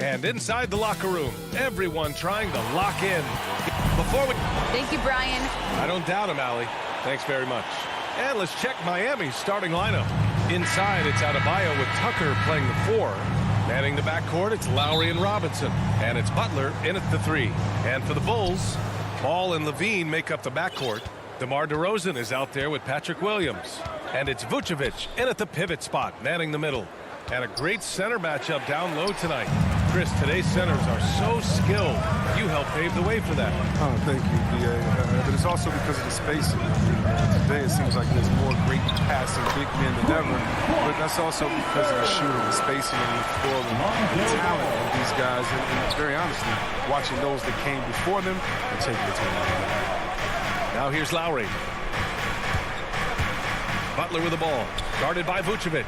And inside the locker room, everyone trying to lock in. Thank you, Brian. I don't doubt him, Allie. Thanks very much. And let's check Miami's starting lineup. Inside, it's Adebayo with Tucker playing the 4. Manning the backcourt, it's Lowry and Robinson. And it's Butler in at the 3. And for the Bulls, Ball and Levine make up the backcourt. DeMar DeRozan is out there with Patrick Williams. And it's Vucevic in at the pivot spot, manning the middle. And a great center matchup down low tonight. Chris, today's centers are so skilled. You helped pave the way for that. Oh, thank you, B.A. But it's also because of the spacing. Today it seems like there's more great passing big men than ever. But that's also because of the shooting, the spacing, and the floor, and the talent of these guys. And very honestly, watching those that came before them and taking it to them. Now here's Lowry. Butler with the ball, guarded by Vucevic.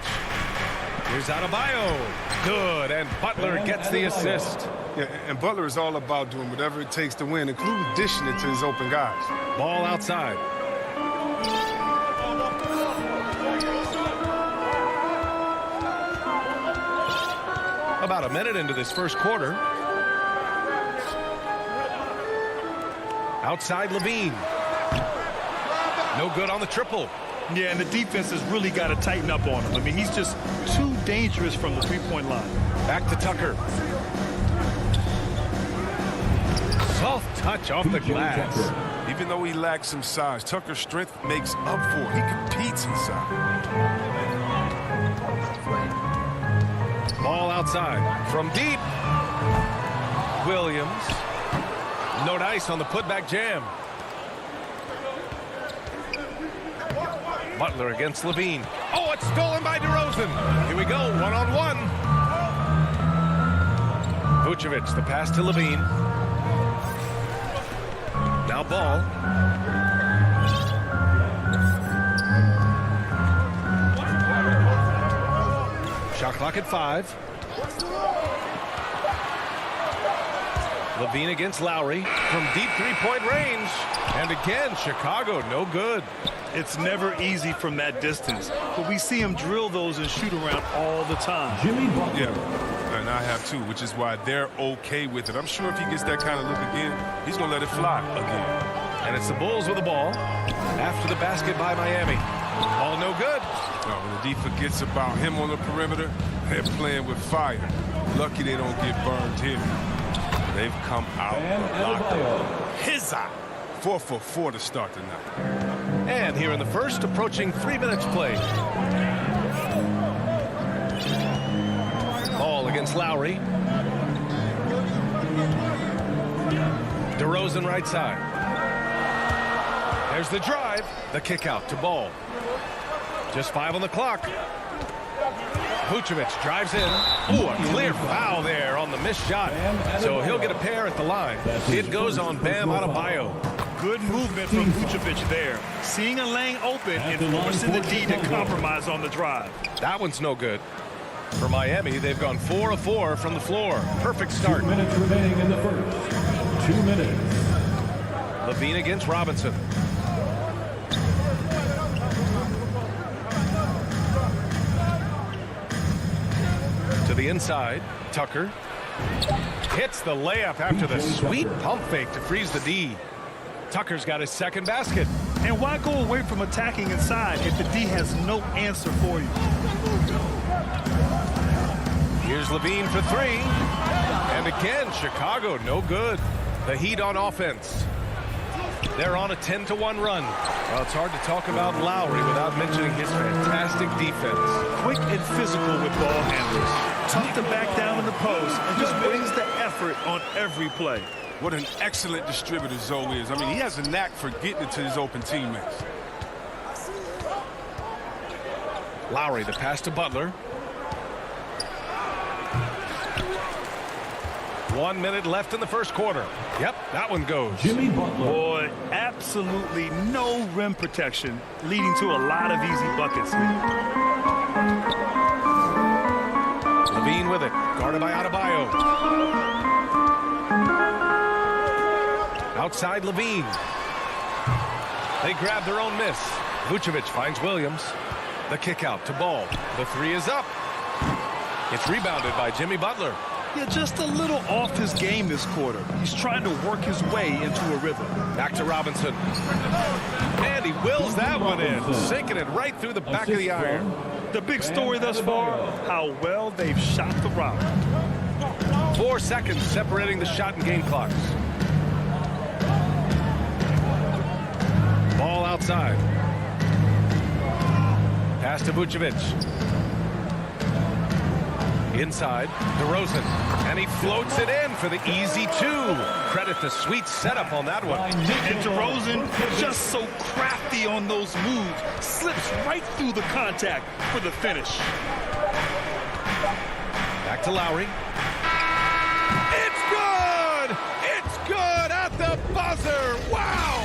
Here's Adebayo. Good, and Butler gets the assist. Yeah, and Butler is all about doing whatever it takes to win, including dishing it to his open guys. Ball outside. About a minute into this first quarter. Outside Levine. No good on the triple. Yeah, and the defense has really got to tighten up on him. I mean, he's just too dangerous from the three-point line. Back to Tucker. Soft touch off the glass. Even though he lacks some size, Tucker's strength makes up for it. He competes inside. Ball outside. From deep. Williams. No dice on the putback jam. Butler against Levine. Oh, it's stolen by DeRozan. Here we go, one-on-one. Vucevic, the pass to Levine. Now Ball. Shot clock at 5. Levine against Lowry from deep three-point range. And again, Chicago, no good. It's never easy from that distance, but we see him drill those and shoot around all the time. Yeah, and I have too, which is why they're okay with it. I'm sure if he gets that kind of look again, he's going to let it fly again. And it's the Bulls with the ball after the basket by Miami. Ball no good. No, when the D forgets about him on the perimeter, they're playing with fire. Lucky they don't get burned here. They've come out and locked up. His eye. 4 for 4 to start tonight. And here in the first, approaching 3 minutes played. Ball against Lowry. DeRozan right side. There's the drive. The kick out to Ball. Just 5 on the clock. Vucevic drives in. Ooh, a clear foul there on the missed shot. So he'll get a pair at the line. It goes on Bam Adebayo. Good movement from Vucevic there. Seeing a lane open and forcing the D to compromise on the drive. That one's no good. For Miami, they've gone 4 of 4 from the floor. Perfect start. 2 minutes remaining in the first. 2 minutes. Levine against Robinson. To the inside, Tucker. Hits the layup after the sweet pump fake to freeze the D. Tucker's got his second basket. And why go away from attacking inside if the D has no answer for you? Here's Levine for 3. And again, Chicago, no good. The Heat on offense. They're on a 10-1 run. Well, it's hard to talk about Lowry without mentioning his fantastic defense. Quick and physical with ball handlers. Tough to back down in the post and just brings the effort on every play. What an excellent distributor Zoe is. I mean, he has a knack for getting it to his open teammates. Lowry, the pass to Butler. 1 minute left in the first quarter. Yep, that one goes. Jimmy Butler. Boy, absolutely no rim protection, leading to a lot of easy buckets. Levine with it, guarded by Adebayo. Outside Levine. They grab their own miss. Vucevic finds Williams. The kick out to Ball. The 3 is up. It's rebounded by Jimmy Butler. Yeah, just a little off his game this quarter. He's trying to work his way into a rhythm. Back to Robinson. And he wills that one in, sinking it right through the back of the iron. The big story thus far, how well they've shot the rock. 4 seconds separating the shot and game clocks. Ball outside. Pass to Vucevic. Inside, DeRozan. And he floats it in for the easy 2. Credit the sweet setup on that one. And DeRozan, just so crafty on those moves, slips right through the contact for the finish. Back to Lowry. It's good! It's good at the buzzer! Wow!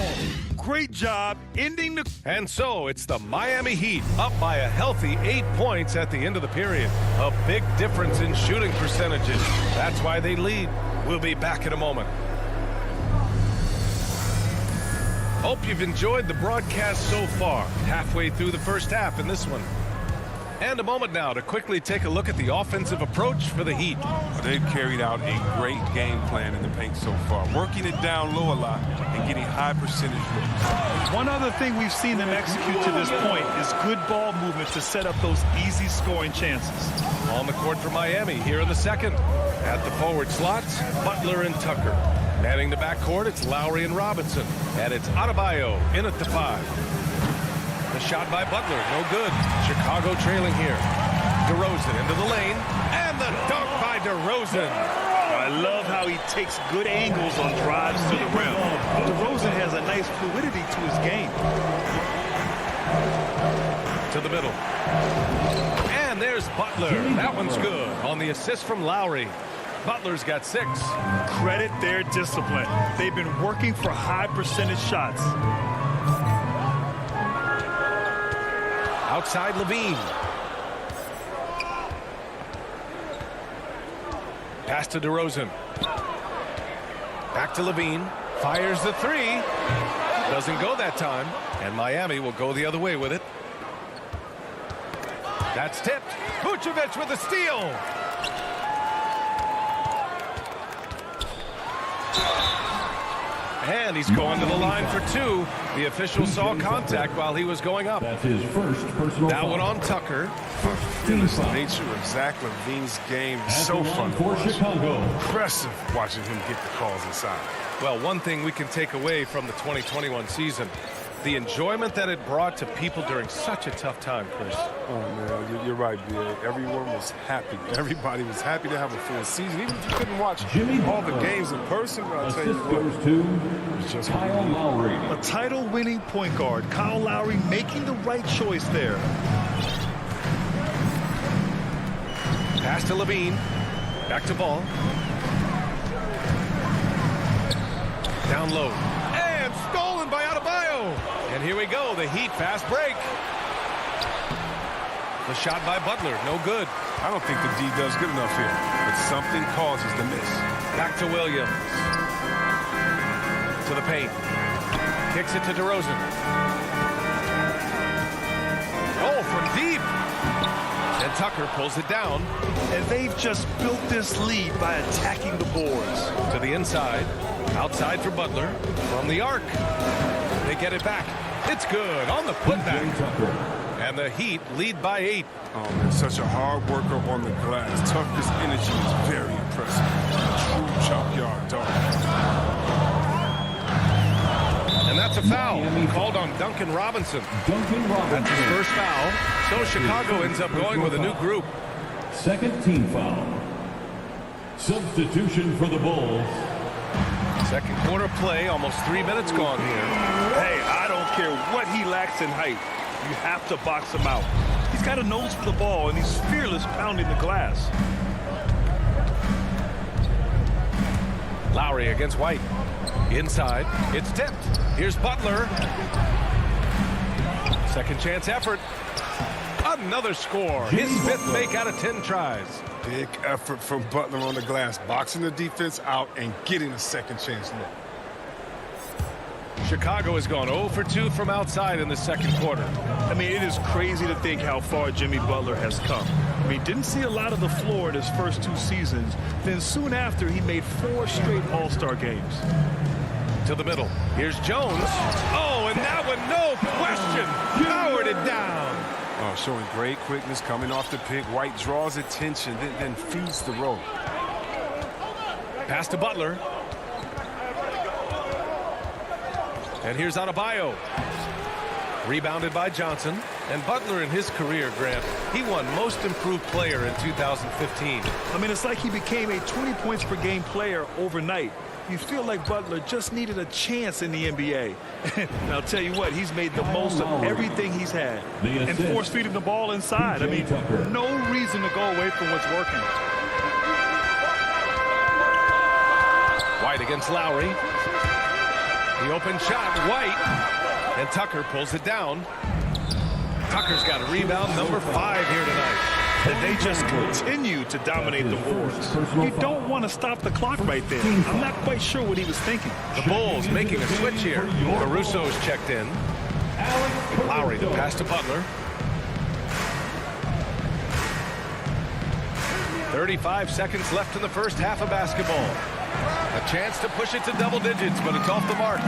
Great job ending the... And so it's the Miami Heat up by a healthy 8 points at the end of the period. A big difference in shooting percentages. That's why they lead. We'll be back in a moment. Hope you've enjoyed the broadcast so far. Halfway through the first half in this one. And a moment now to quickly take a look at the offensive approach for the Heat. Well, they've carried out a great game plan in the paint so far, working it down low a lot and getting high percentage looks. One other thing we've seen them execute to this point is good ball movement to set up those easy scoring chances. On the court for Miami here in the second. At the forward slots, Butler and Tucker. Manning the backcourt, it's Lowry and Robinson. And it's Adebayo in at the 5. The shot by Butler, no good. Chicago trailing here. DeRozan into the lane, and the dunk by DeRozan. I love how he takes good angles on drives to the rim. DeRozan has a nice fluidity to his game. To the middle. And there's Butler. That one's good on the assist from Lowry. Butler's got 6. Credit their discipline. They've been working for high percentage shots. Outside Levine. Pass to DeRozan. Back to Levine. Fires the 3. Doesn't go that time. And Miami will go the other way with it. That's tipped. Vucevic with a steal. And he's going to the line for 2. The official saw contact while he was going up. That's his first personal That foul. one on Tucker. The nature of Zach LaVine's game is so fun to for watch. Chicago. Impressive watching him get the calls inside. Well, one thing we can take away from the 2021 season, the enjoyment that it brought to people during such a tough time, Chris. Oh, man, you're right, B.A. Everyone was happy. Everybody was happy to have a full season. Even if you couldn't watch all the games in person, but I'll tell you Assist what, goes to it was just Kyle Lowry. A title-winning point guard, Kyle Lowry making the right choice there. Pass to Levine. Back to Ball. Down low. And stolen by Adebayo. And here we go, the Heat fast break. The shot by Butler, no good. I don't think the D does good enough here, but something causes the miss. Back to Williams. To the paint. Kicks it to DeRozan. Oh, from deep. And Tucker pulls it down. And they've just built this lead by attacking the boards. To the inside. Outside for Butler. From the arc. They get it back. It's good on the putback. And the Heat lead by 8. Oh, man, such a hard worker on the glass. Tucker's energy is very impressive. True chalk yard dog. And that's a foul called on Duncan Robinson. That's his first foul. So Chicago ends up going with a new group. Second team foul. Substitution for the Bulls. Second quarter play, almost 3 minutes gone here. Hey, I don't care what he lacks in height. You have to box him out. He's got a nose for the ball, and he's fearless pounding the glass. Lowry against White. Inside, it's tipped. Here's Butler. Second chance effort. Another score. His 5th make out of 10 tries. Big effort from Butler on the glass, boxing the defense out and getting a second chance look. Chicago has gone 0 for 2 from outside in the second quarter. I mean, it is crazy to think how far Jimmy Butler has come. I mean, didn't see a lot of the floor in his first 2 seasons. Then soon after, he made 4 straight All-Star games. To the middle. Here's Jones. Oh, and that one, no question, powered it down. Oh, showing great quickness coming off the pick. White draws attention, then feeds the roll. Pass to Butler. And here's Adebayo. Rebounded by Johnson. And Butler in his career, Grant, he won Most Improved Player in 2015. I mean, it's like he became a 20 points per game player overnight. You feel like Butler just needed a chance in the NBA. And I'll tell you what, he's made the most of everything he's had. And force-feeding the ball inside. I mean, no reason to go away from what's working. White against Lowry. The open shot, White. And Tucker pulls it down. Tucker's got a rebound, number 5 here tonight. And they just continue to dominate the boards. You don't want to stop the clock right there. I'm not quite sure what he was thinking. The Bulls making a switch here. Caruso's checked in. Lowry, the pass to Butler. 35 seconds left in the first half of basketball. A chance to push it to double digits, but it's off the mark.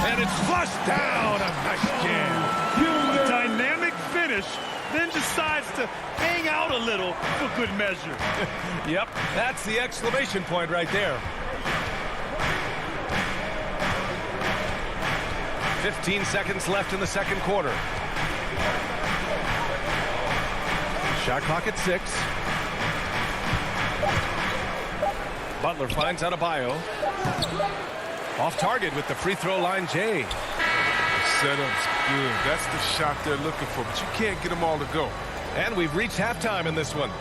And it's flushed down. A nice jam. Dynamic finish. Then decides to hang out a little for good measure. Yep, that's the exclamation point right there. 15 seconds left in the second quarter. Shot clock at 6. Butler finds Adebayo. Off target with the free throw line, Jay. Setup's good. That's the shot they're looking for, but you can't get them all to go. And we've reached halftime in this one.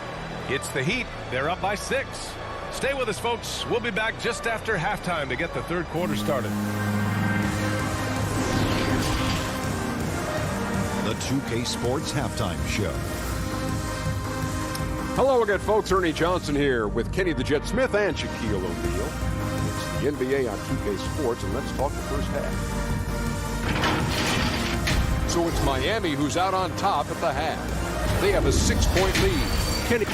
It's the Heat. They're up by 6. Stay with us, folks. We'll be back just after halftime to get the third quarter started. The 2K Sports Halftime Show. Hello again, folks. Ernie Johnson here with Kenny the Jet Smith and Shaquille O'Neal. It's the NBA on 2K Sports, and let's talk the first half. So it's Miami who's out on top at the half. They have a 6-point lead. Kenny.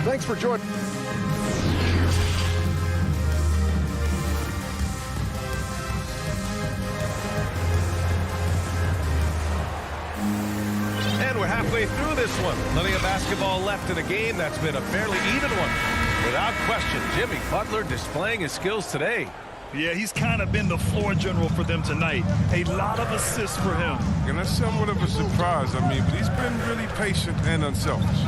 Thanks for joining. And we're halfway through this one. Plenty of basketball left in a game that's been a fairly even one. Without question, Jimmy Butler displaying his skills today. Yeah, he's kind of been the floor general for them tonight. A lot of assists for him. And that's somewhat of a surprise, but he's been really patient and unselfish.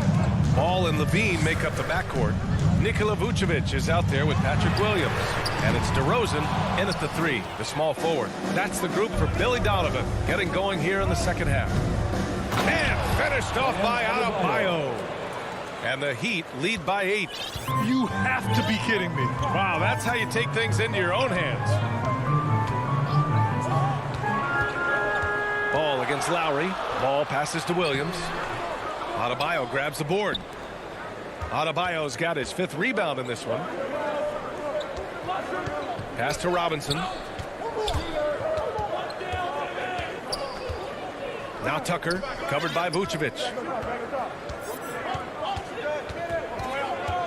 Ball and Levine make up the backcourt. Nikola Vucevic is out there with Patrick Williams. And it's DeRozan in at the 3, the small forward. That's the group for Billy Donovan, getting going here in the second half. And finished off by Adebayo. And the Heat lead by 8. You have to be kidding me. Wow, that's how you take things into your own hands. Ball against Lowry. Ball passes to Williams. Adebayo grabs the board. Adebayo's got his 5th rebound in this one. Pass to Robinson. Now Tucker, covered by Vucevic.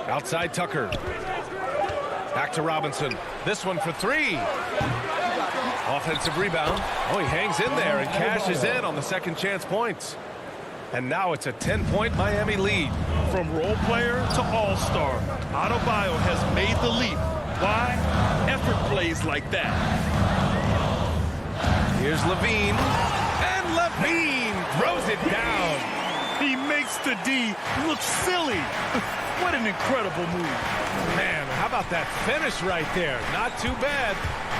Outside Tucker. Back to Robinson. This one for 3. Offensive rebound. Oh, he hangs in there and cashes in on the second chance points. And now it's a 10-point Miami lead. From role player to all-star, Adebayo has made the leap. Why? Effort plays like that. Here's Levine. And Levine throws it down. He makes the D look silly. What an incredible move. Man, how about that finish right there? Not too bad.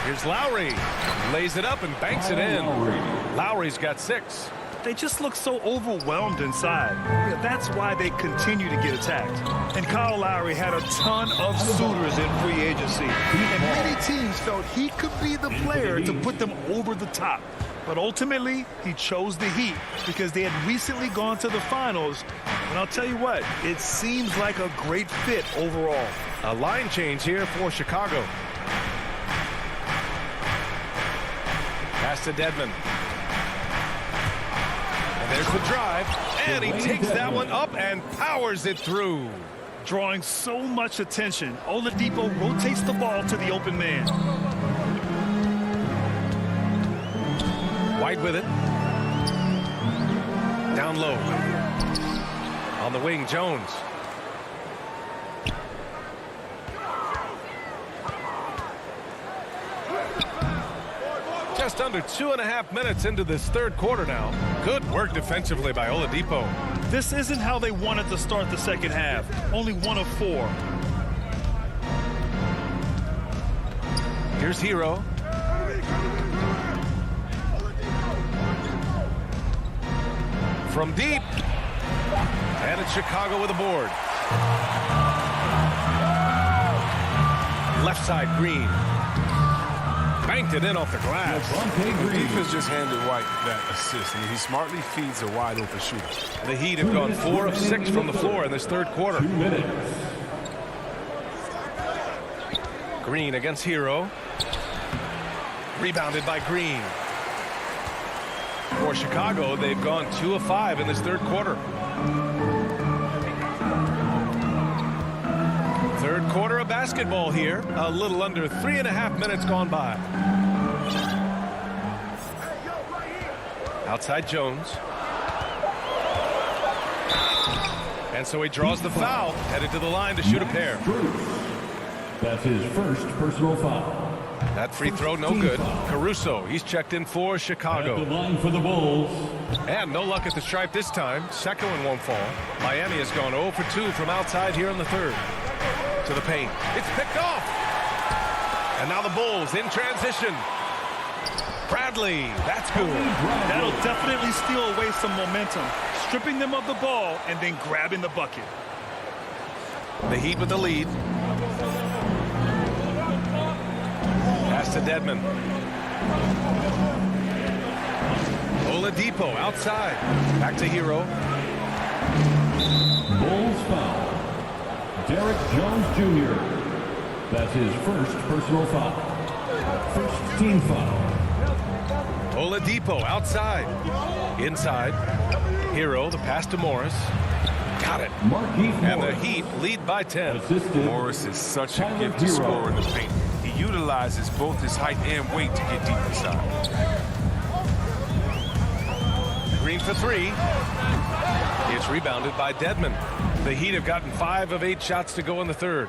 Here's Lowry. Lays it up and banks it in. Lowry's got 6. They just look so overwhelmed inside. Yeah, that's why they continue to get attacked. And Kyle Lowry had a ton of suitors in free agency. And many teams felt he could be the player to put them over the top. But ultimately, he chose the Heat because they had recently gone to the finals. And I'll tell you what, it seems like a great fit overall. A line change here for Chicago. Pass to Dedmon. And there's the drive. And he takes that one up and powers it through. Drawing so much attention, Oladipo rotates the ball to the open man. White with it. Down low. On the wing, Jones. Just under 2.5 minutes into this third quarter now. Good work defensively by Oladipo. This isn't how they wanted to start the second half. Only 1 of 4. Here's Hero. From deep. And it's Chicago with a board. Left side, Green. Banked it in off the glass. The defense just handed White that assist. And he smartly feeds a wide open shooter. The Heat have gone 4 of 6 from the floor in this third quarter. 2 minutes. Green against Hero. Rebounded by Green. For Chicago, they've gone 2 of 5 in this third quarter. Third quarter of basketball here. A little under 3.5 minutes gone by. Outside Jones. And so he draws the foul. Headed to the line to shoot a pair. That's his first personal foul. That free throw no good. Caruso, he's checked in for Chicago. At the line for the Bulls. And no luck at the stripe this time. Second one won't fall. Miami has gone 0 for 2 from outside here in the third. To the paint. It's picked off. And now the Bulls in transition. Bradley, that's good. That'll definitely steal away some momentum. Stripping them of the ball and then grabbing the bucket. The Heat with the lead. Pass to Dedmon. Oladipo outside. Back to Hero. Bulls foul. Derek Jones Jr. That's his first personal foul. First team foul. Oladipo outside. Inside. Hero, the pass to Morris. Got it. And the Heat lead by 10. Morris is such a gifted scorer in the paint. He utilizes both his height and weight to get deep inside. Green for 3. It's rebounded by Dedmon. The Heat have gotten 5 of 8 shots to go in the third.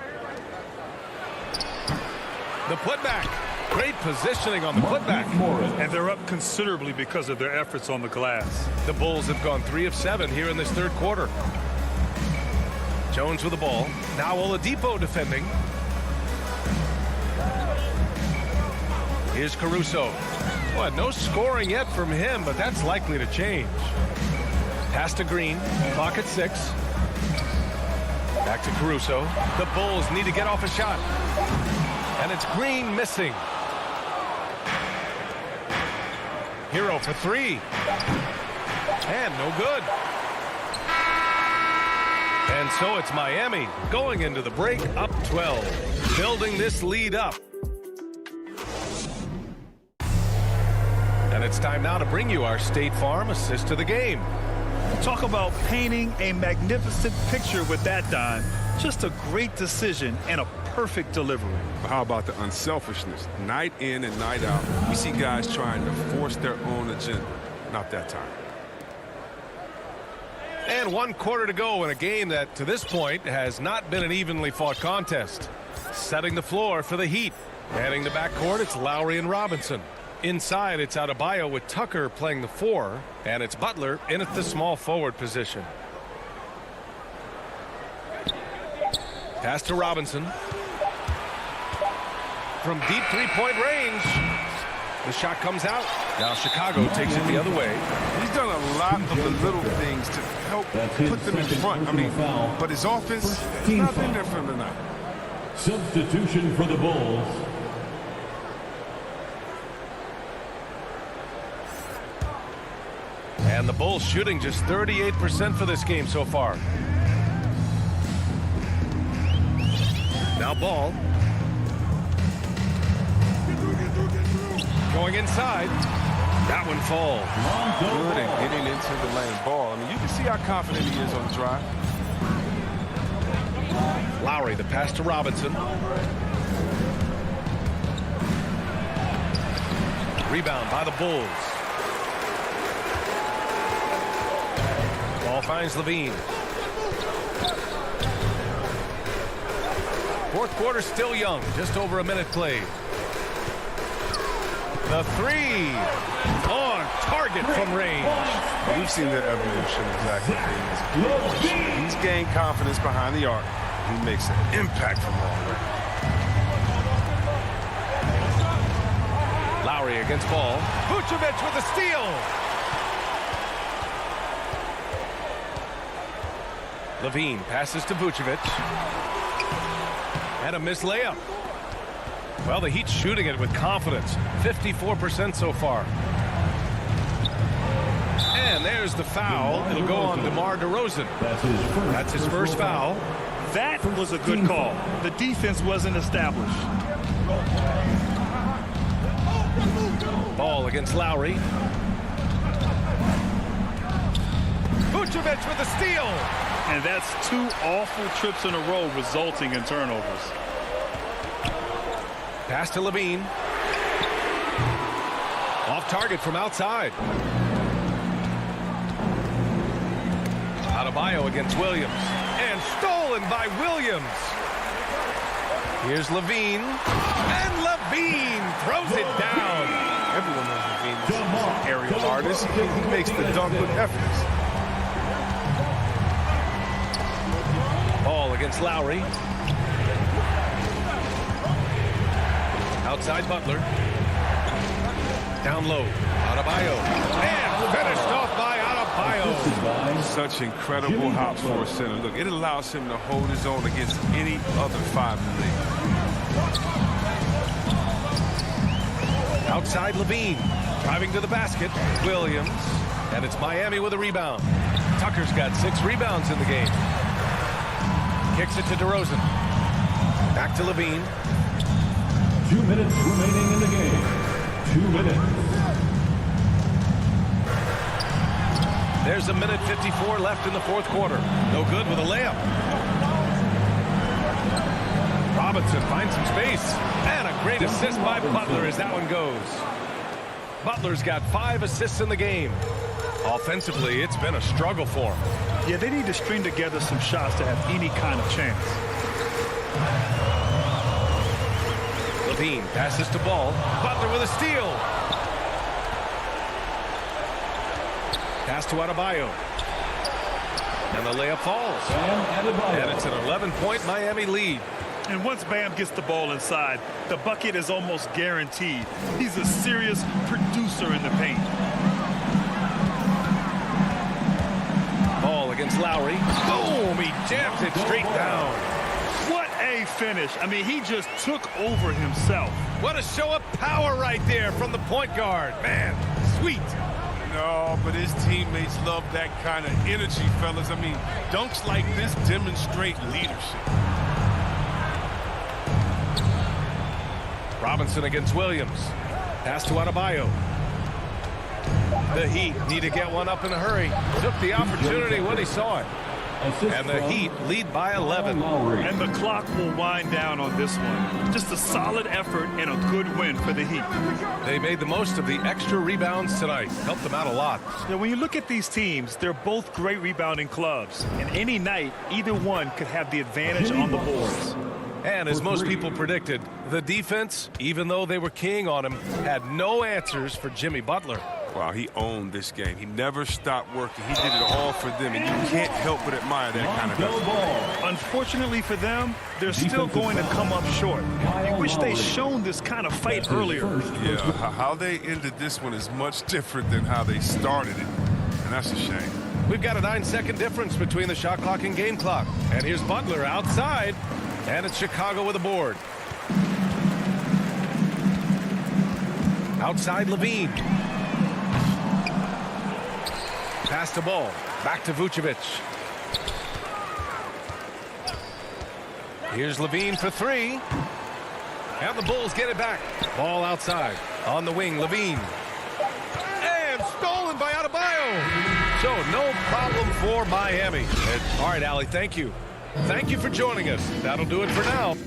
The putback. Great positioning on the putback. And they're up considerably because of their efforts on the glass. The Bulls have gone 3 of 7 here in this third quarter. Jones with the ball. Now Oladipo defending. Here's Caruso. Well, no scoring yet from him, but that's likely to change. Pass to Green. Clock at 6. Back to Caruso. The Bulls need to get off a shot. And it's Green missing. Hero for 3. And no good. And so it's Miami going into the break up 12. Building this lead up. And it's time now to bring you our State Farm assist to the game. Talk about painting a magnificent picture with that dime. Just a great decision and a perfect delivery. How about the unselfishness? Night in and night out, we see guys trying to force their own agenda. Not that time. And 1 quarter to go in a game that, to this point, has not been an evenly fought contest. Setting the floor for the Heat. Manning the backcourt, it's Lowry and Robinson. Inside, it's Adebayo with Tucker playing the 4, and it's Butler in at the small forward position. Pass to Robinson. From deep three-point range. The shot comes out. Now Chicago takes it the other way. He's done a lot of the little things to help put them in front. But his offense has not been there for him tonight. Substitution for the Bulls. And the Bulls shooting just 38% for this game so far. Now Ball. Going inside. That one falls. Good at getting into the lane. Ball. I mean, you can see how confident he is on the drive. Lowry, the pass to Robinson. Rebound by the Bulls. Ball finds Levine. Fourth quarter still young. Just over a minute played. The three. On target from range. We've seen the evolution of Zach Levine. He's gained confidence behind the arc. He makes an impact from long range. Lowry against Ball. Vucevic with a steal. Levine passes to Vucevic. And a missed layup. Well, the Heat's shooting it with confidence. 54% so far. And there's the foul. It'll go on DeMar DeRozan. That's his first foul. That was a good call. The defense wasn't established. Ball against Lowry. Vucevic with a steal. And that's 2 awful trips in a row resulting in turnovers. Pass to Levine. Off target from outside. Adebayo against Williams. And stolen by Williams. Here's Levine. And Levine throws it down. Everyone knows Levine is an aerial artist. He makes the dunk with efforts. Ball against Lowry. Outside Butler. Down low. Adebayo. And finished off by Adebayo. Such incredible hops for a center. Look, it allows him to hold his own against any other 5 in the league. Outside Levine. Driving to the basket. Williams. And it's Miami with a rebound. Tucker's got 6 rebounds in the game. Kicks it to DeRozan. Back to Levine. 2 minutes remaining in the game. 2 minutes. There's a minute 54 left in the fourth quarter. No good with a layup. Robinson finds some space. And a great assist by Butler as that one goes. Butler's got 5 assists in the game. Offensively, it's been a struggle for him. Yeah, they need to string together some shots to have any kind of chance. Levine passes to Ball. Butler with a steal. Pass to Adebayo. And the layup falls. And it's an 11-point Miami lead. And once Bam gets the ball inside, the bucket is almost guaranteed. He's a serious producer in the paint. Ball against Lowry. Boom! He jams it straight down. What a finish. I mean, he just took over himself. What a show of power right there from the point guard. Man, sweet. No, but his teammates love that kind of energy, fellas. I mean, dunks like this demonstrate leadership. Robinson against Williams. Pass to Adebayo. The Heat need to get one up in a hurry. Took the opportunity when he saw it. And the Heat lead by 11. And the clock will wind down on this one. Just a solid effort and a good win for the Heat. They made the most of the extra rebounds tonight. Helped them out a lot. Now, when you look at these teams, they're both great rebounding clubs. And any night, either one could have the advantage on the boards. And as most people predicted, the defense, even though they were keying on him, had no answers for Jimmy Butler. Wow, he owned this game. He never stopped working. He did it all for them, and you can't help but admire that kind of effort. Unfortunately for them, they're still going to come up short. I wish they'd shown this kind of fight earlier. Yeah, how they ended this one is much different than how they started it, and that's a shame. We've got a 9-second difference between the shot clock and game clock. And here's Butler outside, and it's Chicago with a board. Outside Levine. Pass the ball. Back to Vucevic. Here's Levine for 3. And the Bulls get it back. Ball outside. On the wing, Levine. So no problem for Miami. All right, Allie, thank you. Thank you for joining us. That'll do it for now.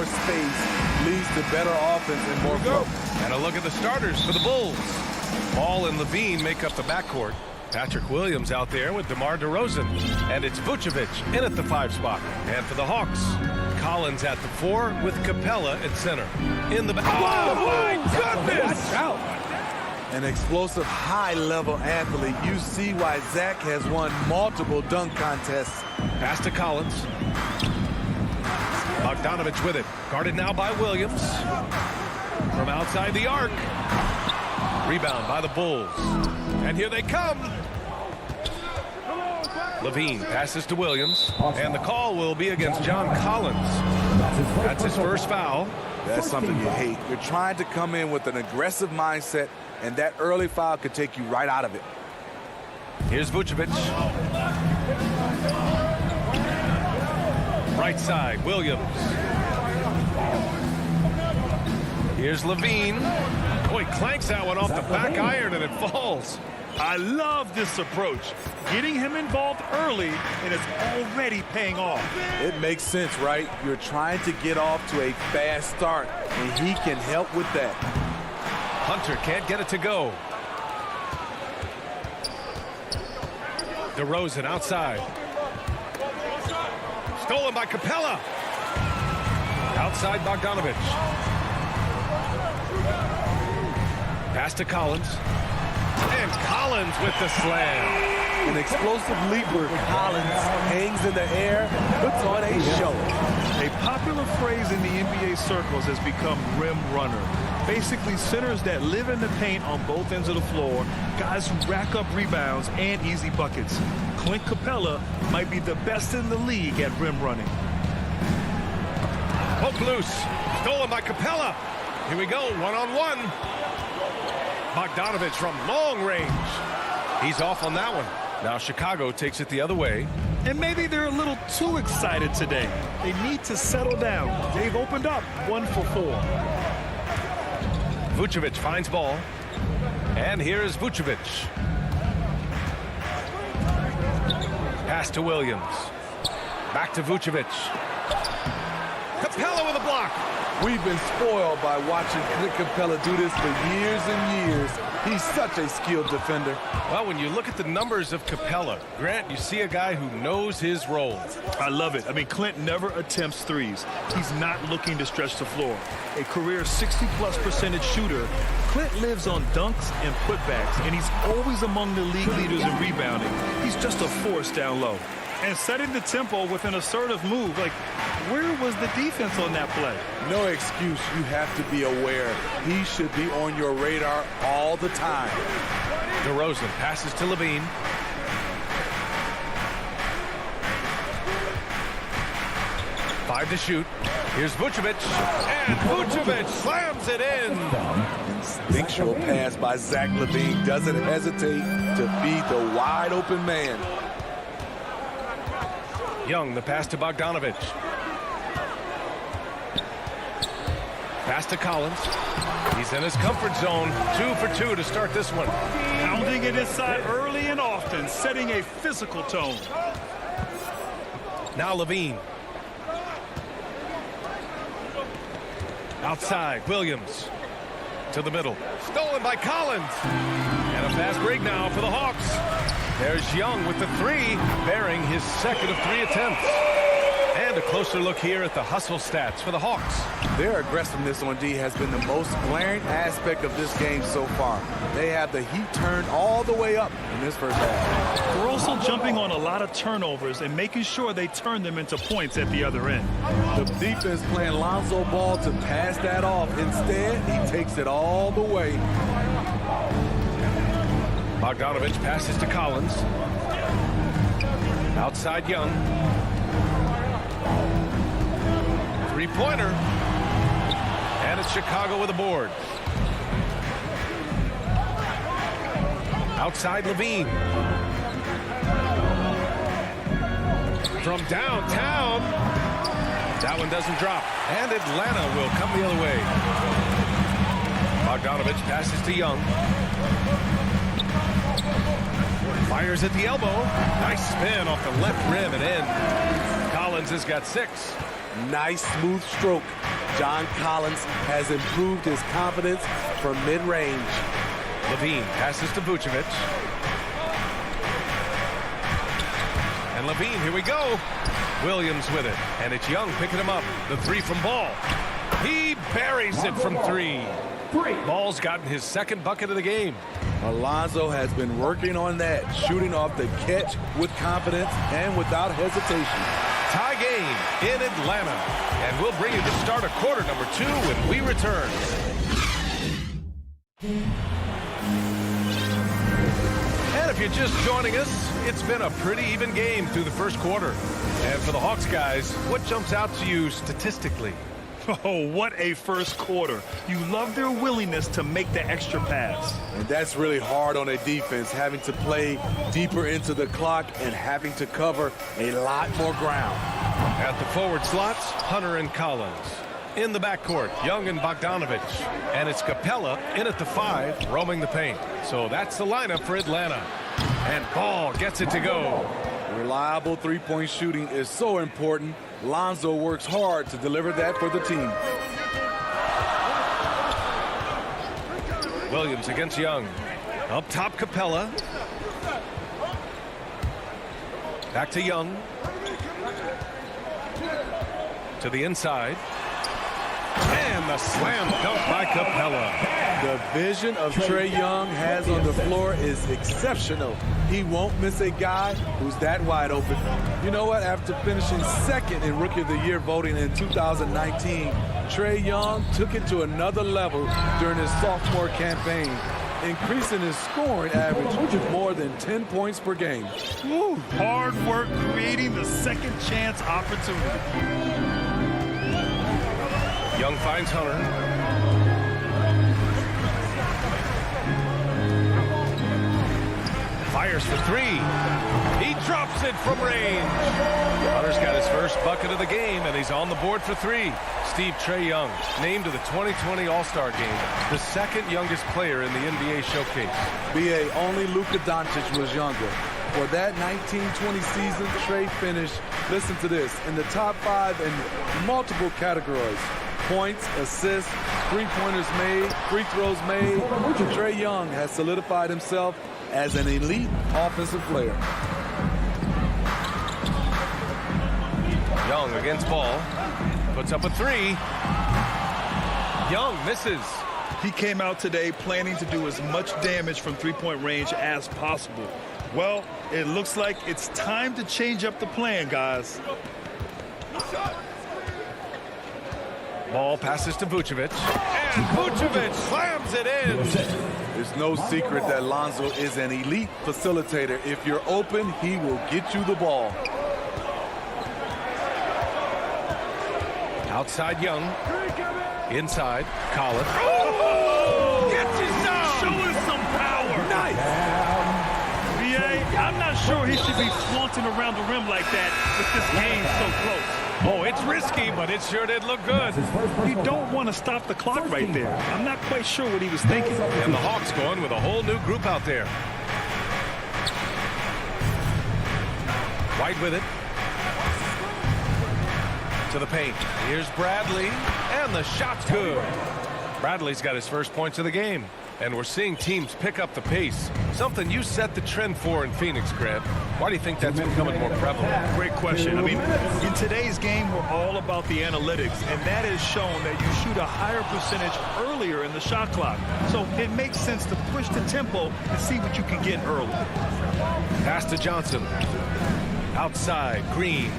more space leads to better offense and more growth. And a look at the starters for the Bulls. Ball and Levine make up the backcourt. Patrick Williams out there with DeMar DeRozan. And it's Vucevic in at the 5 spot. And for the Hawks, Collins at the 4 with Capella at center. In the back. Oh, my goodness! Watch out. An explosive, high-level athlete. You see why Zach has won multiple dunk contests. Pass to Collins. Bogdanovich with it. Guarded now by Williams. From outside the arc. Rebound by the Bulls. And here they come. Levine passes to Williams. And the call will be against John Collins. That's his first foul. That's something you hate. You're trying to come in with an aggressive mindset, and that early foul could take you right out of it. Here's Vucevic. Right side, Williams. Here's Levine. Oh, he clanks that one off the back iron and it falls. I love this approach. Getting him involved early, and it's already paying off. It makes sense, right? You're trying to get off to a fast start, and he can help with that. Hunter can't get it to go. DeRozan outside. Stolen by Capella. Outside Bogdanovich. Pass to Collins. And Collins with the slam. An explosive leaper, Collins hangs in the air, puts on a show. A popular phrase in the NBA circles has become rim runner. Basically, centers that live in the paint on both ends of the floor, guys who rack up rebounds and easy buckets. Clint Capella might be the best in the league at rim running. Poke loose. Stolen by Capella. Here we go, one-on-one. Bogdanovich from long range. He's off on that one. Now Chicago takes it the other way. And maybe they're a little too excited today. They need to settle down. They've opened up 1 for 4. Vucevic finds ball. And here's Vucevic. Pass to Williams. Back to Vucevic. Capella with a block. We've been spoiled by watching Clint Capella do this for years and years. He's such a skilled defender. Well, when you look at the numbers of Capella, Grant, you see a guy who knows his role. I love it. I mean, Clint never attempts threes. He's not looking to stretch the floor. A career 60+% shooter, Clint lives on dunks and putbacks, and he's always among the league leaders in rebounding. He's just a force down low. And setting the tempo with an assertive move. Like, where was the defense on that play? No excuse. You have to be aware. He should be on your radar all the time. DeRozan passes to Levine. Five to shoot. Here's Vucevic. And Vucevic slams it in. Instinctual pass by Zach Levine. Doesn't hesitate to feed the wide open man. Young, the pass to Bogdanovich. Pass to Collins. He's in his comfort zone. 2 for 2 to start this one. Pounding it inside early and often, setting a physical tone. Now Levine. Outside, Williams. To the middle. Stolen by Collins. And a fast break now for the Hawks. There's Young with the 3, bearing his second of 3 attempts. And a closer look here at the hustle stats for the Hawks. Their aggressiveness on D has been the most glaring aspect of this game so far. They have the heat turned all the way up in this first half. They're also jumping on a lot of turnovers and making sure they turn them into points at the other end. The defense playing Lonzo ball to pass that off. Instead, he takes it all the way. Bogdanovich passes to Collins. Outside Young. Three-pointer. And it's Chicago with a board. Outside Levine. From downtown. That one doesn't drop. And Atlanta will come the other way. Bogdanovich passes to Young. Fires at the elbow. Nice spin off the left rim and in. Collins has got 6. Nice smooth stroke. John Collins has improved his confidence from mid-range. Levine passes to Vucevic. And Levine, here we go. Williams with it. And it's Young picking him up. The 3 from Ball. He buries it from 3. Ball's gotten his second bucket of the game. Alonzo has been working on that, shooting off the catch with confidence and without hesitation. Tie game in Atlanta. And we'll bring you the start of quarter number 2 when we return. And if you're just joining us, it's been a pretty even game through the first quarter. And for the Hawks guys, what jumps out to you statistically? Oh, what a first quarter. You love their willingness to make the extra pass. And that's really hard on a defense, having to play deeper into the clock and having to cover a lot more ground. At the forward slots, Hunter and Collins. in the backcourt, Young and Bogdanovich. And it's Capella in at the 5, roaming the paint. So that's the lineup for Atlanta. And Ball gets it to go. Reliable three-point shooting is so important. Lonzo works hard to deliver that for the team. Williams against Young. Up top, Capella. Back to Young. To the inside. And the slam dunk by Capella. The vision of Trae Young has on the floor is exceptional. He won't miss a guy who's that wide open. You know what? After finishing second in Rookie of the Year voting in 2019, Trae Young took it to another level during his sophomore campaign, increasing his scoring average to more than 10 points per game. Woo, hard work creating the second chance opportunity. Young finds Hunter. Fires for 3. He drops it from range. Hunter's got his first bucket of the game, and he's on the board for 3. Steve, Trae Young, named to the 2020 All-Star Game, the second youngest player in the NBA showcase. B.A. only Luka Doncic was younger. For that 1920 season, Trae finished, listen to this, in the top 5 in multiple categories. Points, assists, three-pointers made, free throws made. Trae Young has solidified himself as an elite offensive player. Young against Ball. Puts up a 3. Young misses. He came out today planning to do as much damage from three-point range as possible. Well, it looks like it's time to change up the plan, guys. Ball passes to Vucevic. And Vucevic slams it in. It's no secret that Lonzo is an elite facilitator. If you're open, he will get you the ball. Outside Young. Inside Collins. Oh! Gets his down! Showing some power. Nice! B.A., I'm not sure he should be flaunting around the rim like that with this game so close. Oh, it's risky, but it sure did look good. You don't want to stop the clock right there. I'm not quite sure what he was thinking. And the Hawks going with a whole new group out there. White with it. To the paint. Here's Bradley. And the shot's good. Bradley's got his first points of the game. And we're seeing teams pick up the pace. Something you set the trend for in Phoenix, Grant. Why do you think that's becoming more prevalent? Great question. I mean, in today's game, we're all about the analytics, and that has shown that you shoot a higher percentage earlier in the shot clock. So it makes sense to push the tempo and see what you can get early. Pass to Johnson. Outside, Green.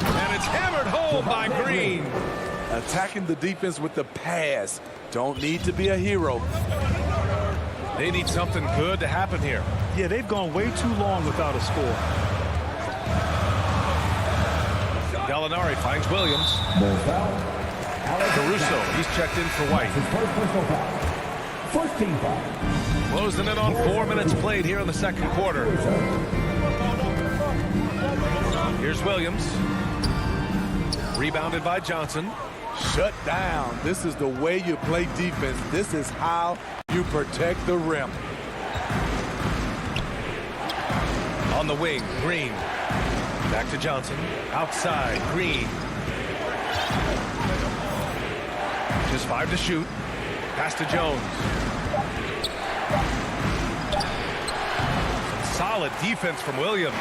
And it's hammered home by Green. Attacking the defense with the pass. Don't need to be a hero. They need something good to happen here. Yeah, they've gone way too long without a score. Gallinari finds Williams. Caruso, he's checked in for White. First team foul. Closing in on 4 minutes played here in the second quarter. Here's Williams. Rebounded by Johnson. Shut down. This is the way you play defense. This is how you protect the rim. On the wing, Green. Back to Johnson. Outside, Green. Just 5 to shoot. Pass to Jones. Solid defense from Williams.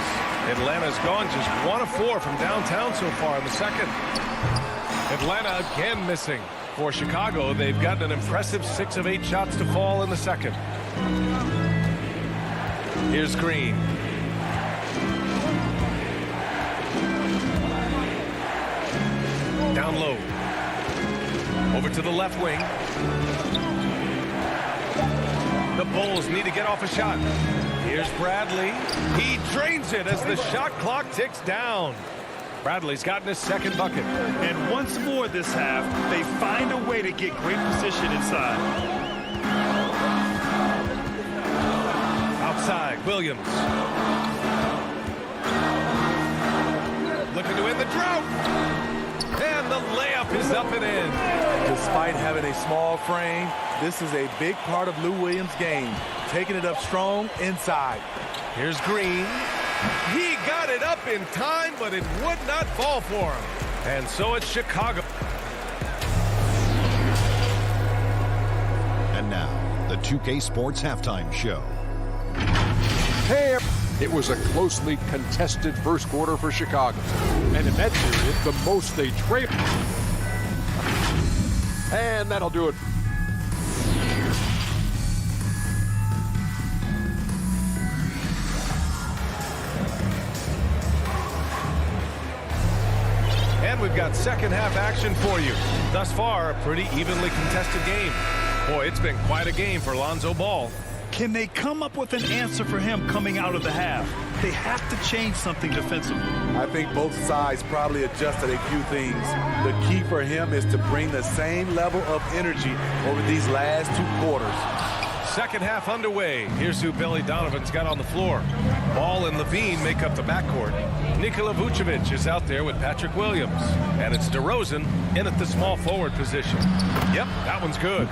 Atlanta's gone just 1 of 4 from downtown so far in the second. Atlanta again missing. For Chicago, they've gotten an impressive 6 of 8 shots to fall in the second. Here's Green. Down low. Over to the left wing. The Bulls need to get off a shot. Here's Bradley. He drains it as the shot clock ticks down. Bradley's gotten his second bucket. And once more this half, they find a way to get great position inside. Outside, Williams. Looking to end the drought. is up and in. Despite having a small frame, this is a big part of Lou Williams' game. Taking it up strong inside. Here's Green. He got it up in time, but it would not fall for him. And so it's Chicago. And now, the 2K Sports Halftime Show. Hey, it was a closely contested first quarter for Chicago. And in that period, the most they trailed. And that'll do it. And we've got second half action for you. Thus far, a pretty evenly contested game. Boy, it's been quite a game for Lonzo Ball. Can they come up with an answer for him coming out of the half? They have to change something defensively. I think both sides probably adjusted a few things. The key for him is to bring the same level of energy over these last 2 quarters. Second half underway. Here's who Billy Donovan's got on the floor. Ball and Levine make up the backcourt. Nikola Vucevic is out there with Patrick Williams. And it's DeRozan in at the small forward position. Yep, that one's good.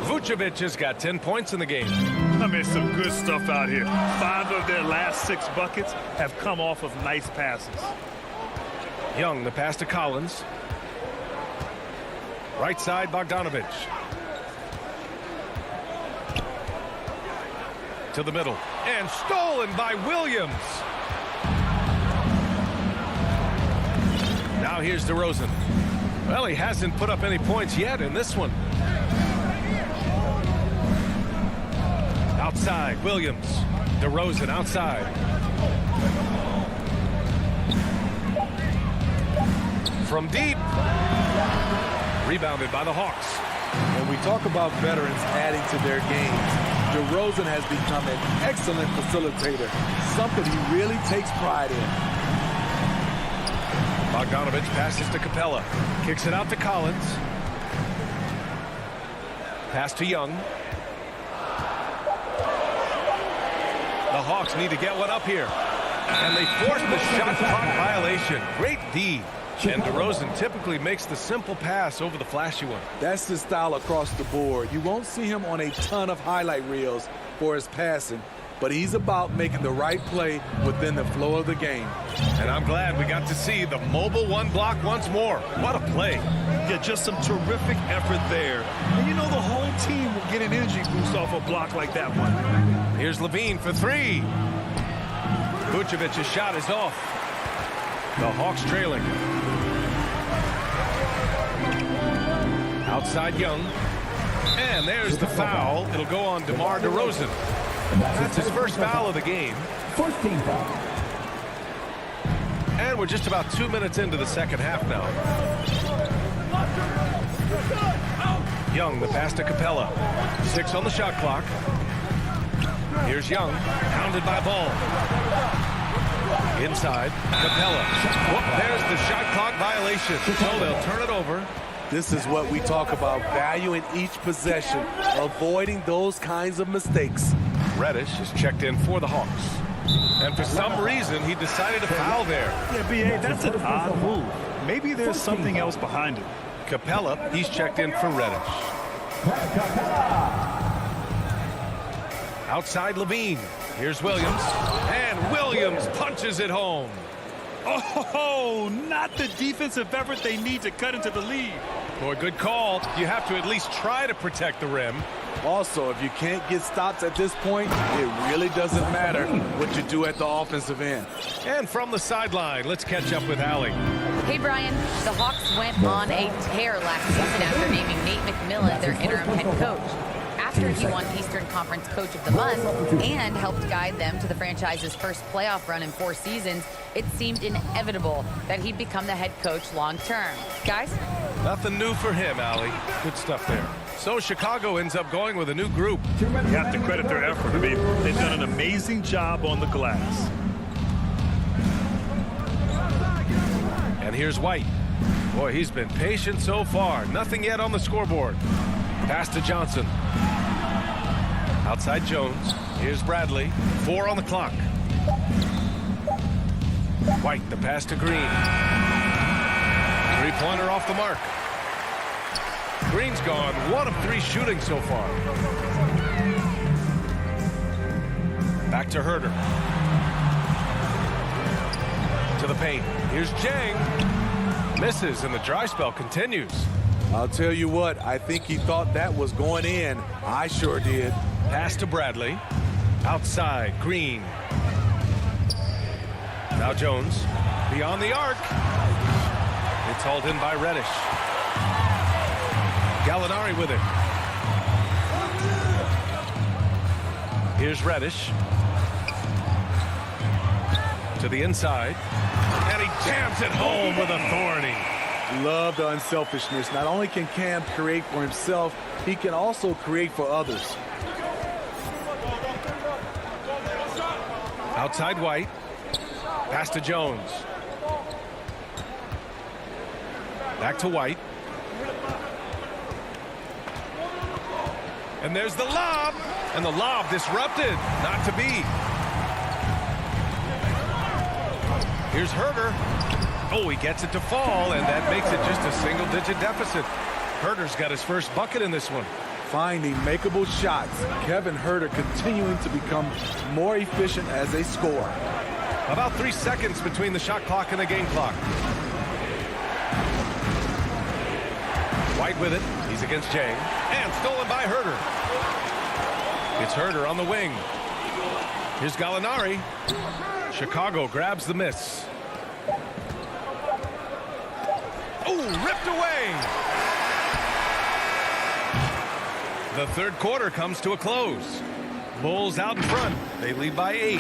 Vucevic has got 10 points in the game. I mean, some good stuff out here. 5 of their last 6 buckets have come off of nice passes. Young, the pass to Collins. Right side, Bogdanovich. To the middle. And stolen by Williams. Now here's DeRozan. Well, he hasn't put up any points yet in this one. Outside, Williams. DeRozan outside. From deep. Rebounded by the Hawks. When we talk about veterans adding to their games, DeRozan has become an excellent facilitator, something he really takes pride in. Bogdanovich passes to Capella. Kicks it out to Collins. Pass to Young. The Hawks need to get one up here. And they force the shot clock violation. Great D. And DeRozan typically makes the simple pass over the flashy one. That's his style across the board. You won't see him on a ton of highlight reels for his passing, but he's about making the right play within the flow of the game. And I'm glad we got to see the mobile one block once more. What a play. Yeah, just some terrific effort there. And you know the whole team will get an energy boost off a block like that one. Here's Levine for 3. Vucevic's shot is off. The Hawks trailing. Outside Young. And there's the foul. It'll go on DeMar DeRozan. That's his first foul of the game. First team foul. And we're just about 2 minutes into the second half now. Young, the pass to Capella. 6 on the shot clock. Here's Young, pounded by Ball. Inside, Capella. Whoop, there's the shot clock violation. So they'll turn it over. This is what we talk about, valuing each possession, avoiding those kinds of mistakes. Reddish is checked in for the Hawks. And for some reason, he decided to foul there. Yeah, B.A., that's an odd move. Maybe there's something else behind it. Capella, he's checked in for Reddish. Outside Levine. Here's Williams. And Williams punches it home. Oh, not the defensive effort they need to cut into the lead. Boy, good call. You have to at least try to protect the rim. Also, if you can't get stops at this point, it really doesn't matter what you do at the offensive end. And from the sideline, let's catch up with Allie. Hey, Brian. The Hawks went on a tear last season after naming Nate McMillan their interim head coach. After he won Eastern Conference Coach of the Month and helped guide them to the franchise's first playoff run in 4 seasons, it seemed inevitable that he'd become the head coach long-term. Guys? Nothing new for him, Allie. Good stuff there. So Chicago ends up going with a new group. You have to credit their effort. I mean, they've done an amazing job on the glass. And here's White. Boy, he's been patient so far. Nothing yet on the scoreboard. Pass to Johnson. Outside Jones. Here's Bradley. 4 on the clock. White, the pass to Green. Three-pointer off the mark. Green's gone 1 of 3 shooting so far. Back to Herder. To the paint. Here's Jang. Misses, and the dry spell continues. I'll tell you what, I think he thought that was going in. I sure did. Pass to Bradley. Outside, Green. Now Jones. Beyond the arc. It's hauled in by Reddish. Gallinari with it. Here's Reddish. To the inside. And he jams it home with authority. Love the unselfishness. Not only can Cam create for himself, he can also create for others. Outside White. Pass to Jones. Back to White. And there's the lob. And the lob disrupted. Not to be. Here's Herder. Oh, he gets it to fall, and that makes it just a single-digit deficit. Herder's got his first bucket in this one. Finding makeable shots. Kevin Herder continuing to become more efficient as a scorer. About 3 seconds between the shot clock and the game clock. White with it. He's against Jang. And stolen by Herder. It's Herder on the wing. Here's Gallinari. Chicago grabs the miss. Oh, ripped away. The third quarter comes to a close. Bulls out in front. They lead by 8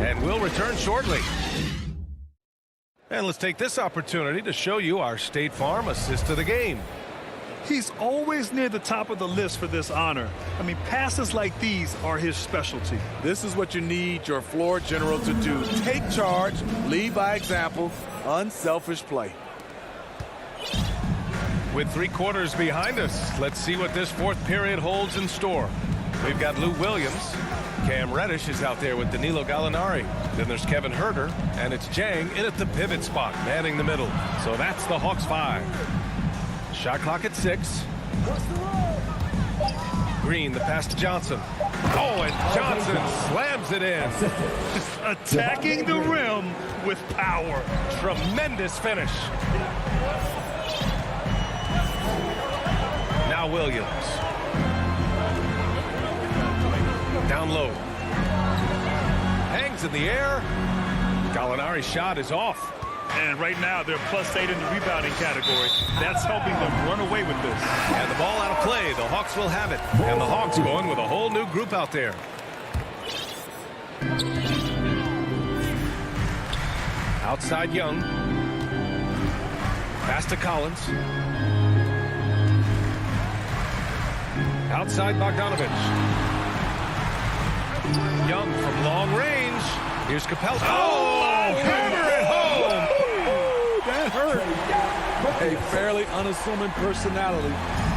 and will return shortly. And let's take this opportunity to show you our State Farm assist of the game. He's always near the top of the list for this honor. I mean, passes like these are his specialty. This is what you need your floor general to do. Take charge, lead by example, unselfish play. With 3 quarters behind us, let's see what this fourth period holds in store. We've got Lou Williams. Cam Reddish is out there with Danilo Gallinari. Then there's Kevin Herder, and it's Jang in at the pivot spot, manning the middle. So that's the Hawks 5. Shot clock at 6. Green, the pass to Johnson. Oh, and Johnson slams it in. Attacking the rim with power. Tremendous finish. Now Williams. Down low. Hangs in the air. Gallinari's shot is off. And right now, they're +8 in the rebounding category. That's helping them run away with this. And the ball out of play. The Hawks will have it. And the Hawks going with a whole new group out there. Outside Young. Pass to Collins. Outside Bogdanovich. Young from long range. Here's Capella. Oh, hammer it home. That hurt. A fairly unassuming personality.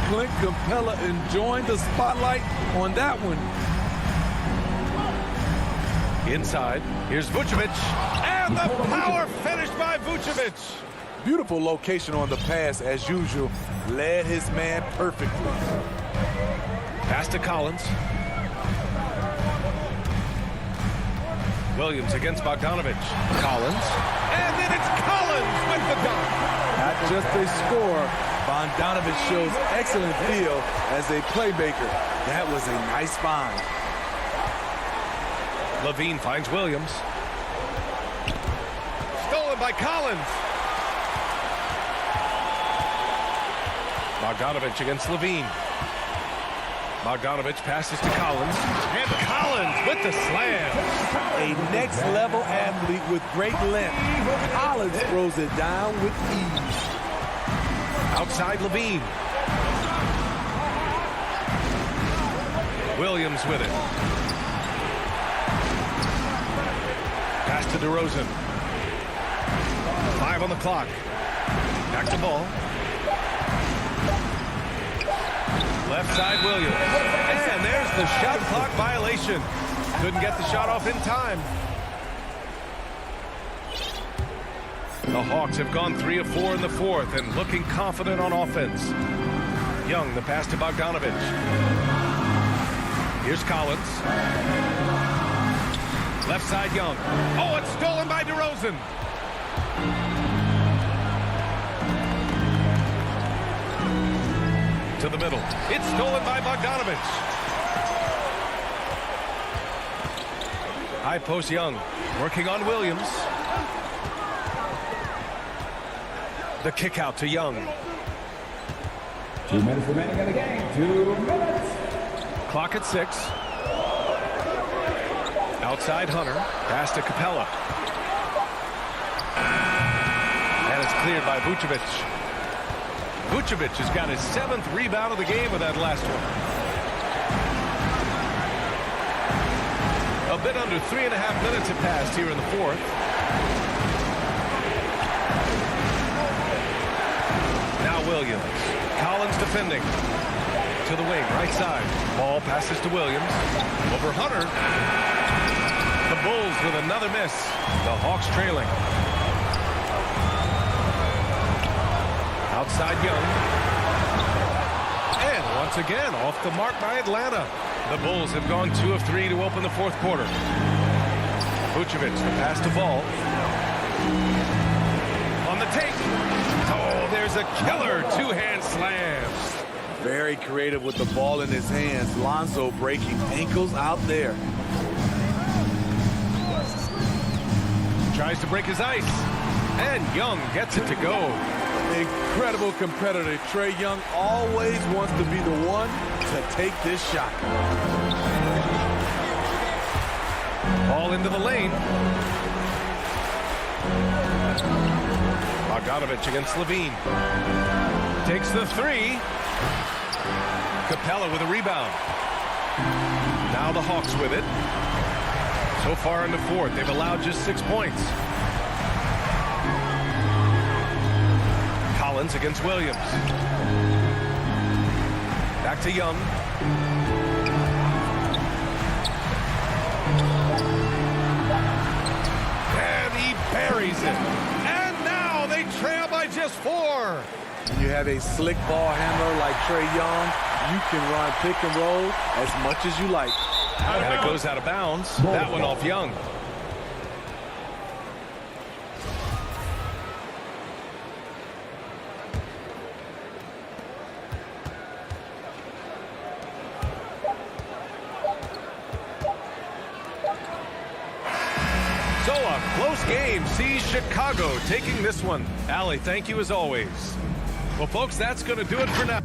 Clint Capella enjoying the spotlight on that one. Inside, here's Vucevic. And the power finish by Vucevic. Beautiful location on the pass as usual. Led his man perfectly. Pass to Collins. Williams against Bogdanovich. Collins. And then it's Collins with the dunk. Not just a scorer, Bogdanovich shows excellent feel as a playmaker. That was a nice find. Levine finds Williams. Stolen by Collins. Bogdanovich against Levine. Bogdanovich passes to Collins. And Collins with the slam. A next-level athlete with great length. Collins throws it down with ease. Outside Levine. Williams with it. Pass to DeRozan. 5 on the clock. Back to ball. Left side Williams. And there's the shot clock violation. Couldn't get the shot off in time. The Hawks have gone 3 of 4 in the fourth and looking confident on offense. Young, the pass to Bogdanovich. Here's Collins. Left side, Young. Oh, it's stolen by DeRozan. To the middle. It's stolen by Bogdanovich. High post, Young. Working on Williams. The kick out to Young. 2 minutes remaining in the game. 2 minutes. Clock at 6. Outside Hunter. Pass to Capella. And it's cleared by Vucevic. Vucevic has got his 7th rebound of the game with that last one. A bit under 3.5 minutes have passed here in the 4th. Now Williams. Collins defending. To the wing, right side. Ball passes to Williams. Over Hunter. The Bulls with another miss. The Hawks trailing. Outside Young. And once again, off the mark by Atlanta. The Bulls have gone 2 of 3 to open the 4th quarter. Vucevic, the pass to Ball. On the take. Oh, there's a killer 2-hand slam. Very creative with the ball in his hands. Lonzo breaking ankles out there. Tries to break his ice. And Young gets it to go. Incredible competitor. Trae Young always wants to be the one to take this shot. Ball into the lane. Bogdanovich against Levine. Takes the 3. Capella with a rebound. Now the Hawks with it. So far in the 4th, they've allowed just 6 points. Collins against Williams. Back to Young. And he buries it. And now they trail by just 4. When you have a slick ball handler like Trae Young, you can run pick and roll as much as you like. And it goes out of bounds. That one off Young. So a close game sees Chicago taking this one. Allie, thank you as always. Well, folks, that's going to do it for now.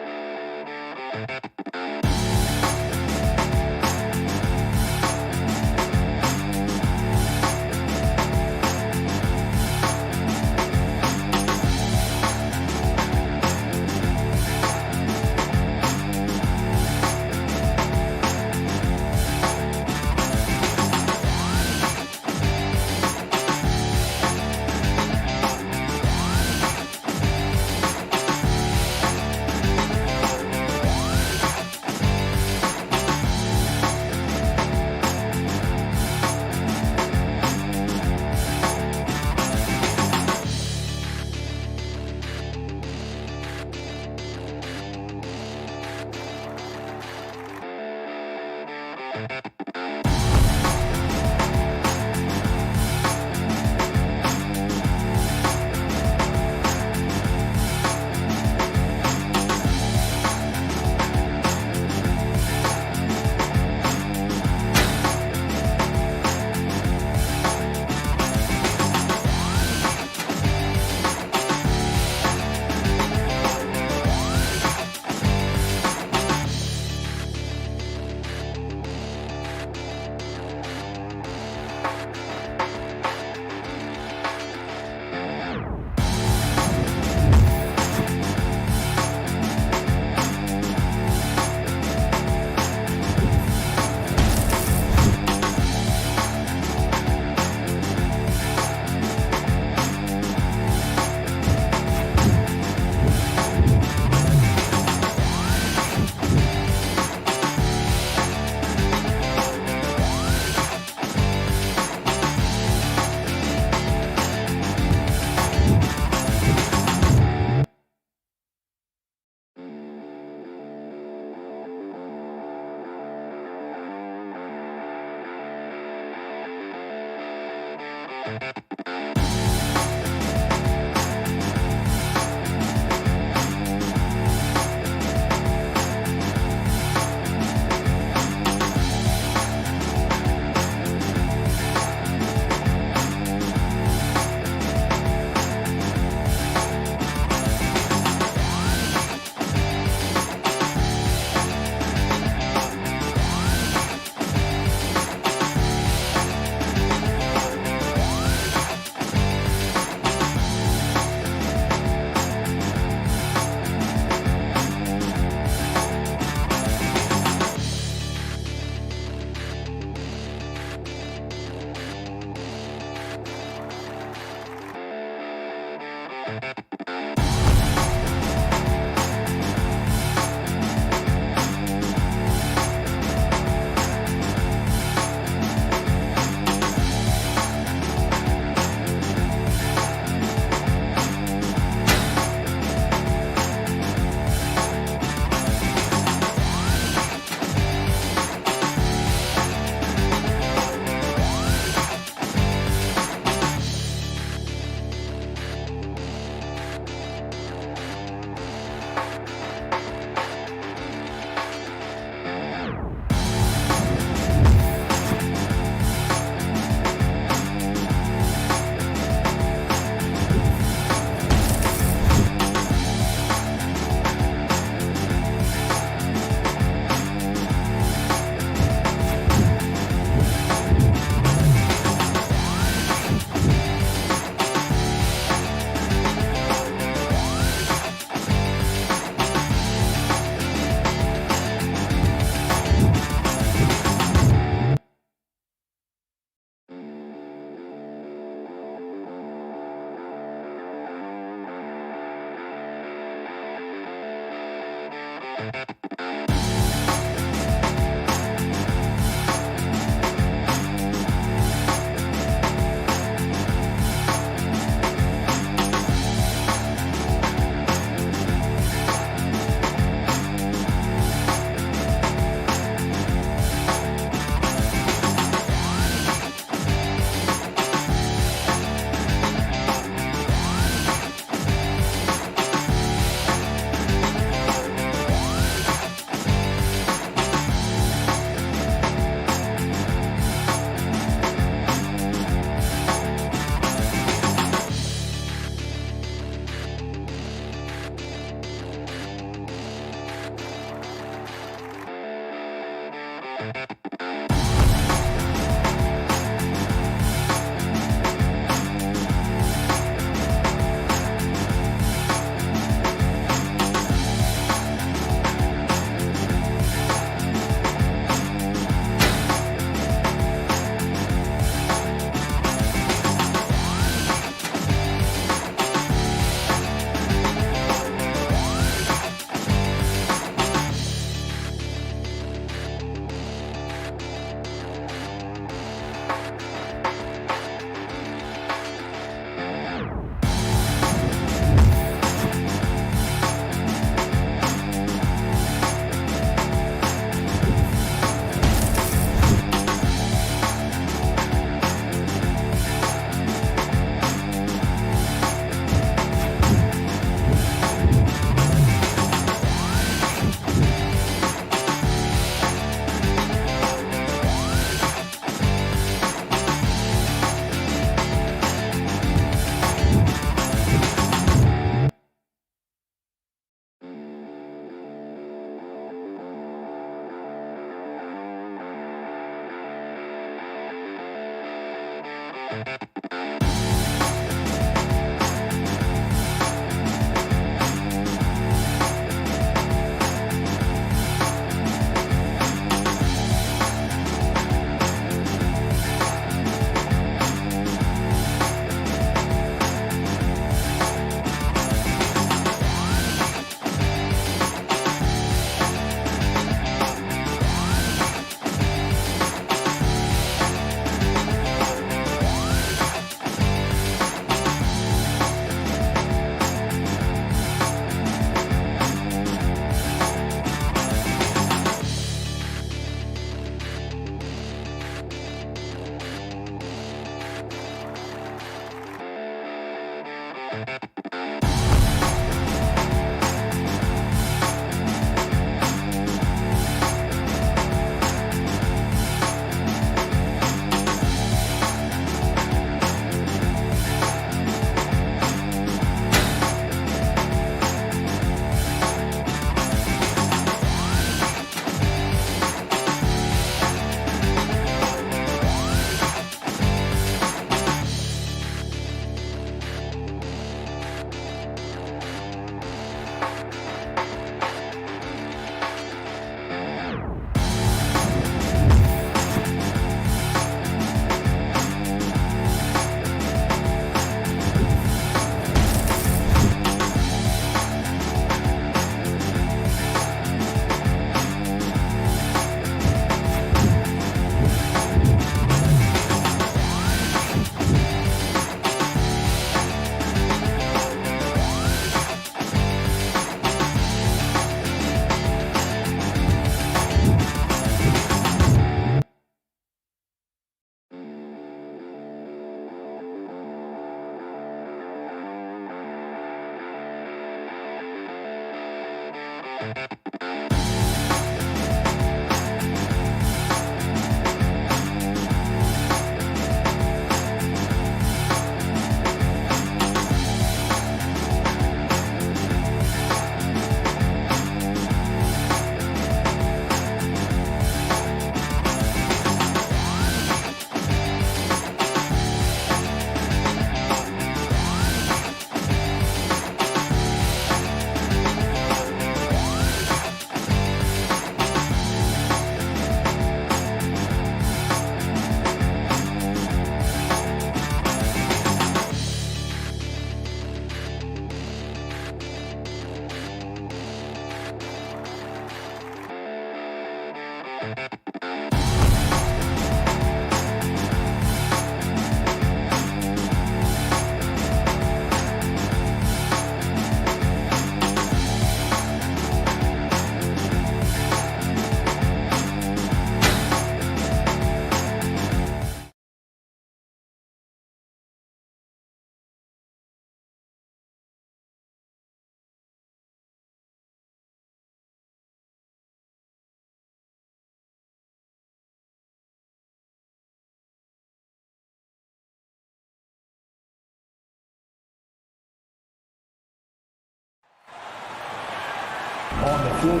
On the field,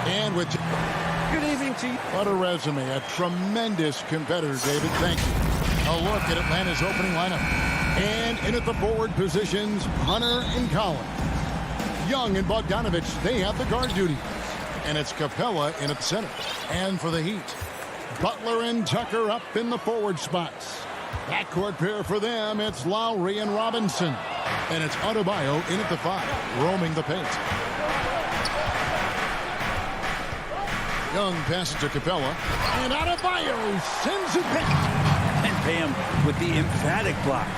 and with Good evening to you. what a resume, a tremendous competitor, David. Thank you. A look at Atlanta's opening lineup. And in at the forward positions, Hunter and Collins. Young and Bogdanovich, they have the guard duty. And it's Capella in at the center. And for the Heat, Butler and Tucker up in the forward spots. Backcourt pair for them, it's Lowry and Robinson. And it's Adebayo in at the 5, roaming the paint. Young passes to Capella, and Adebayo sends it back. And Bam with the emphatic block.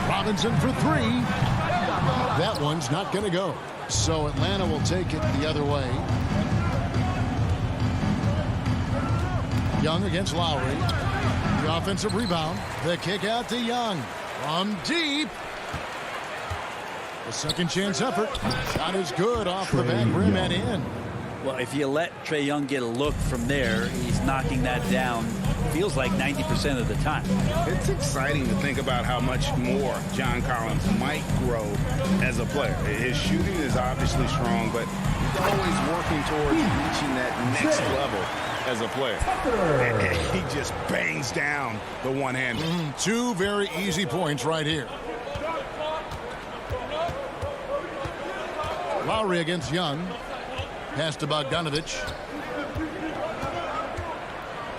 Robinson for 3. That one's not going to go. So Atlanta will take it the other way. Young against Lowry. The offensive rebound. The kick out to Young. From deep. A second chance effort. Shot is good off the back rim and in. Well, if you let Trae Young get a look from there, he's knocking that down, feels like 90% of the time. It's exciting to think about how much more John Collins might grow as a player. His shooting is obviously strong, but he's always working towards reaching that next level as a player. And he just bangs down the one-hander. 2 very easy points right here. Lowry against Young. Pass to Bogdanovich.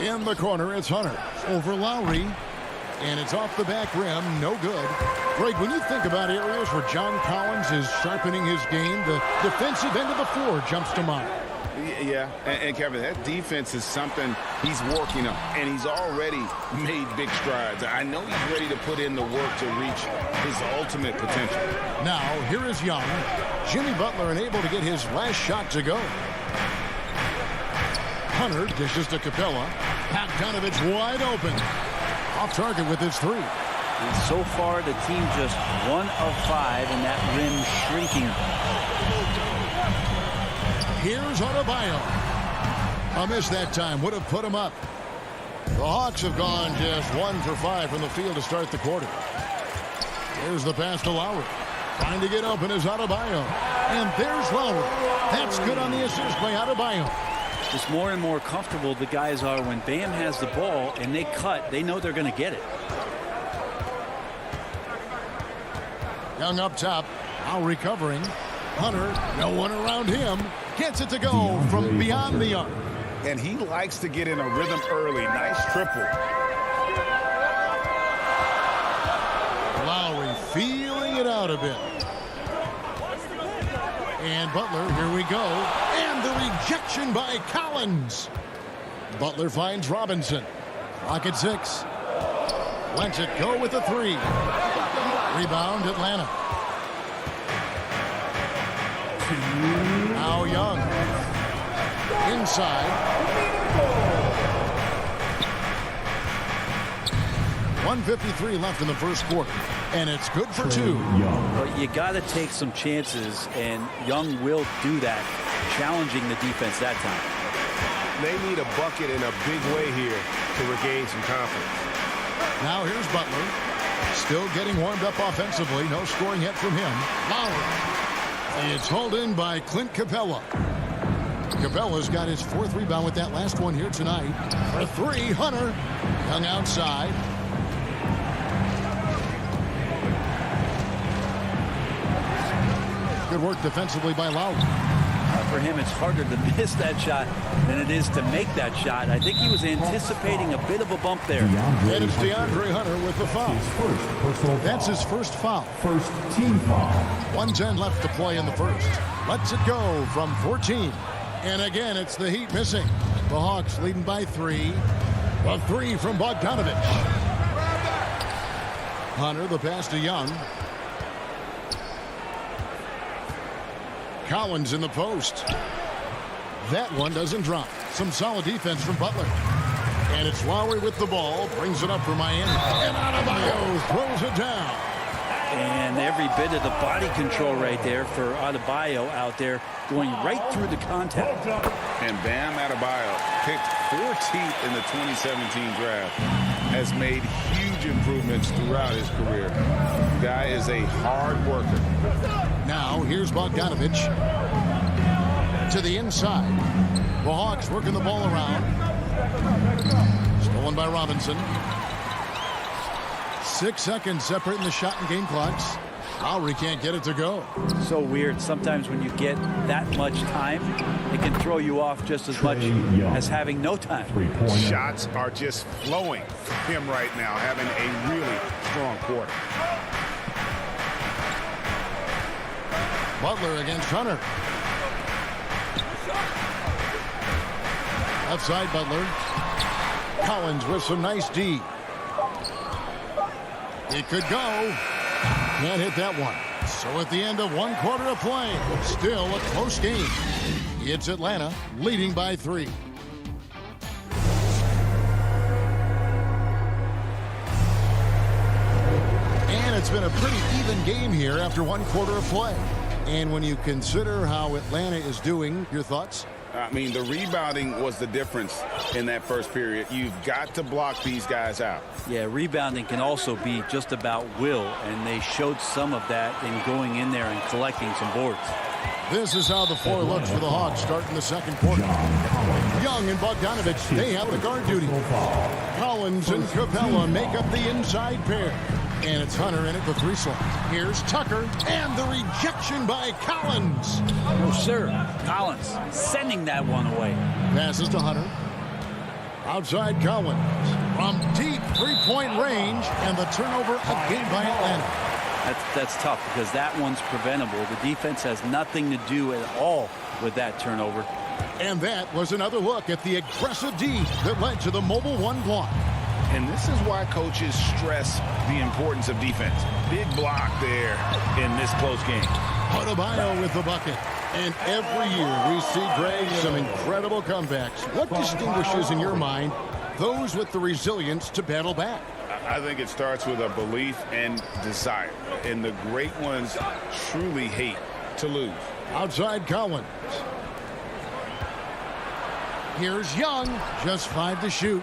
In the corner, it's Hunter. Over Lowry. And it's off the back rim. No good. Greg, when you think about areas where John Collins is sharpening his game, the defensive end of the floor jumps to mind. Yeah, and Kevin, that defense is something he's working on, and he's already made big strides. I know he's ready to put in the work to reach his ultimate potential. Now, here is Young. Jimmy Butler unable to get his last shot to go. Hunter dishes to Capella. Bogdanovich wide open. Off target with his three. And so far, the team just 1 of 5, and that rim shrinking. Here's Adebayo. A miss that time would have put him up. The Hawks have gone just 1 for 5 from the field to start the quarter. There's the pass to Lowry. Trying to get open is Adebayo. And there's Lowry. That's good on the assist by Adebayo. Just more and more comfortable the guys are when Bam has the ball and they cut. They know they're going to get it. Young up top. Now recovering. Hunter, no one around him. Gets it to go from beyond the arc. And he likes to get in a rhythm early. Nice triple. Lowry feeling it out a bit. And Butler, here we go. And the rejection by Collins. Butler finds Robinson. Clock at 6. Lets it go with a 3. Rebound, Atlanta. Now Young. Inside. 1:53 left in the first quarter. And it's good for 2. But you got to take some chances, and Young will do that, challenging the defense that time. They need a bucket in a big way here to regain some confidence. Now here's Butler. Still getting warmed up offensively. No scoring yet from him. Lowry. It's hauled in by Clint Capella. Capella's got his 4th rebound with that last one here tonight. For 3, Hunter. Young outside. Good work defensively by Lowry. For him, it's harder to miss that shot than it is to make that shot. I think he was anticipating a bit of a bump there. And it's DeAndre Hunter with the foul. That's his first foul. First team foul. 1:10 left to play in the first. Lets it go from 14. And again, it's the Heat missing. The Hawks leading by 3. A 3 from Bogdanovich. Hunter, the pass to Young. Collins in the post. That one doesn't drop. Some solid defense from Butler. And it's Lowry with the ball. Brings it up for Miami. And Adebayo throws it down. And every bit of the body control right there for Adebayo out there, going right through the contact. And Bam Adebayo, picked 14th in the 2017 draft, has made huge improvements throughout his career. The guy is a hard worker. Now here's Bogdanovich to the inside. The Hawks working the ball around. Stolen by Robinson. 6 seconds separating the shot and game clocks. Lowry can't get it to go. So weird. Sometimes when you get that much time, it can throw you off just as much as having no time. Shots are just flowing from him right now, having a really strong quarter. Butler against Hunter. Outside Butler. Collins with some nice D. It could go. Can't hit that one. So at the end of 1 quarter of play, still a close game. It's Atlanta leading by 3. And it's been a pretty even game here after 1 quarter of play. And when you consider how Atlanta is doing, your thoughts? I mean, the rebounding was the difference in that first period. You've got to block these guys out. Yeah, rebounding can also be just about will, and they showed some of that in going in there and collecting some boards. This is how the floor looks for the Hawks starting the second quarter. Young and Bogdanovich, they have the guard duty. Collins and Capella make up the inside pair. And it's Hunter in at the 3 slot. Here's Tucker, and the rejection by Collins. No, sir. Collins sending that one away. Passes to Hunter. Outside Collins. From deep 3-point range, and the turnover again by Atlanta. That's tough because that one's preventable. The defense has nothing to do at all with that turnover. And that was another look at the aggressive D that led to the mobile 1 block. And this is why coaches stress the importance of defense. Big block there in this close game. Adebayo with the bucket. And every year we see, Greg, some incredible comebacks. What distinguishes, in your mind, those with the resilience to battle back? I think it starts with a belief and desire. And the great ones truly hate to lose. Outside Collins. Here's Young, just 5 to shoot.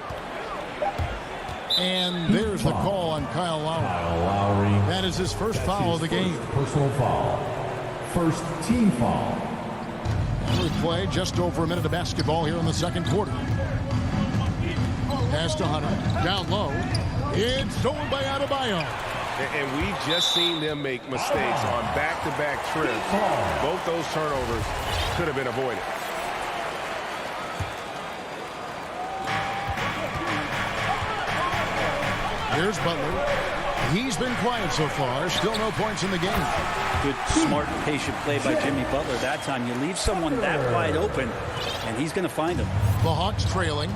And there's the call on Kyle Lowry. That is his first foul of the game. Personal foul. First team foul. We play just over a minute of basketball here in the second quarter. Pass to Hunter. Down low. It's stolen by Adebayo. And we've just seen them make mistakes on back-to-back trips. Both those turnovers could have been avoided. Here's Butler. He's been quiet so far. Still no points in the game. Good, smart, patient play by Jimmy Butler. That time you leave someone that wide open, and he's going to find him. The Hawks trailing.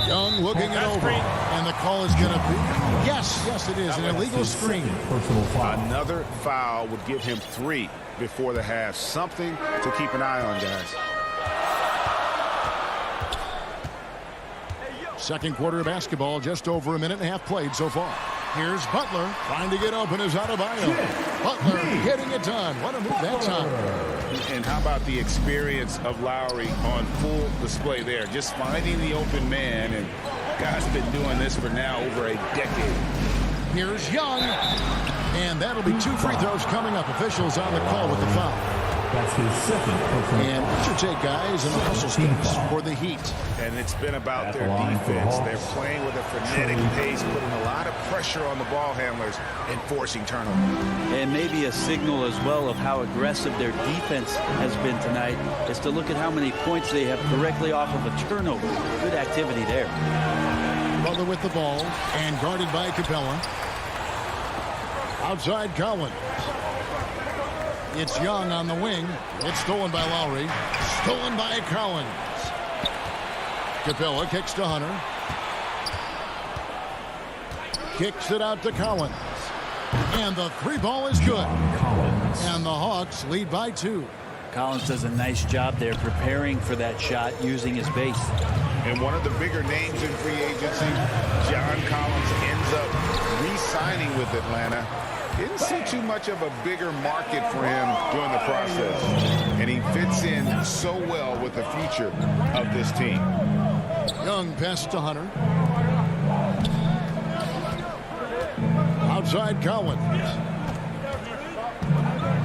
Young looking it over. And the call is going to be... Yes, it is. An illegal screen. Another foul would give him 3 before the half. Something to keep an eye on, guys. Second quarter of basketball, just over a minute and a half played so far. Here's Butler trying to get open as Adebayo. Butler getting it done. What a move that time. And how about the experience of Lowry on full display there? Just finding the open man, and guy's been doing this for now over a decade. Here's Young. And that'll be 2 free throws coming up. Officials on the call with the foul. That's his second. And what's your take, guys, in the hustle space for the Heat? And it's been about their defense. They're playing with a frenetic pace, putting a lot of pressure on the ball handlers and forcing turnovers. And maybe a signal as well of how aggressive their defense has been tonight is to look at how many points they have directly off of a turnover. Good activity there. Butler with the ball and guarded by Capella. Outside Collins. It's Young on the wing. It's stolen by Lowry. Stolen by Collins. Capella kicks to Hunter. Kicks it out to Collins. And the 3 ball is good. And the Hawks lead by 2. Collins does a nice job there preparing for that shot using his base. And one of the bigger names in free agency, John Collins, ends up re-signing with Atlanta. Didn't see too much of a bigger market for him during the process. And he fits in so well with the future of this team. Young pass to Hunter. Outside Collins.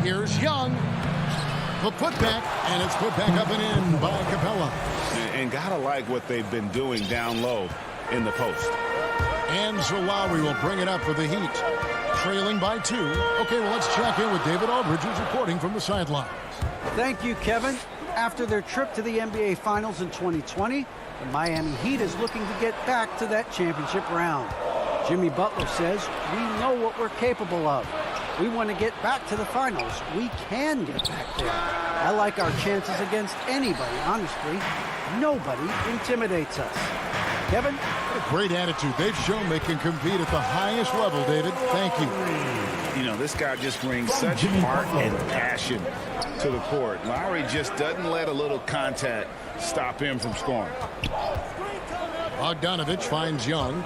Here's Young. The putback, and it's put back up and in by Capella. And gotta like what they've been doing down low in the post. And so Lowry will bring it up for the Heat. Trailing by 2. Okay, well, let's check in with David Aldridge, who's reporting from the sidelines. Thank you, Kevin. After their trip to the NBA Finals in 2020, the Miami Heat is looking to get back to that championship round. Jimmy Butler says, we know what we're capable of. We want to get back to the finals. We can get back there. I like our chances against anybody, honestly. Nobody intimidates us. Kevin? What a great attitude. They've shown they can compete at the highest level, David. Thank you. You know, this guy just brings such heart and passion to the court. Lowry just doesn't let a little contact stop him from scoring. Bogdanovich finds Young.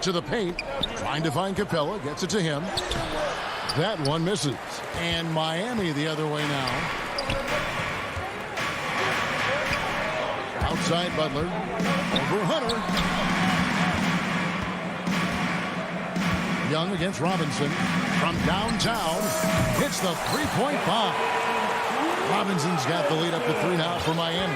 To the paint. Trying to find Capella. Gets it to him. That one misses. And Miami the other way now. Outside Butler. Over Hunter. Young against Robinson. From downtown. Hits the three-point bomb. Robinson's got the lead up to 3 now for Miami.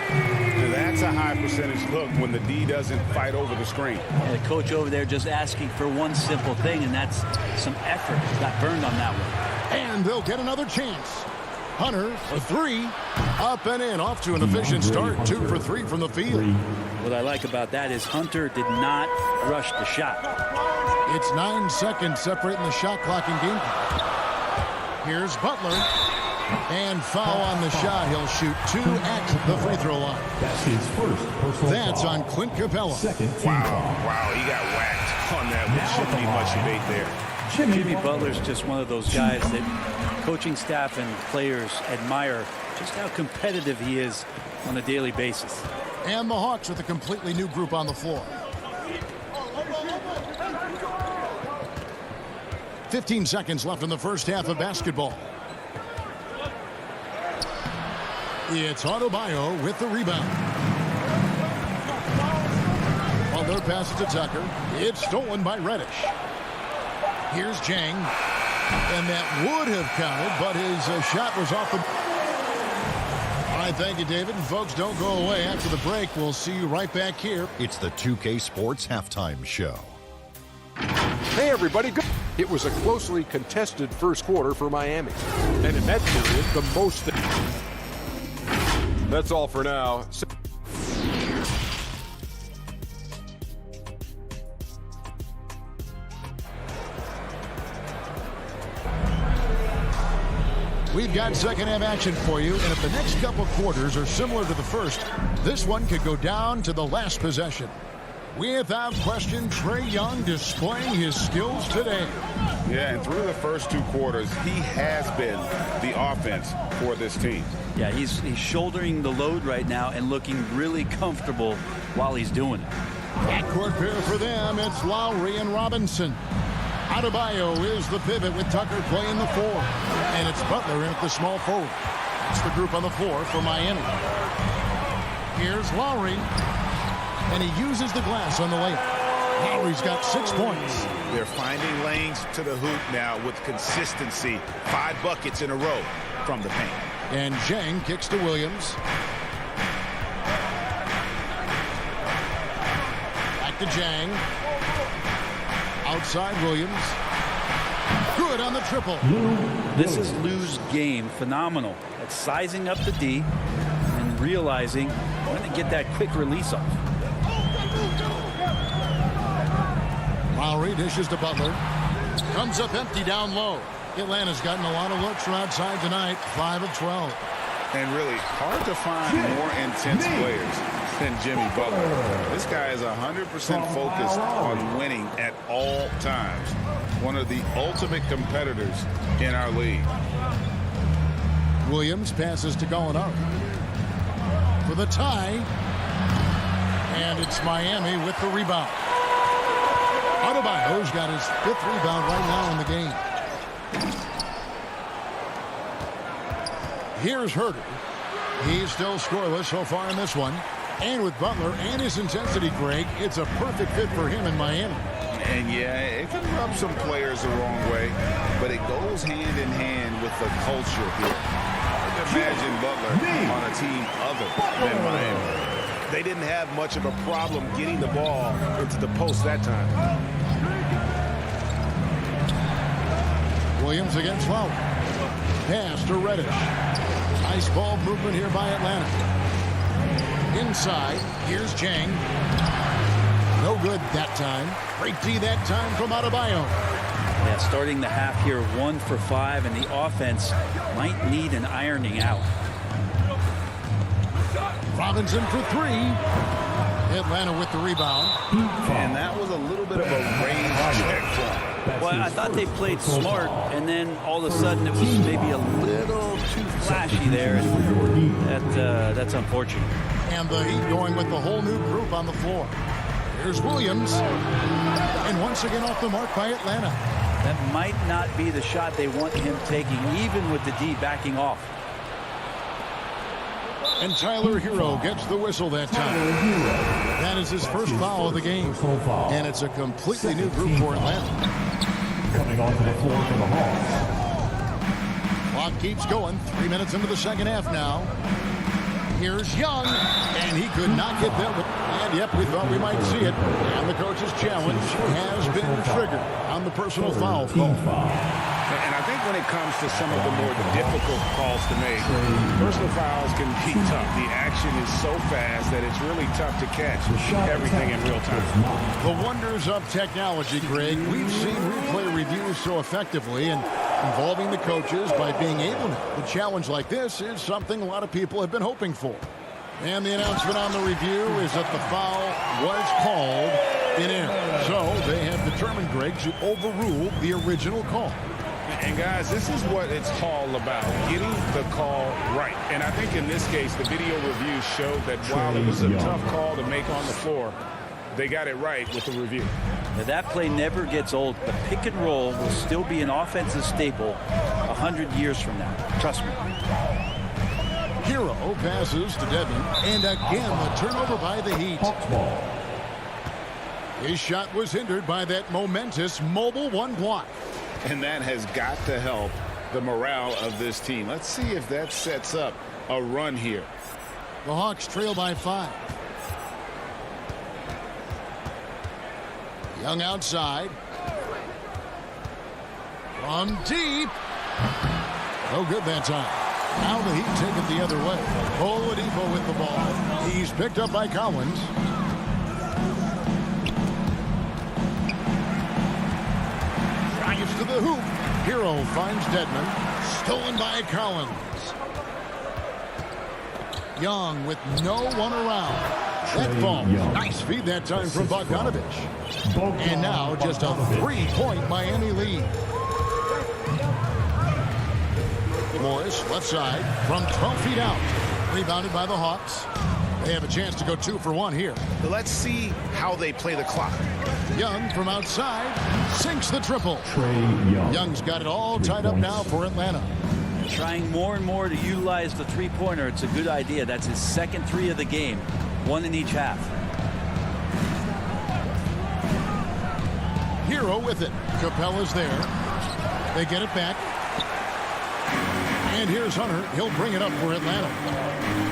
That's a high percentage look when the D doesn't fight over the screen. And the coach over there just asking for one simple thing, and that's some effort. Got burned on that one. And they'll get another chance. Hunter for 3. Up and in. Off to an efficient start. 2 for 3 from the field. What I like about that is Hunter did not rush the shot. It's 9 seconds separating the shot clock and game clock. Here's Butler. And foul on the shot. He'll shoot 2 at the free throw line. That's his first personal That's foul. on Clint Capella. Second team Wow, foul. wow, he got whacked on that. There shouldn't be much debate there. Jimmy Butler's just one of those guys that coaching staff and players admire just how competitive he is on a daily basis. And the Hawks with a completely new group on the floor. 15 seconds left in the first half of basketball. It's Adebayo with the rebound. Butler passes to Tucker. It's stolen by Reddish. Here's Jang. And that would have counted, but his shot was off the... All right, thank you, David. And folks, don't go away. After the break, we'll see you right back here. It's the 2K Sports Halftime Show. Hey, everybody. Good. It was a closely contested first quarter for Miami. And in that period, the most... That's all for now. We've got second half action for you, and if the next couple quarters are similar to the first, this one could go down to the last possession. Without question, Trae Young displaying his skills today. Yeah, and through the first 2 quarters, he has been the offense for this team. Yeah, he's shouldering the load right now and looking really comfortable while he's doing it. Backcourt pair for them, it's Lowry and Robinson. Adebayo is the pivot with Tucker playing the 4. And it's Butler in at the small forward. That's the group on the floor for Miami. Here's Lowry. And he uses the glass on the layup. Lowry's got 6 points. They're finding lanes to the hoop now with consistency. 5 buckets in a row from the paint. And Jang kicks to Williams. Back to Jang. Outside Williams. Good on the triple. This is Lou's game. Phenomenal at sizing up the D and realizing when to get that quick release off. Lowry dishes to Butler. Comes up empty down low. Atlanta's gotten a lot of looks from outside tonight. 5 of 12. And really hard to find more intense players than Jimmy Butler. This guy is 100% focused on winning at all times. One of the ultimate competitors in our league. Williams passes to Gallinari for the tie. And it's Miami with the rebound. Adebayo's got his 5th rebound right now in the game. Here's Herter. He's still scoreless so far in this one. And with Butler and his intensity, Greg, it's a perfect fit for him in Miami. And yeah, it can rub some players the wrong way, but it goes hand in hand with the culture here. Imagine Butler on a team other than Miami. They didn't have much of a problem getting the ball into the post that time. Williams against Lowry. Pass to Reddish. Nice ball movement here by Atlanta. Inside, here's Jang. No good that time. Great D that time from Adebayo. Yeah, starting the half here 1 for 5, and the offense might need an ironing out. Robinson for 3. Atlanta with the rebound. And that was a little bit of a range check for him. Well, I thought they played smart, and then all of a sudden it was maybe a little too flashy there, and that's unfortunate. And the Heat going with the whole new group on the floor. Here's Williams. And once again off the mark by Atlanta. That might not be the shot they want him taking, even with the D backing off. And Tyler Hero gets the whistle that time. That is his first foul of the game. And it's a completely new group for Atlanta. Coming onto the floor for the Hawks. Clock keeps going. 3 minutes into the second half now. Here's Young. And he could not get that. And yep, we thought we might see it. And the coach's challenge has been triggered on the personal foul call. And I think when it comes to some of the more difficult calls to make, personal fouls can be tough. The action is so fast that it's really tough to catch everything in real time. The wonders of technology, Greg. We've seen replay reviews so effectively, and involving the coaches by being able to. A challenge like this is something a lot of people have been hoping for. And the announcement on the review is that the foul was called in error. So they have determined, Greg, to overrule the original call. And guys, this is what it's all about, getting the call right. And I think in this case, the video review showed that while it was a tough call to make on the floor, they got it right with the review. Now, that play never gets old. The pick and roll will still be an offensive staple 100 years from now. Trust me. Hero passes to Devin, and again the turnover by the Heat. His shot was hindered by that momentous mobile one block. And that has got to help the morale of this team. Let's see if that sets up a run here. The Hawks trail by 5. Young outside. From deep. No good that time. Now the Heat take it the other way. Oladipo with the ball. He's picked up by Collins. Drives to the hoop. Hero finds Dedmon. Stolen by Collins. Young with no one around. That falls. Nice feed that time from Bogdanovich. And now just a 3-point Miami lead. Morris, left side, from 12 feet out. Rebounded by the Hawks. They have a chance to go 2 for 1 here. Let's see how they play the clock. Young from outside sinks the triple. Young's got it all tied up now for Atlanta. Trying more and more to utilize the three-pointer. It's a good idea. That's his second 3 of the game. 1 in each half. Hero with it. Capella's there. They get it back. And here's Hunter. He'll bring it up for Atlanta.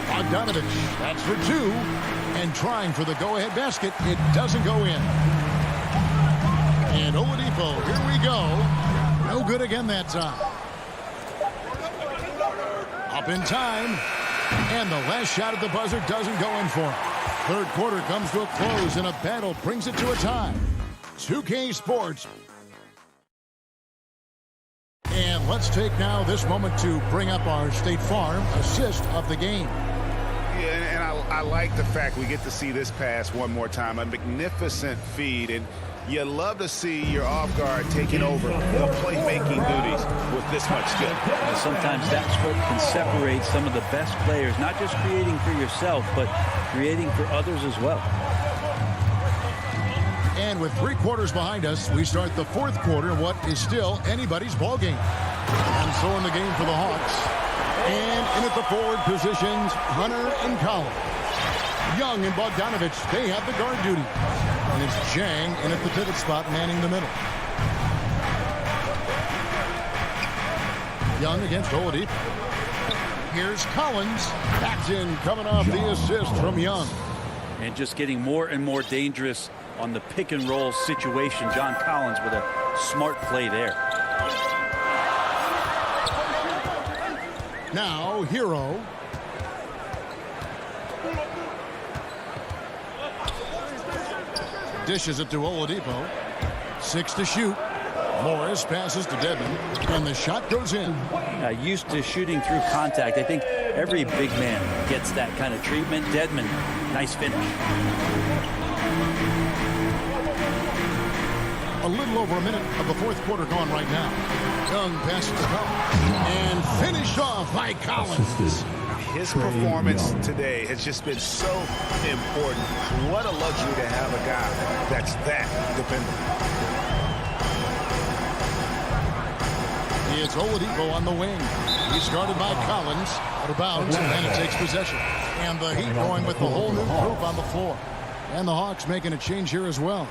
Bogdanovich, that's for 2. And trying for the go-ahead basket. It doesn't go in. And Oladipo, here we go. No good again that time. Up in time. And the last shot at the buzzer doesn't go in for him. Third quarter comes to a close, and a battle brings it to a tie. 2K Sports. And let's take now this moment to bring up our State Farm assist of the game. Yeah, and I like the fact we get to see this pass one more time. A magnificent feed, and you love to see your off guard taking over the playmaking duties with this much skill. And sometimes that's what can separate some of the best players, not just creating for yourself, but creating for others as well. And with 3 quarters behind us, we start the 4th quarter, what is still anybody's ball game. And so in the game for the Hawks. And in at the forward positions, Hunter and Collins. Young and Bogdanovich, they have the guard duty. And it's Jang in at the pivot spot, manning the middle. Young against Oladipo. Here's Collins. Paxton coming off the assist from Young. And just getting more and more dangerous on the pick and roll situation. John Collins with a smart play there. Now Hero. Dishes it to Oladipo. 6 to shoot. Morris passes to Devin, and the shot goes in. Used to shooting through contact. I think every big man gets that kind of treatment. Dedmon, nice finish. A little over a minute of the 4th quarter gone right now. Young passes to Collins, and finished off by Collins. His performance today has just been so important. What a luxury to have a guy that's that dependable. It's Oladipo on the wing. He started by Collins. Out of bounds, and it takes possession. And the Heat going with the whole new group on the floor. And the Hawks making a change here as well.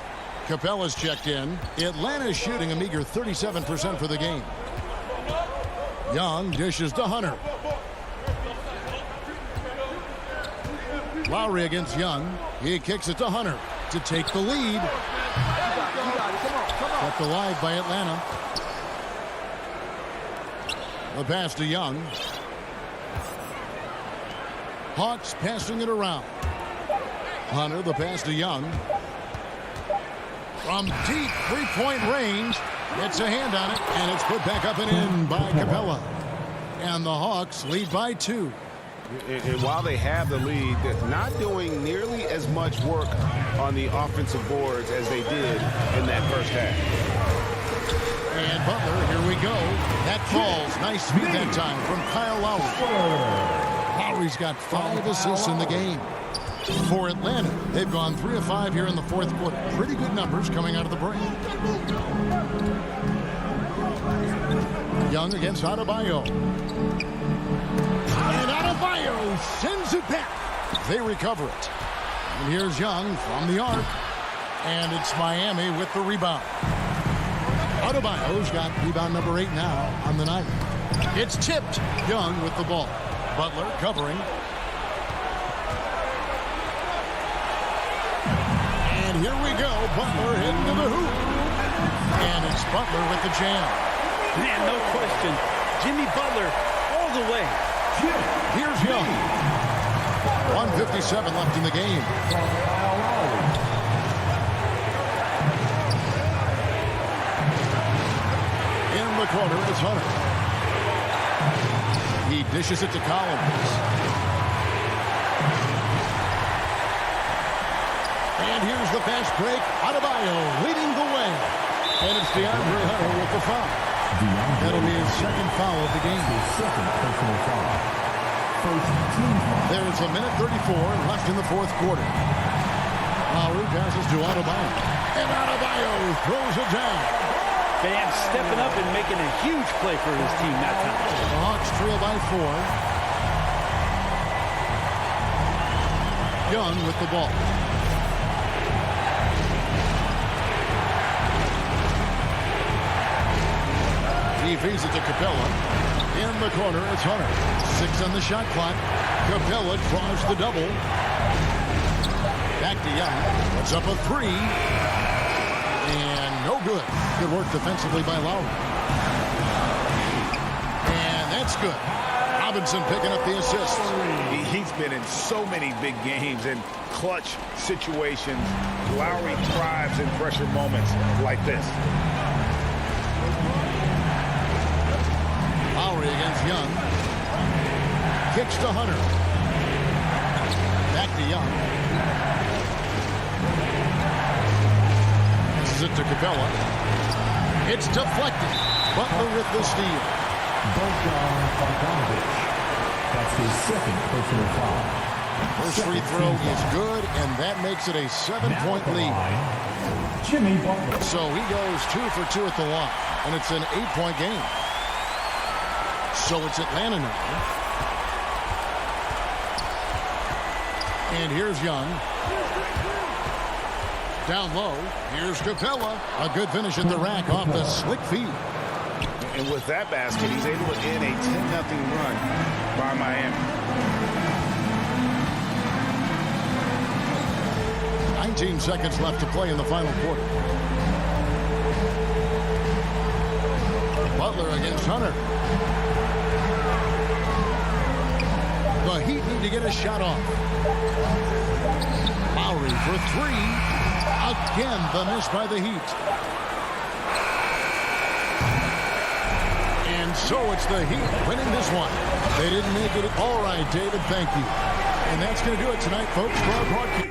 Capella's checked in. Atlanta's shooting a meager 37% for the game. Young dishes to Hunter. Lowry against Young. He kicks it to Hunter to take the lead. Kept alive by Atlanta. The pass to Young. Hawks passing it around. Hunter, the pass to Young. From deep three-point range, gets a hand on it, and it's put back up and in by Capella. And the Hawks lead by 2. And while they have the lead, they're not doing nearly as much work on the offensive boards as they did in that first half. And Butler, here we go. That falls. Nice speed that time from Kyle Lowry. Lowry's got 5 assists in the game. For Atlanta, they've gone 3 of 5 here in the fourth quarter. Pretty good numbers coming out of the break. Young against Adebayo. And Adebayo sends it back. They recover it. And here's Young from the arc. And it's Miami with the rebound. Adebayo's got rebound number 8 now on the night. It's tipped. Young with the ball. Butler covering. And here we go. Butler heading to the hoop. And it's Butler with the jam. Man, no question. Jimmy Butler all the way. Here's Young. 1:57 left in the game. In the corner, it's Hunter. He dishes it to Collins. And here's the fast break. Adebayo leading the way. And it's DeAndre Hunter with the foul. That'll be his second foul of the game. There's a minute 34 left in the fourth quarter. Lowry passes to Adebayo. And Adebayo throws it down. Bam stepping up and making a huge play for his team that time. The Hawks trail by 4. Young with the ball. He feeds it to Capella. In the corner, it's Hunter. 6 on the shot clock. Capella draws the double. Back to Young. Puts up a 3. And no good. Good work defensively by Lowry. And that's good. Robinson picking up the assist. He's been in so many big games and clutch situations. Lowry thrives in pressure moments like this. Lowry against Young. Kicks to Hunter. Back to Young. Passes it to Capella. It's deflected. Butler with the steal. That's his second personal foul. First free throw is good, and that makes it a 7-point lead. Jimmy Butler. So he goes 2 for 2 at the line, and it's an 8-point game. So it's Atlanta now. And here's Young. Down low. Here's Capella. A good finish at the rack off the slick feed. And with that basket, he's able to end a 10-0 run by Miami. 19 seconds left to play in the final quarter. Butler against Hunter. The Heat need to get a shot off. Lowry for 3. Again, the miss by the Heat. And so it's the Heat winning this one. They didn't make it. All right, David, thank you. And that's going to do it tonight, folks, for our broadcast.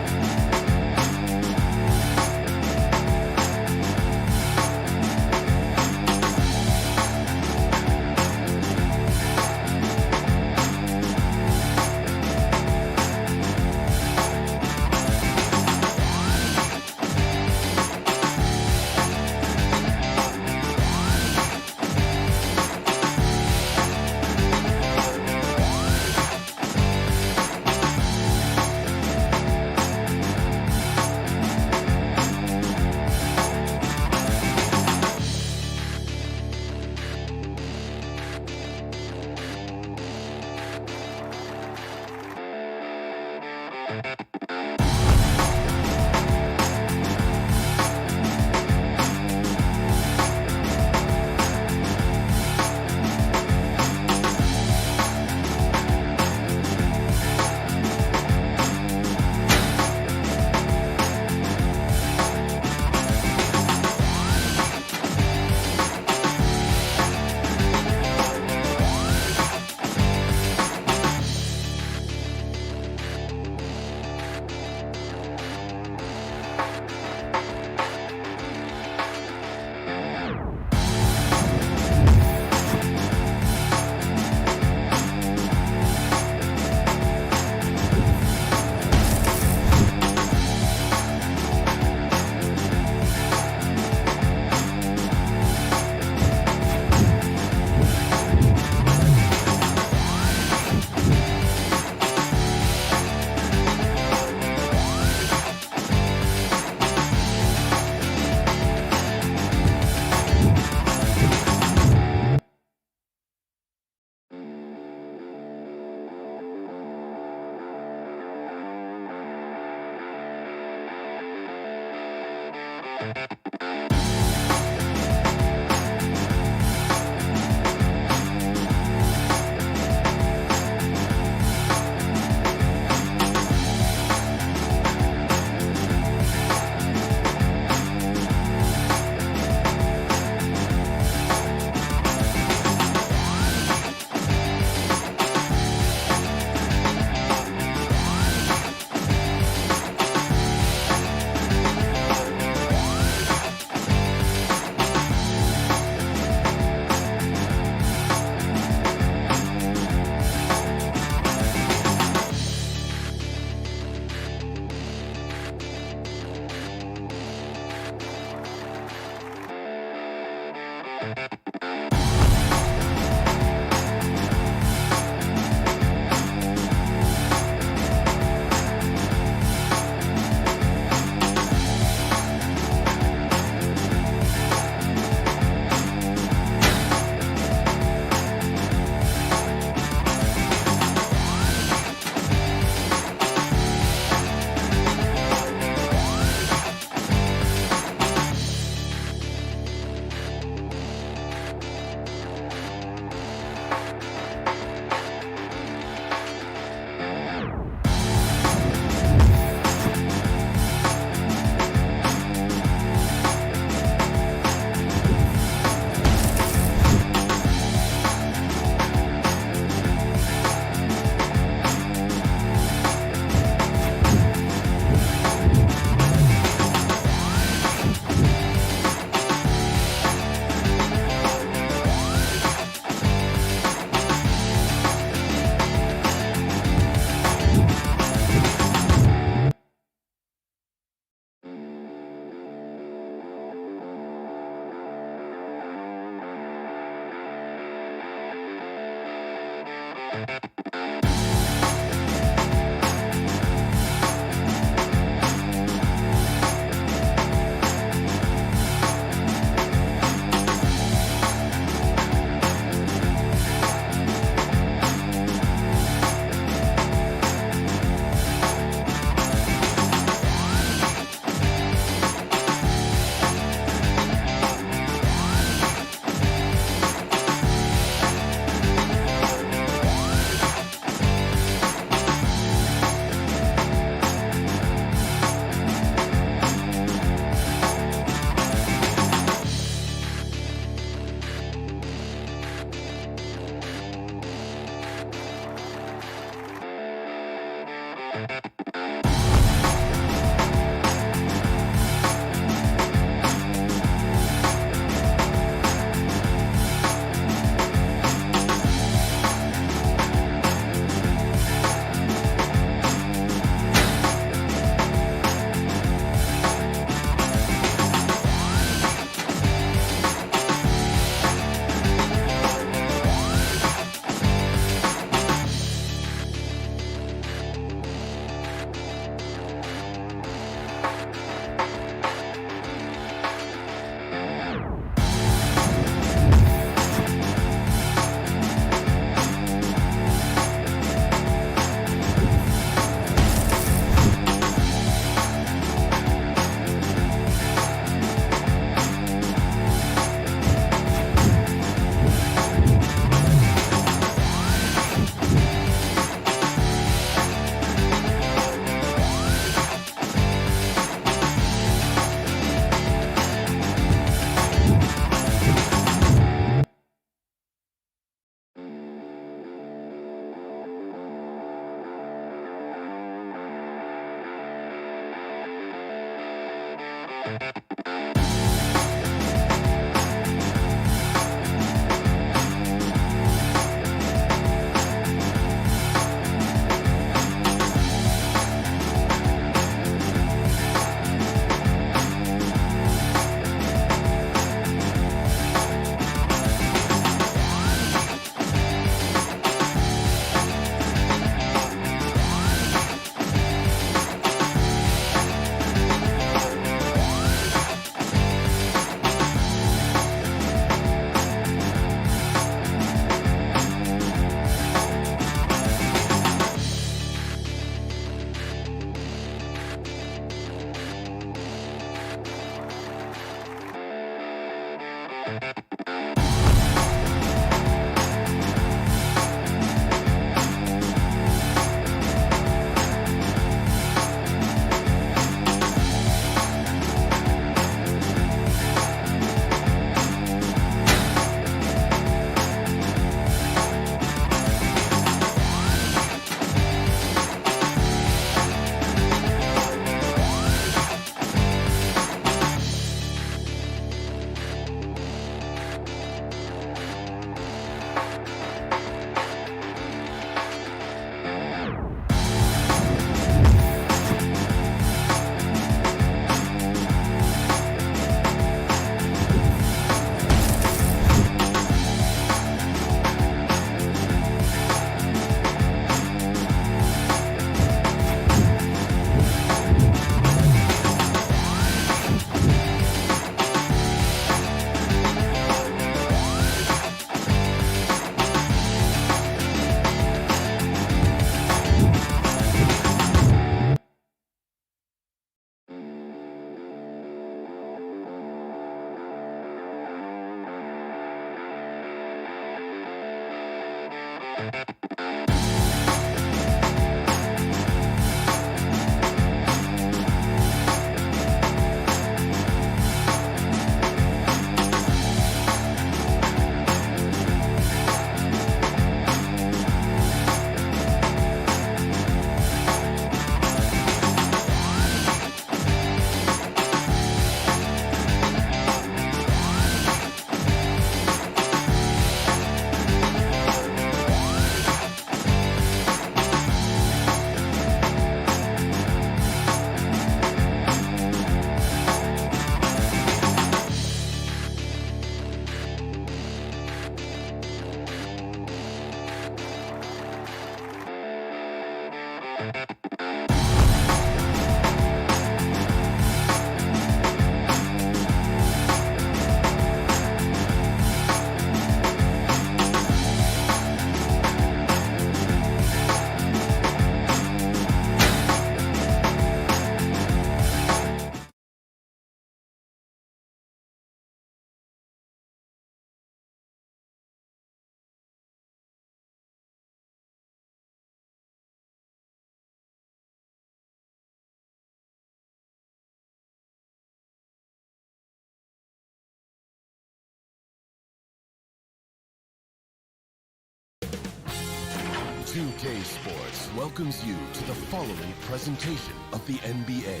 2K Sports welcomes you to the following presentation of the NBA.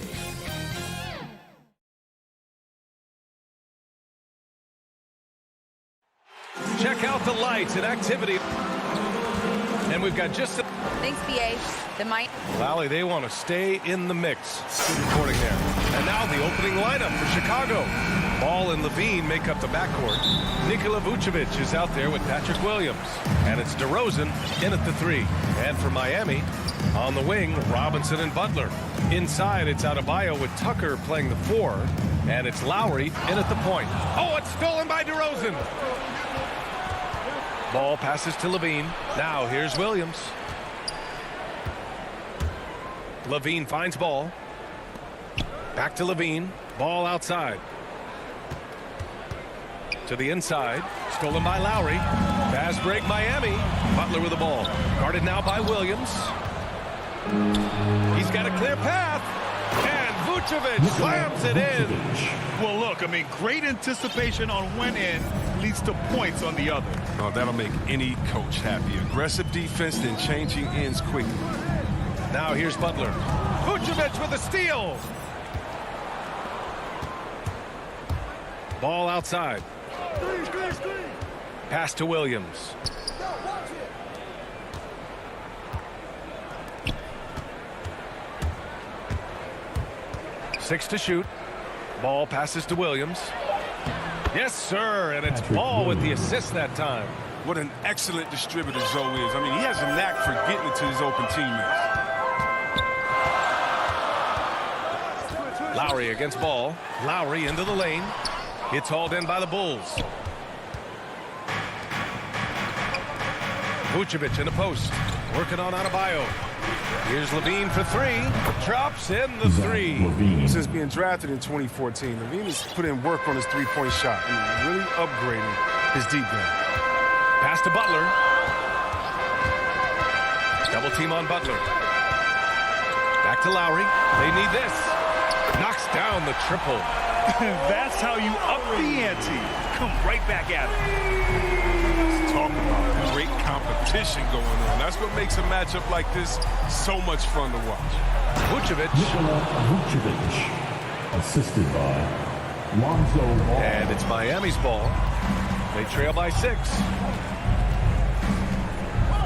Check out the lights and activity. And we've got just... Thanks, BA. Lally, they want to stay in the mix. Good reporting there. And now the opening lineup for Chicago. Ball and Levine make up the backcourt. Nikola Vucevic is out there with Patrick Williams. And it's DeRozan in at the 3. And for Miami, on the wing, Robinson and Butler. Inside, it's Adebayo with Tucker playing the 4. And it's Lowry in at the point. Oh, it's stolen by DeRozan. Ball passes to Levine. Now here's Williams. Levine finds ball. Back to Levine. Ball outside. To the inside. Stolen by Lowry. Fast break Miami. Butler with the ball. Guarded now by Williams. He's got a clear path. And Vucevic slams it in. Well, look, I mean, great anticipation on one end leads to points on the other. Oh, that'll make any coach happy. Aggressive defense, then changing ends quickly. Now here's Butler. Vucevic with a steal. Ball outside. Pass to Williams. Six to shoot. Ball passes to Williams. Yes, sir, and it's Ball with the assist that time. What an excellent distributor Zoe is. I mean, he has a knack for getting it to his open teammates. Lowry against Ball. Lowry into the lane. It's hauled in by the Bulls. Vucevic in the post. Working on Adebayo. Here's Levine for three. Drops in the three. Since being drafted in 2014, Levine has put in work on his three-point shot. I mean, really upgrading his deep game. Pass to Butler. Double team on Butler. Back to Lowry. They need this. Knocks down the triple. That's how you up the ante. Come right back at it. Let's talk about great competition going on. That's what makes a matchup like this so much fun to watch. Vucevic. Vucevic, assisted by Lonzo Ball. And it's Miami's ball. They trail by 6.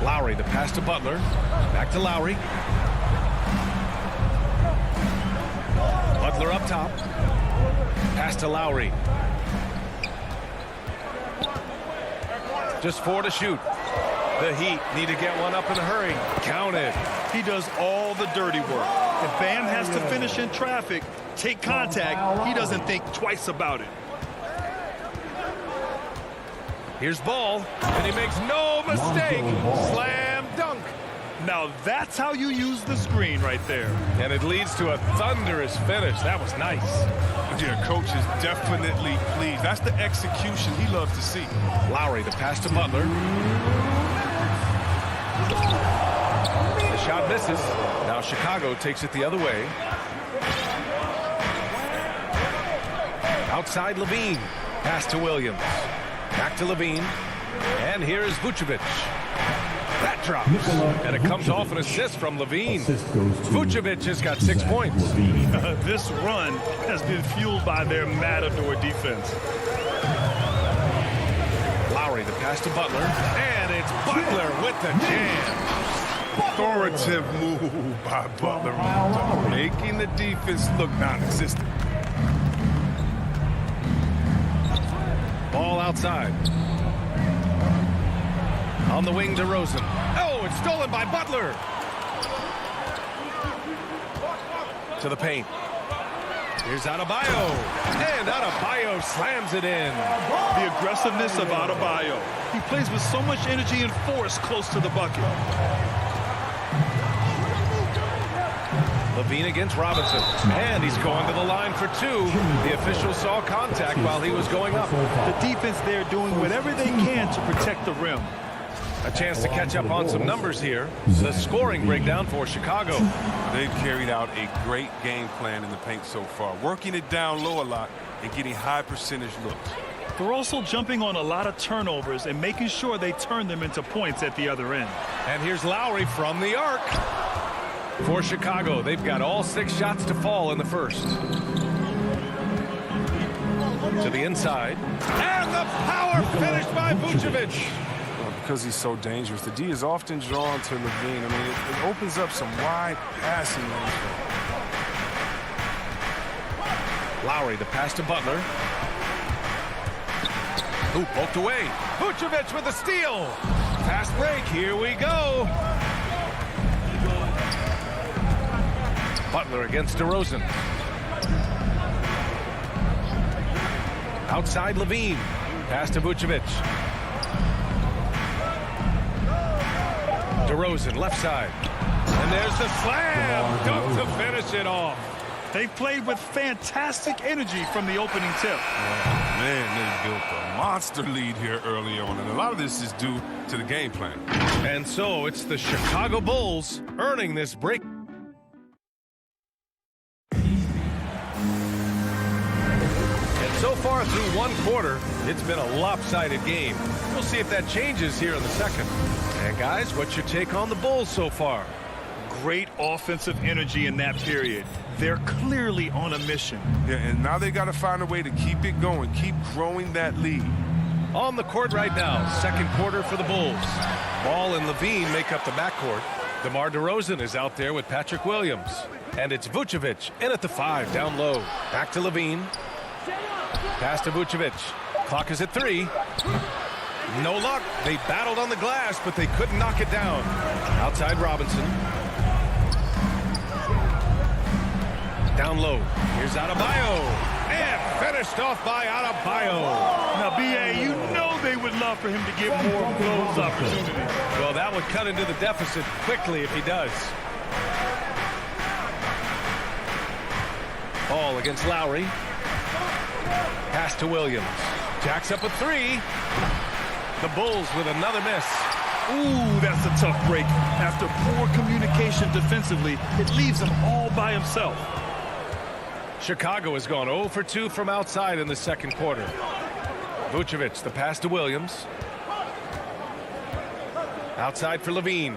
Lowry, the pass to Butler. Back to Lowry. Butler up top. Pass to Lowry. Just 4 to shoot. The Heat need to get one up in a hurry. Counted. He does all the dirty work. If Bam has to finish in traffic, take contact, he doesn't think twice about it. Here's Ball, and he makes no mistake. Slam dunk. Now that's how you use the screen right there. And it leads to a thunderous finish. That was nice. Yeah, coach is definitely pleased. That's the execution he loves to see. Lowry, the pass to Butler. The shot misses. Now Chicago takes it the other way. Outside Levine. Pass to Williams. Back to Levine. And here is Vucevic. That drops. And it comes off an assist from Levine. Vucevic has got 6 points. This run has been fueled by their matador defense. Lowry, the pass to Butler. And it's Butler with the jam. Authoritative move by Butler, making the defense look non-existent. Ball outside. On the wing to Rosen. Oh, it's stolen by Butler. To the paint. Here's Adebayo. And Adebayo slams it in. The aggressiveness of Adebayo. He plays with so much energy and force close to the bucket. Levine against Robinson. And he's going to the line for 2. The official saw contact while he was going up. The defense there doing whatever they can to protect the rim. A chance to catch up on some numbers here. The scoring breakdown for Chicago. They've carried out a great game plan in the paint so far, working it down low a lot and getting high percentage looks. They're also jumping on a lot of turnovers and making sure they turn them into points at the other end. And here's Lowry from the arc. For Chicago, they've got all 6 shots to fall in the first. To the inside. And the power finish by Vucevic. Because he's so dangerous, the D is often drawn to Levine. I mean, it opens up some wide passing lanes. Lowry, the pass to Butler. Ooh, poked away. Vucevic with the steal. Fast break, here we go. Butler against DeRozan. Outside Levine. Pass to Vucevic. DeRozan, left side. And there's the slam. Dunk to finish it off. They've played with fantastic energy from the opening tip. Oh, man, they built a monster lead here early on, and a lot of this is due to the game plan. And so it's the Chicago Bulls earning this break. So far through one quarter, it's been a lopsided game. We'll see if that changes here in the second. And guys, what's your take on the Bulls so far? great offensive energy in that period. They're clearly on a mission. Yeah, and now they got to find a way to keep it going, keep growing that lead. On the court right now, second quarter for the Bulls. Ball and Levine make up the backcourt. DeMar DeRozan is out there with Patrick Williams. And it's Vucevic in at the 5, down low. Back to Levine. Pass to Vucevic. Clock is at 3. No luck. They battled on the glass, but they couldn't knock it down. Outside Robinson. Down low. Here's Adebayo. And finished off by Adebayo. Now, B.A., you know they would love for him to get more of those opportunities. Well, that would cut into the deficit quickly if he does. Ball against Lowry. Pass to Williams. Jacks up a 3. The Bulls with another miss. Ooh, that's a tough break. After poor communication defensively, it leaves him all by himself. Chicago has gone 0 for 2 from outside in the second quarter. Vucevic, the pass to Williams. Outside for Levine.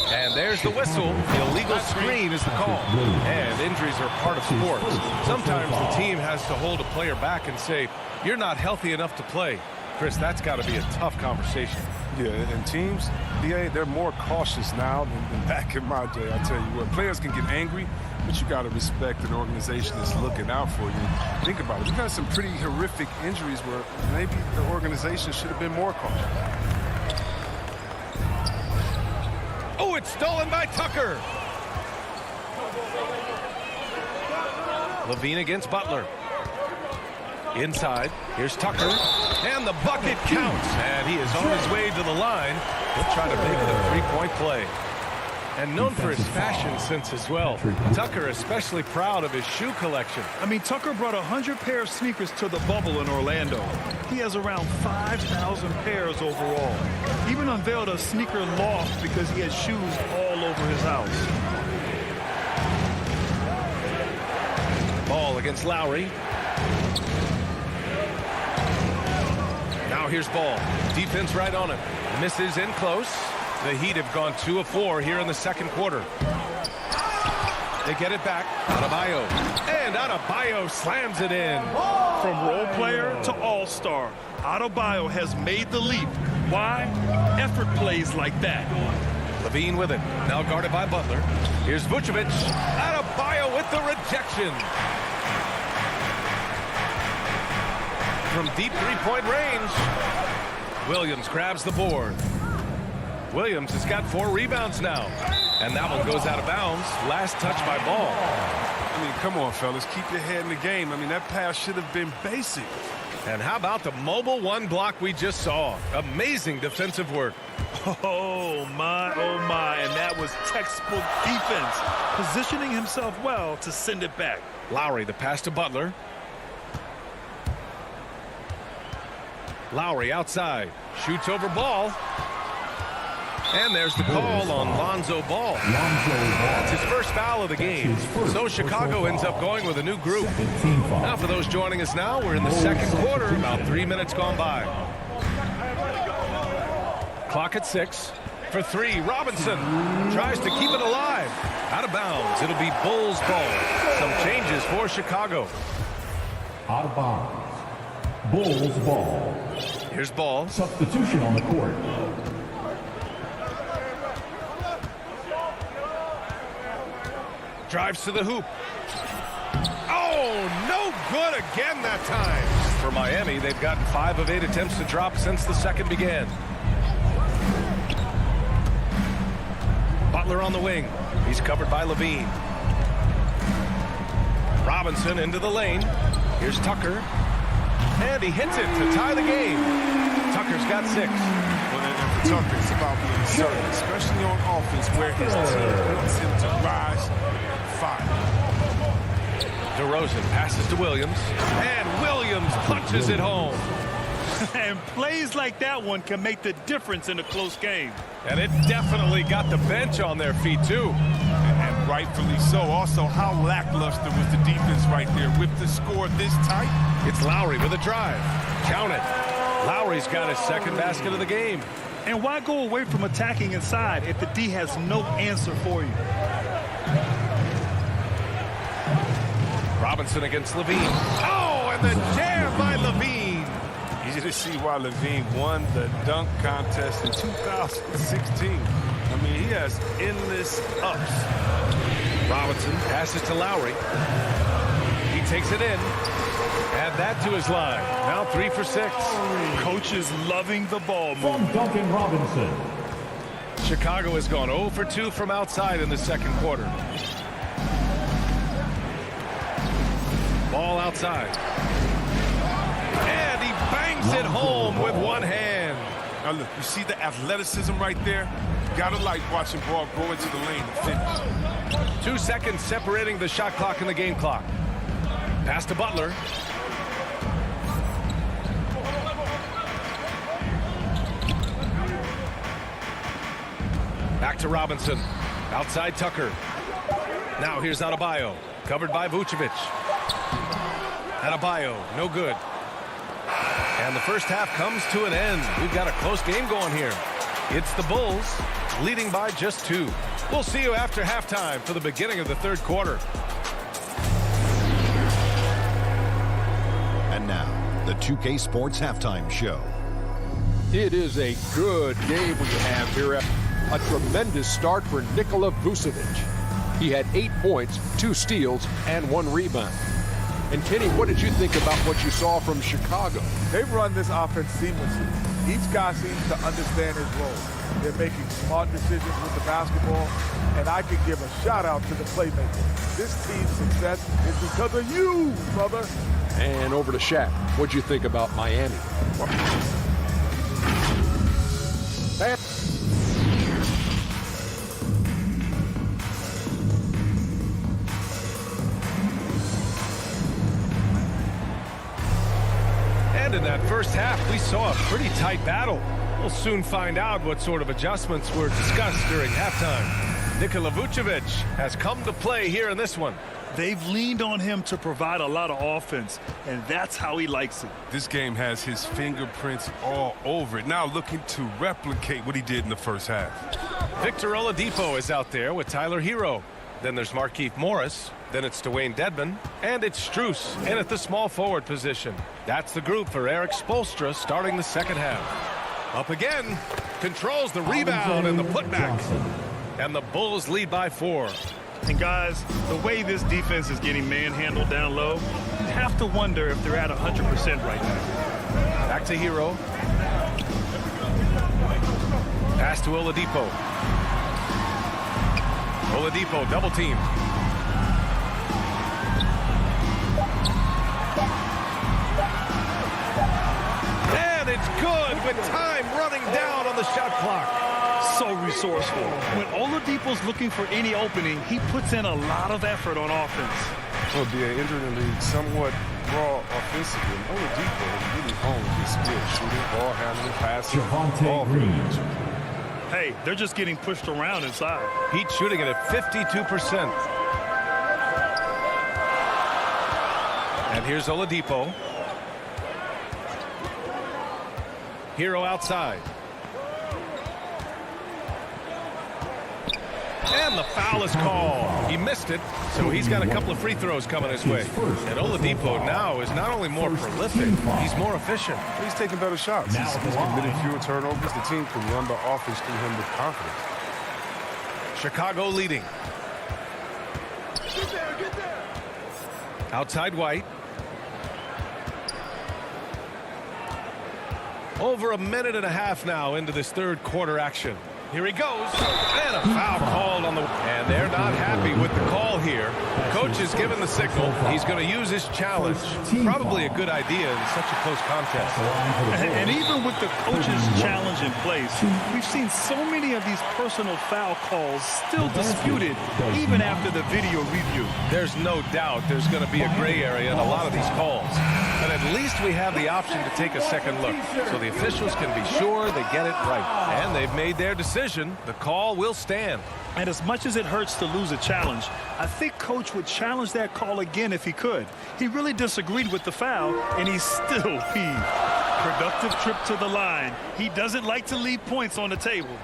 And there's the whistle. The illegal screen is the call. And injuries are part of sports. Sometimes the team has to hold a player back and say, you're not healthy enough to play. Chris, that's got to be a tough conversation. Yeah, and teams, they're more cautious now than back in my day. I tell you what, players can get angry, but you got to respect an organization that's looking out for you. Think about it. We've had some pretty horrific injuries where maybe the organization should have been more cautious. Oh, it's stolen by Tucker. Levine against Butler. Inside, here's Tucker, and the bucket counts, and he is on his way to the line. He'll try to make the three-point play. And known for his fashion sense as well. Tucker especially proud of his shoe collection. I mean, Tucker brought 100 pair of sneakers to the bubble in Orlando. He has around 5,000 pairs overall. Even unveiled a sneaker loft because he has shoes all over his house. Ball against Lowry. Now here's Ball. Defense right on it. Misses in close. The Heat have gone 2 of 4 here in the second quarter. They get it back. Adebayo. And Adebayo slams it in. From role player to all-star, Adebayo has made the leap. Why? Effort plays like that. Levine with it. Now guarded by Butler. Here's Vucevic. Adebayo with the rejection. From deep three-point range. Williams grabs the board. Williams has got 4 rebounds now. And that one goes out of bounds. Last touch by Ball. I mean, come on, fellas. Keep your head in the game. I mean, that pass should have been basic. And how about the mobile 1 block we just saw? Amazing defensive work. Oh, my, oh, my. And that was textbook defense. Positioning himself well to send it back. Lowry, the pass to Butler. Lowry outside. Shoots over Ball. And there's the call on Lonzo Ball. That's his first foul of the game. So Chicago ends up going with a new group. Now for those joining us now, we're in the second quarter, about 3 minutes gone by. Clock at 6. For 3, Robinson tries to keep it alive. Out of bounds. It'll be Bulls ball. Some changes for Chicago. Out of bounds. Bulls ball. Here's Ball. Substitution on the court. Drives to the hoop. Oh, no good again that time. For Miami, they've gotten 5 of 8 attempts to drop since the second began. Butler on the wing. He's covered by Levine. Robinson into the lane. Here's Tucker. And he hits it to tie the game. Tucker's got 6. And for Tucker, it's about being certain, especially on offense, where his team wants him to rise and fire. DeRozan passes to Williams. And Williams punches it home. And plays like that one can make the difference in a close game. And it definitely got the bench on their feet, too. And rightfully so. Also, how lackluster was the defense right there with the score this tight? It's Lowry with a drive. Count it. Lowry's got his second basket of the game. And why go away from attacking inside if the D has no answer for you? Robinson against Levine. Oh, and the jam by Levine. Easy to see why Levine won the dunk contest in 2016. I mean, he has endless ups. Robinson passes to Lowry. He takes it in. Add that to his line. Now 3 for 6. Coach is loving the ball From movement. Duncan Robinson. Chicago has gone 0 for 2 from outside in the second quarter. Ball outside. And he bangs it home with one hand. Now look, you see the athleticism right there? You gotta like watching ball go into the lane and finish. 2 seconds separating the shot clock and the game clock. Pass to Butler. Back to Robinson. Outside Tucker. Now here's Adebayo. Covered by Vucevic. Adebayo, no good. And the first half comes to an end. We've got a close game going here. It's the Bulls leading by just 2. We'll see you after halftime for the beginning of the third quarter. And now, the 2K Sports Halftime Show. It is a good game we have here. A tremendous start for Nikola Vucevic. He had 8 points, 2 steals, and 1 rebound. And Kenny, what did you think about what you saw from Chicago? They've run this offense seamlessly. Each guy seems to understand his role. They're making smart decisions with the basketball, and I can give a shout out to the playmakers. This team's success is because of you, brother. And over to Shaq. What'd you think about Miami? And in that first half, we saw a pretty tight battle. We'll soon find out what sort of adjustments were discussed during halftime. Nikola Vucevic has come to play here in this one. They've leaned on him to provide a lot of offense, and that's how he likes it. This game has his fingerprints all over it. Now looking to replicate what he did in the first half. Victor Oladipo is out there with Tyler Hero. Then there's Markieff Morris. Then it's Dwayne Dedmon. And it's Strus in at the small forward position. That's the group for Eric Spoelstra starting the second half. Up again. Controls the rebound and the putback. And the Bulls lead by 4. And guys, the way this defense is getting manhandled down low, you have to wonder if they're at 100% right now. Back to Hero. Pass to Oladipo. Oladipo double team. And it's good with time running down on the shot clock. So resourceful. When Oladipo's looking for any opening, he puts in a lot of effort on offense. Well, being injured in the league, somewhat raw offensively. Oladipo really honed his skill, shooting, ball handling, passing, all range. Hey, they're just getting pushed around inside. Heat shooting it at 52%. And here's Oladipo. Hero outside. And the foul is called. He missed it, so he's got a couple of free throws coming his way. And Oladipo now is not only more prolific, he's more efficient. He's taking better shots. He's committing fewer turnovers. The team can run the offense through him with confidence. Chicago leading. Get there. Outside White. Over a minute and a half now into this third quarter action. Here he goes, and a foul called on the... And they're not happy with the call here. Coach has given the signal. He's going to use his challenge. Probably a good idea in such a close contest. And even with the coach's challenge in place, we've seen so many of these personal foul calls still disputed, even after the video review. There's no doubt there's going to be a gray area in a lot of these calls. But at least we have the option to take a second look, so the officials can be sure they get it right. And they've made their decision. The call will stand. And as much as it hurts to lose a challenge, I think Coach would challenge that call again if he could. He really disagreed with the foul, and he's still peeved. Productive trip to the line. He doesn't like to leave points on the table.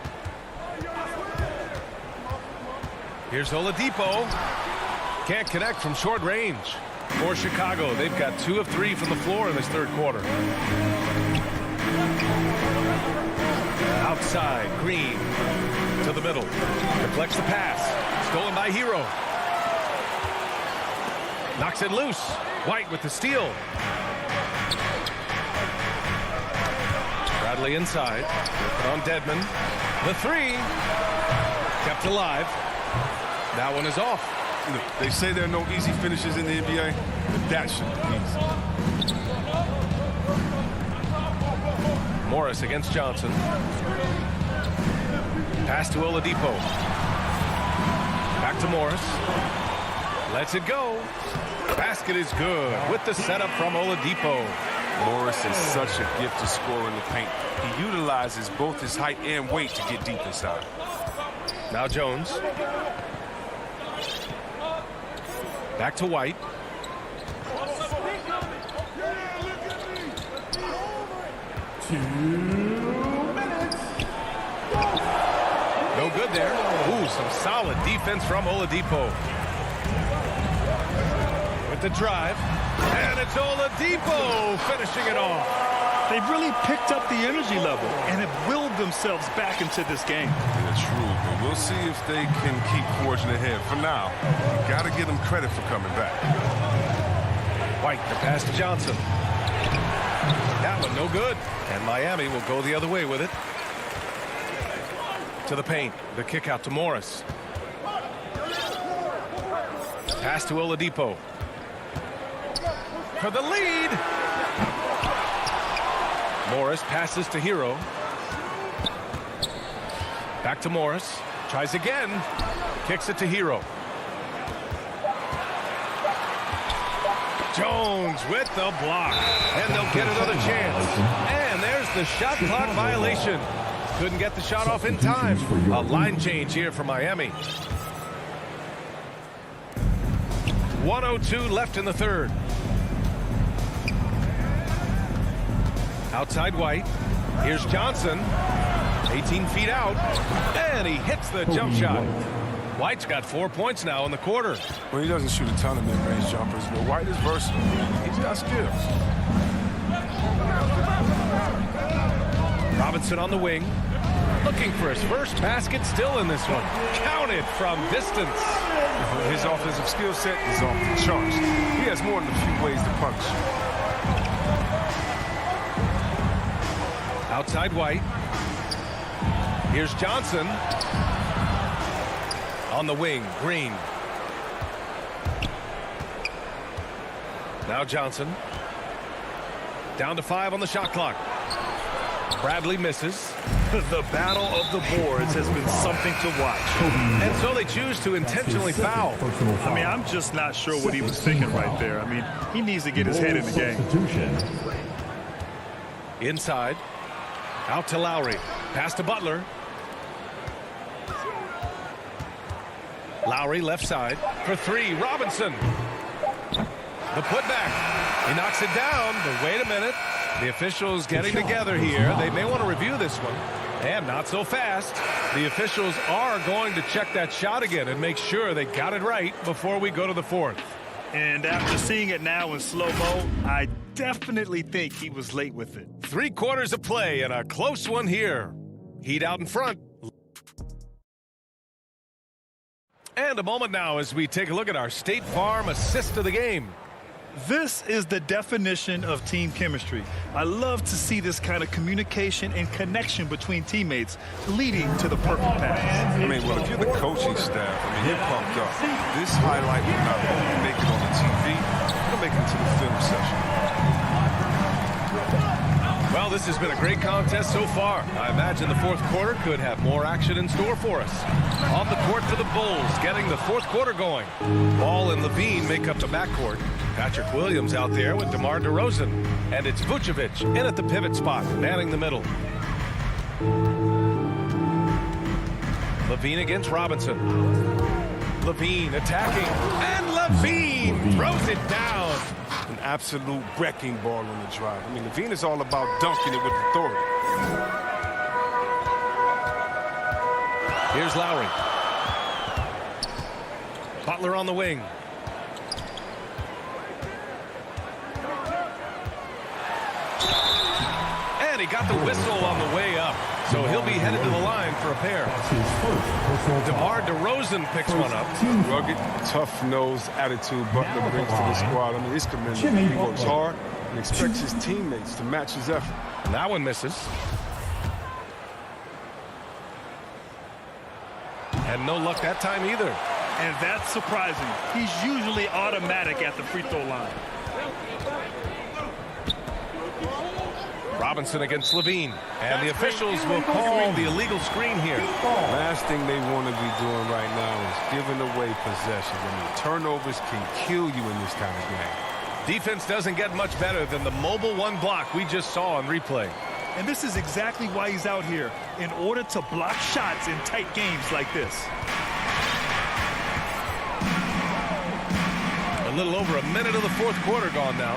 Here's Oladipo. Can't connect from short range. For Chicago, they've got 2 of 3 from the floor in this third quarter. Outside, Green to the middle. Deflects the pass. Stolen by Hero. Knocks it loose. White with the steal. Bradley inside. On Dedmon. The 3. Kept alive. That one is off. Look, they say there are no easy finishes in the NBA, but that should be easy. Morris against Johnson. Pass to Oladipo. Back to Morris. Lets it go. Basket is good with the setup from Oladipo. Morris is such a gift to score in the paint. He utilizes both his height and weight to get deep inside. Now Jones. Back to White. No good there. Ooh, some solid defense from Oladipo. With the drive. And it's Oladipo finishing it off. They've really picked up the energy level and have willed themselves back into this game. Yeah, true, but we'll see if they can keep forging ahead. For now, you got to give them credit for coming back. White, the pass to Johnson. That one no good. And Miami will go the other way with it. To the paint. The kick out to Morris. Pass to Oladipo. For the lead. Morris passes to Hero. Back to Morris. Tries again. Kicks it to Hero. Jones with the block. And they'll get another chance. And there's the shot clock violation. Couldn't get the shot off in time. A line change here for Miami. 1:02 left in the third. Outside White. Here's Johnson. 18 feet out. And he hits the jump shot. White's got 4 points now in the quarter. Well, he doesn't shoot a ton of mid-range jumpers, but White is versatile. He's got skills. Robinson on the wing. Looking for his first basket still in this one. Counted from distance. His offensive skill set is off the charts. He has more than a few ways to punch. Outside White. Here's Johnson. On the wing, Green. Now Johnson. Down to 5 on the shot clock. Bradley misses. The battle of the boards has been something to watch. And so they choose to intentionally foul. I mean, I'm just not sure what he was thinking right there. I mean, he needs to get his head in the game. Inside. Out to Lowry. Pass to Butler. Lowry left side for 3. Robinson. The putback. He knocks it down, but wait a minute. The officials getting together here. They may want to review this one. And not so fast. The officials are going to check that shot again and make sure they got it right before we go to the fourth. And after seeing it now in slow-mo, I definitely think he was late with it. 3 quarters of play and a close one here. Heat out in front. And a moment now as we take a look at our State Farm assist of the game. This is the definition of team chemistry. I love to see this kind of communication and connection between teammates leading to the perfect pass. I mean, well, if you're the coaching staff, I mean, you're pumped up. This highlight will not only make it on the TV, it'll make it to the film session. Well, this has been a great contest so far. I imagine the fourth quarter could have more action in store for us. On the court for the Bulls, getting the fourth quarter going. Ball and Levine make up the backcourt. Patrick Williams out there with DeMar DeRozan. And it's Vucevic in at the pivot spot, manning the middle. Levine against Robinson. Levine attacking. And Levine throws it down. an absolute wrecking ball on the drive. I mean, Levine is all about dunking it with authority. Here's Lowry. Butler on the wing. And he got the whistle on the way up. So he'll be headed to the line for a pair. DeMar DeRozan picks one up. Rugged, tough-nosed attitude Butler brings to the squad. I mean, he's commendable. He works hard and expects his teammates to match his effort. And that one misses. And no luck that time either. And that's surprising. He's usually automatic at the free throw line. Robinson against Levine. And the officials will call the illegal screen here. Last thing they want to be doing right now is giving away possessions. I mean, turnovers can kill you in this kind of game. Defense doesn't get much better than the mobile one block we just saw on replay. And this is exactly why he's out here, in order to block shots in tight games like this. A little over a minute of the fourth quarter gone now.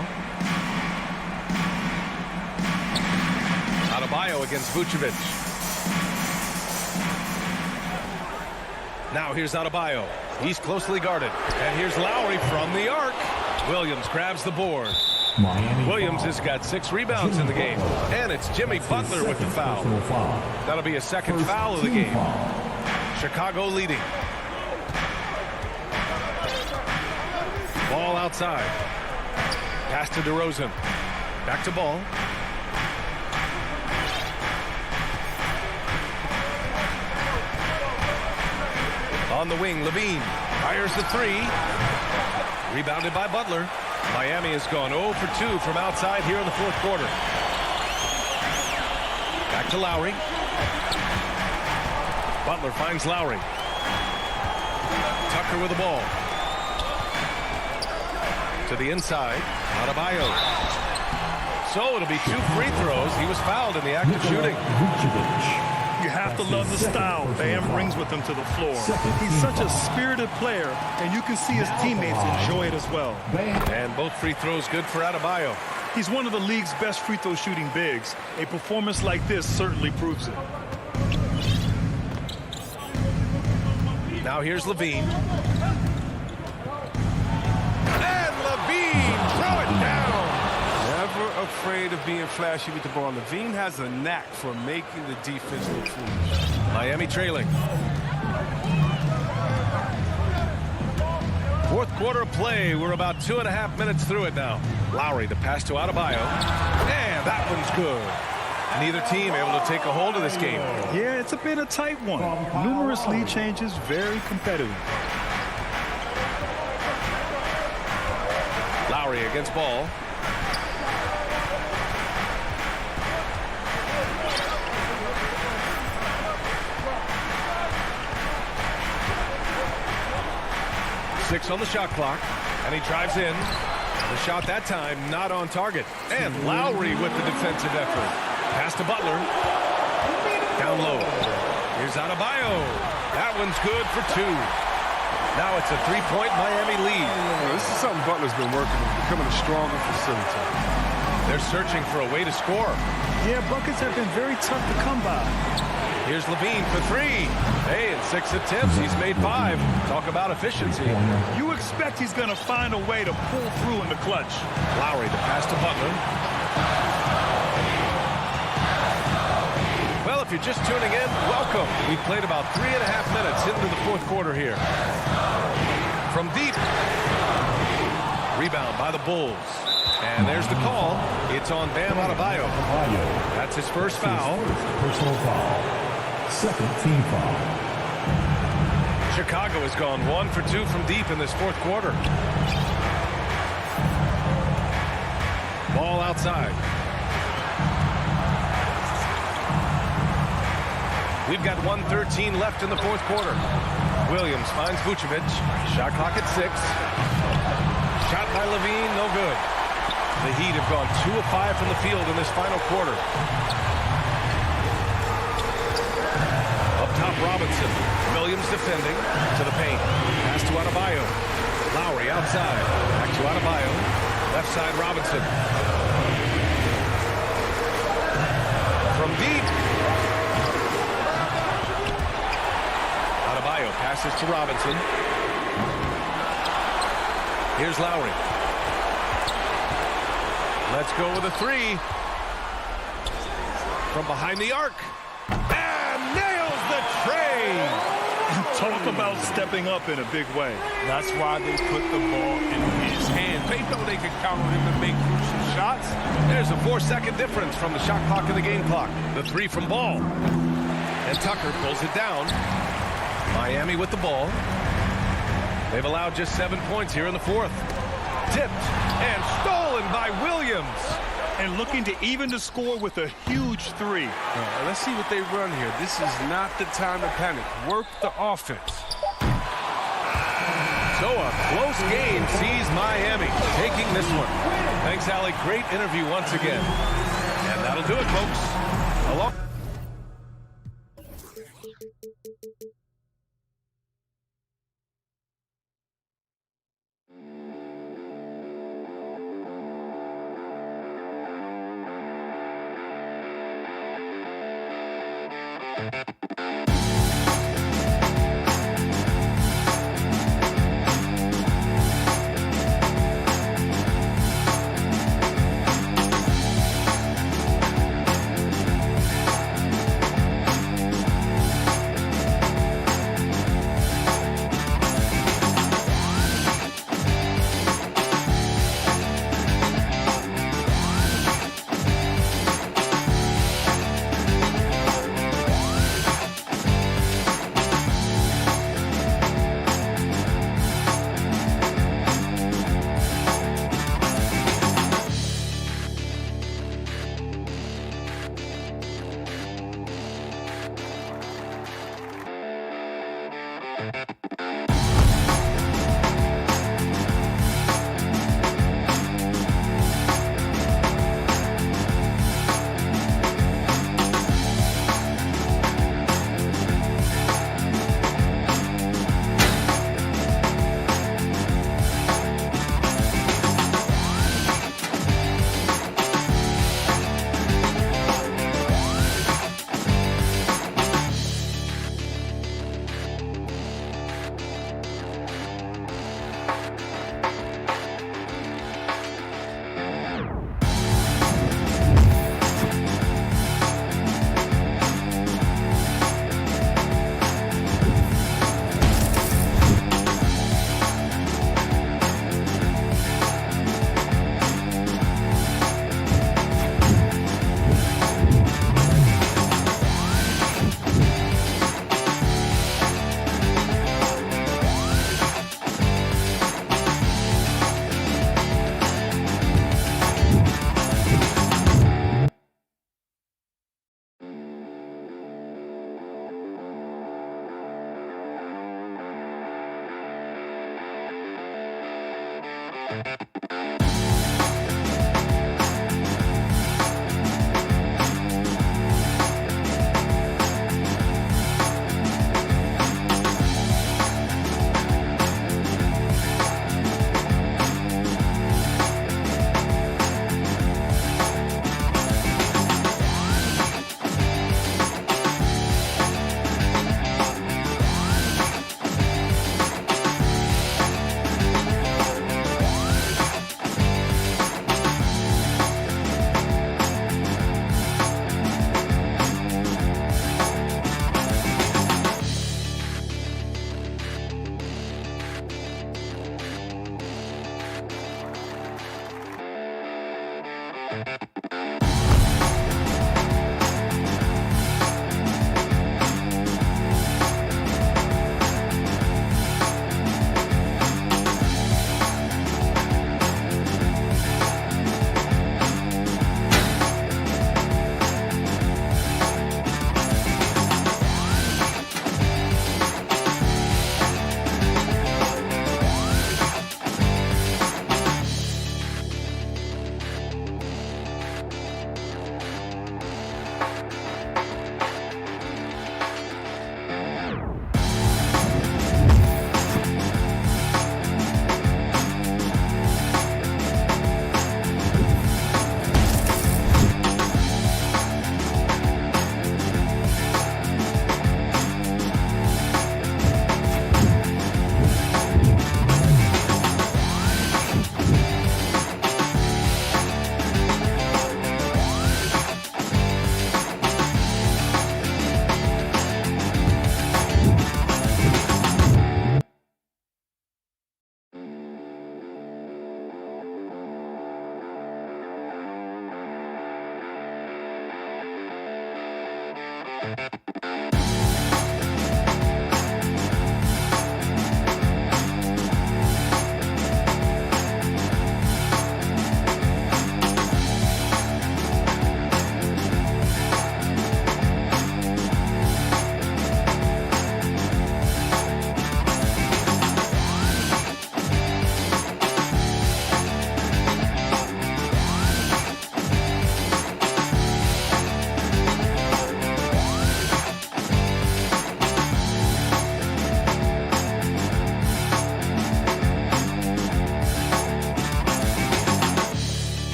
Adebayo against Vucevic. Now here's Adebayo. He's closely guarded. And here's Lowry from the arc. Williams grabs the board. Williams has got 6 rebounds in the game. And it's Jimmy Butler with the foul. That'll be a second foul of the game. Chicago leading. Ball outside. Pass to DeRozan. Back to Ball. On the wing, Levine fires the 3. Rebounded by Butler. Miami has gone 0 for 2 from outside here in the fourth quarter. Back to Lowry. Butler finds Lowry. Tucker with the ball. To the inside. Adebayo. So it'll be 2 free throws. He was fouled in the act of shooting. You have to love the style Bam brings with him to the floor. He's such a spirited player, and you can see his teammates enjoy it as well. And both free throws good for Adebayo. He's one of the league's best free throw shooting bigs. A performance like this certainly proves it. Now here's Levine. And Levine throw it down. Never afraid of being flashy with the ball. Levine has a knack for making the defense look foolish. Miami trailing. Fourth quarter play. We're about 2.5 minutes through it now. Lowry, the pass to Adebayo. And that one's good. Neither team able to take a hold of this game. Yeah, it's a bit a tight one. Numerous lead changes, very competitive. Lowry against Ball. Six on the shot clock, and he drives in. The shot that time not on target. And Lowry with the defensive effort. Pass to Butler. Down low. Here's Adebayo. That one's good for 2. Now it's a 3-point Miami lead. This is something Butler's been working on, becoming a stronger facilitator. They're searching for a way to score. Yeah, buckets have been very tough to come by. Here's Levine for 3. Hey, in 6 attempts, he's made 5. Talk about efficiency. You expect he's going to find a way to pull through in the clutch. Lowry, the pass to Butler. Well, if you're just tuning in, welcome. We've played about 3.5 minutes into the fourth quarter here. From deep. Rebound by the Bulls. And there's the call. It's on Bam Adebayo. That's his first foul. Personal foul. Second team foul. Chicago has gone 1 for 2 from deep in this fourth quarter. Ball outside. We've got 1:13 left in the fourth quarter. Williams finds Vucevic. Shot clock at 6. Shot by Levine, no good. The Heat have gone 2 of 5 from the field in this final quarter. Up top, Robinson. Williams defending to the paint. Pass to Adebayo. Lowry outside. Back to Adebayo. Left side, Robinson. From deep. Adebayo passes to Robinson. Here's Lowry. Let's go with a three. From behind the arc. And nails the tray. Talk about stepping up in a big way. That's why they put the ball in his hands. They know they can count on him to make crucial shots. There's a 4-second difference from the shot clock and the game clock. The three from Ball. And Tucker pulls it down. Miami with the ball. They've allowed just 7 points here in the fourth. Tipped and stolen by Williams. And looking to even the score with a huge three. Let's see what they run here. This is not the time to panic. Work the offense. So a close game sees Miami taking this one. Thanks, Allie. Great interview once again. And that'll do it, folks. Along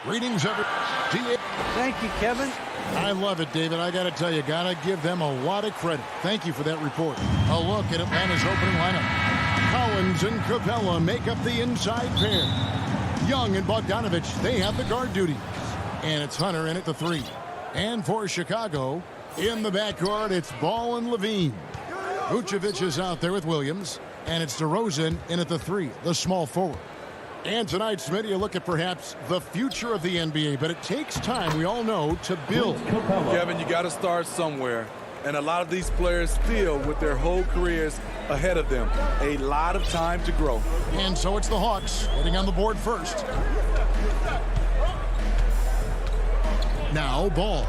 Greetings, everyone. Thank you, Kevin. I love it, David. I got to tell you, got to give them a lot of credit. Thank you for that report. A look at Atlanta's opening lineup. Collins and Cavella make up the inside pair. Young and Bogdanovich, they have the guard duties. And it's Hunter in at the 3. And for Chicago, in the backcourt, it's Ball and Levine. Vucevic is out there with Williams. And it's DeRozan in at the 3, the small forward. And tonight, Smitty, you look at perhaps the future of the NBA, but it takes time, we all know, to build. Kevin, you got to start somewhere. And a lot of these players still, with their whole careers ahead of them, a lot of time to grow. And so it's the Hawks hitting on the board first. Now, Ball.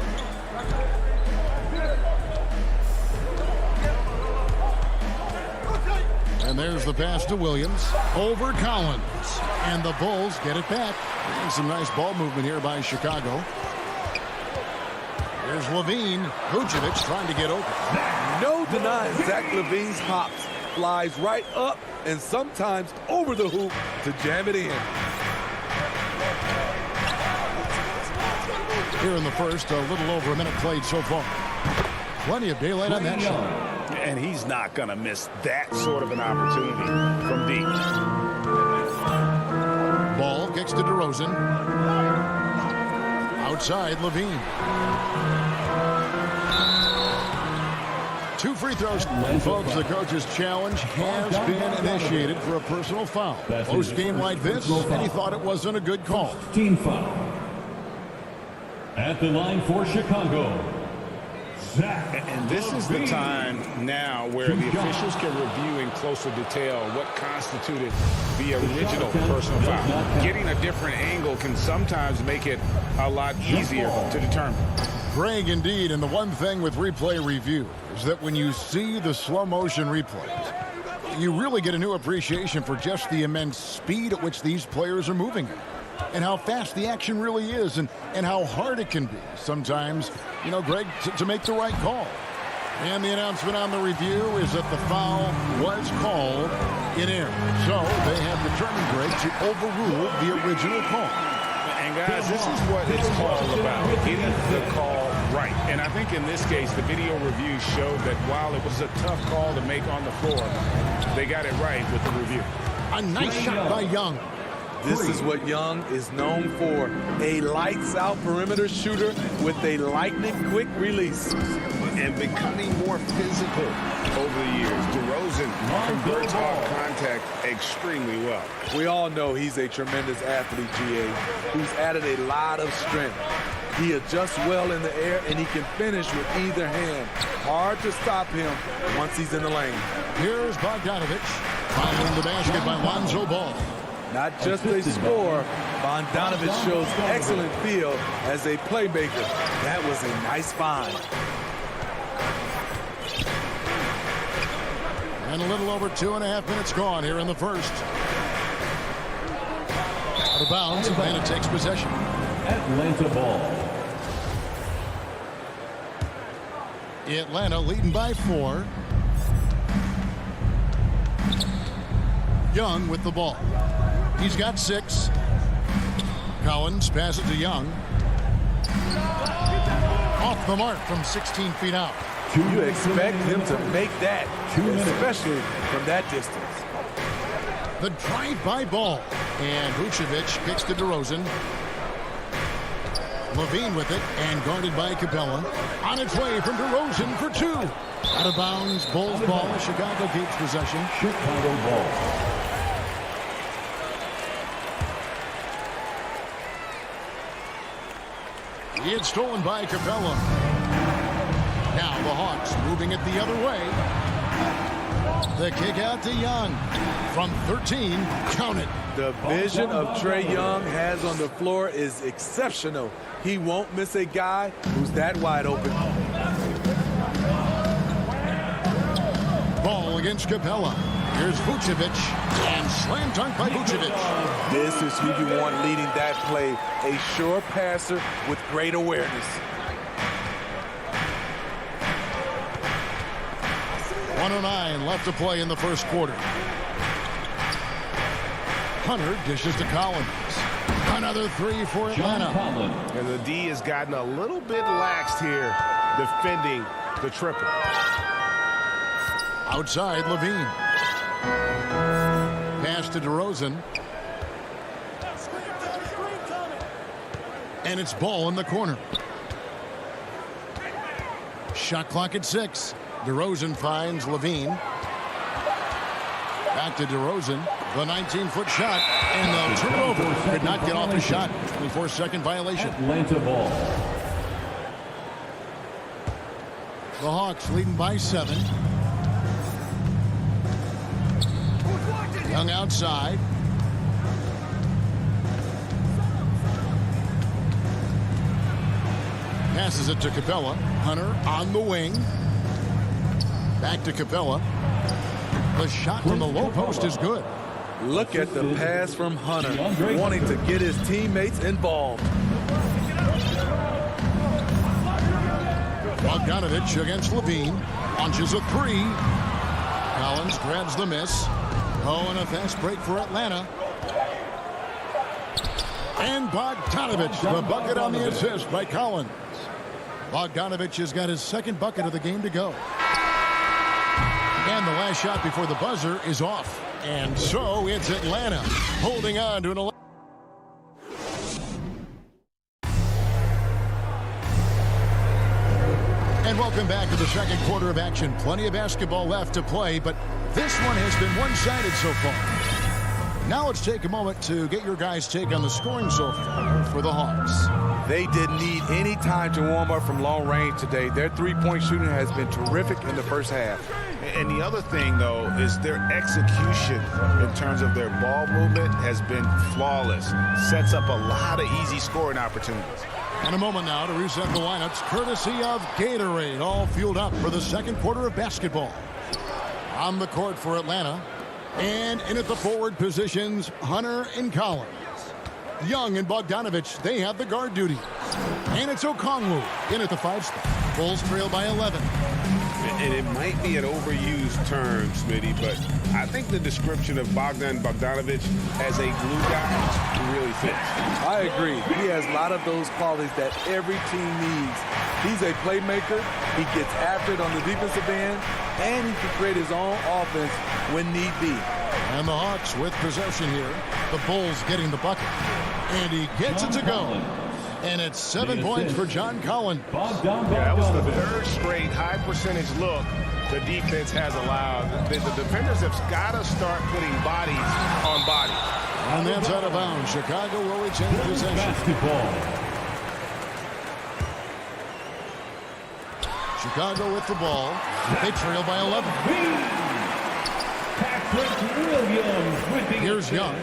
And And there's the pass to Williams. Over Collins. And the Bulls get it back. And some nice ball movement here by Chicago. Here's Levine. Vucevic trying to get open. No denying Zach Levine's hops. Flies right up and sometimes over the hoop to jam it in. Here in the first, a little over a minute played so far. Plenty of daylight on that shot. And he's not going to miss that sort of an opportunity from deep. Ball kicks to DeRozan. Outside, Levine. 2 free throws. Folks, the coach's challenge has been initiated for a personal foul. Post-game like this, and he thought it wasn't a good call. Team foul. At the line for Chicago, Zach. And this is the time now where the officials can review in closer detail what constituted the original personal foul. Getting a different angle can sometimes make it a lot easier to determine. Greg, indeed, and the one thing with replay review is that when you see the slow motion replays, you really get a new appreciation for just the immense speed at which these players are moving and how fast the action really is and how hard it can be sometimes, you know, Greg, to make the right call. And the announcement on the review is that the foul was called in error. So they have determined, Greg, to overrule the original call. And guys, this is what it's all about, getting the call right. And I think in this case, the video review showed that while it was a tough call to make on the floor, they got it right with the review. A nice shot by Young. This is what Young is known for, a lights-out perimeter shooter with a lightning-quick release. And becoming more physical over the years. DeRozan converts off contact extremely well. We all know he's a tremendous athlete, GA, who's added a lot of strength. He adjusts well in the air, and he can finish with either hand. Hard to stop him once he's in the lane. Here's Bogdanovich, finding the basket by Lonzo Ball. Not just a scorer, Bogdanovich shows excellent feel as a playmaker. That was a nice find. And a little over 2.5 minutes gone here in the first. Out of bounds, Atlanta takes possession. Atlanta ball. Atlanta leading by 4. Young with the ball. He's got 6. Collins passes to Young. Off the mark from 16 feet out. You expect him to make that, especially from that distance. The drive-by ball. And Vucevic kicks to DeRozan. Levine with it and guarded by Capella. On its way from DeRozan for 2. Out of bounds, Bulls ball. Chicago keeps possession. Chicago ball. It's stolen by Capella. Now the Hawks moving it the other way. The kick out to Young. From 13, count it. The vision of Trae Young has on the floor is exceptional. He won't miss a guy who's that wide open. Ball against Capella. Here's Vucevic. And slam dunk by Vucevic. This is who you want leading that play. A sure passer with great awareness. 1:09 left to play in the first quarter. Hunter dishes to Collins. Another 3 for Atlanta. And the D has gotten a little bit laxed here, defending the triple. Outside, Levine. Pass to DeRozan. And it's ball in the corner. Shot clock at 6. DeRozan finds Levine. Back to DeRozan. The 19-foot shot. And the turnover. Could not get off the shot. 24-second violation. Atlanta ball. The Hawks leading by 7. Young outside. Passes it to Capella. Hunter on the wing. Back to Capella. The shot from the low post is good. Look at the pass from Hunter, wanting to get his teammates involved. Bogdanovich against Levine. Launches a three. Collins grabs the miss. Oh, and a fast break for Atlanta. And Bogdanovich, the bucket on the assist by Collins. Bogdanovich has got his second bucket of the game to go. And the last shot before the buzzer is off. And so it's Atlanta holding on to an 11. And welcome back to the second quarter of action. Plenty of basketball left to play, but this one has been one-sided so far. Now let's take a moment to get your guys' take on the scoring so far for the Hawks. They didn't need any time to warm up from long range today. Their three-point shooting has been terrific in the first half. And the other thing, though, is their execution in terms of their ball movement has been flawless. Sets up a lot of easy scoring opportunities. And a moment now to reset the lineups, courtesy of Gatorade, all fueled up for the second quarter of basketball. On the court for Atlanta, and in at the forward positions, Hunter and Collins. Young and Bogdanovich, they have the guard duty. And it's Okongwu in at the 5 spot. Bulls trail by 11. And it might be an overused term, Smitty, but I think the description of Bogdanovich as a glue guy really fits. I agree. He has a lot of those qualities that every team needs. He's a playmaker. He gets after it on the defensive end, and he can create his own offense when need be. And the Hawks with possession here. The Bulls getting the bucket. And he gets it to go. And it's 7 points for John Collins. That was the third straight high percentage look the defense has allowed. The defenders have got to start putting bodies on bodies. And that's out of bounds. Chicago will retain possession. Basketball. Chicago with the ball. They trail by 11. Here's Young.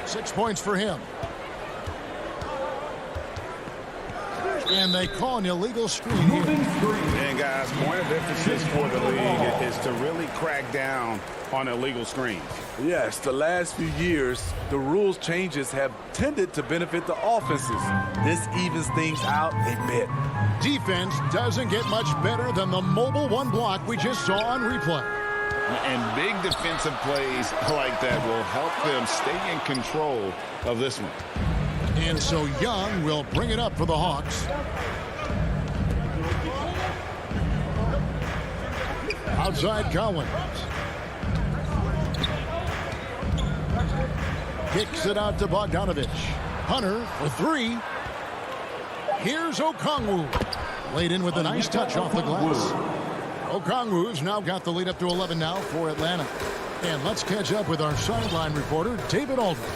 6 points for him. And they call an illegal screen here. And guys, point of emphasis for the league is to really crack down on illegal screens. Yes, the last few years, the rules changes have tended to benefit the offenses. This evens things out a bit. Defense doesn't get much better than the mobile one block we just saw on replay. And big defensive plays like that will help them stay in control of this one. And so Young will bring it up for the Hawks. Outside Collins. Kicks it out to Bogdanovich. Hunter for three. Here's Okongwu. Laid in with a nice touch off the glass. Okongwu's now got the lead up to 11 now for Atlanta. And let's catch up with our sideline reporter, David Aldridge.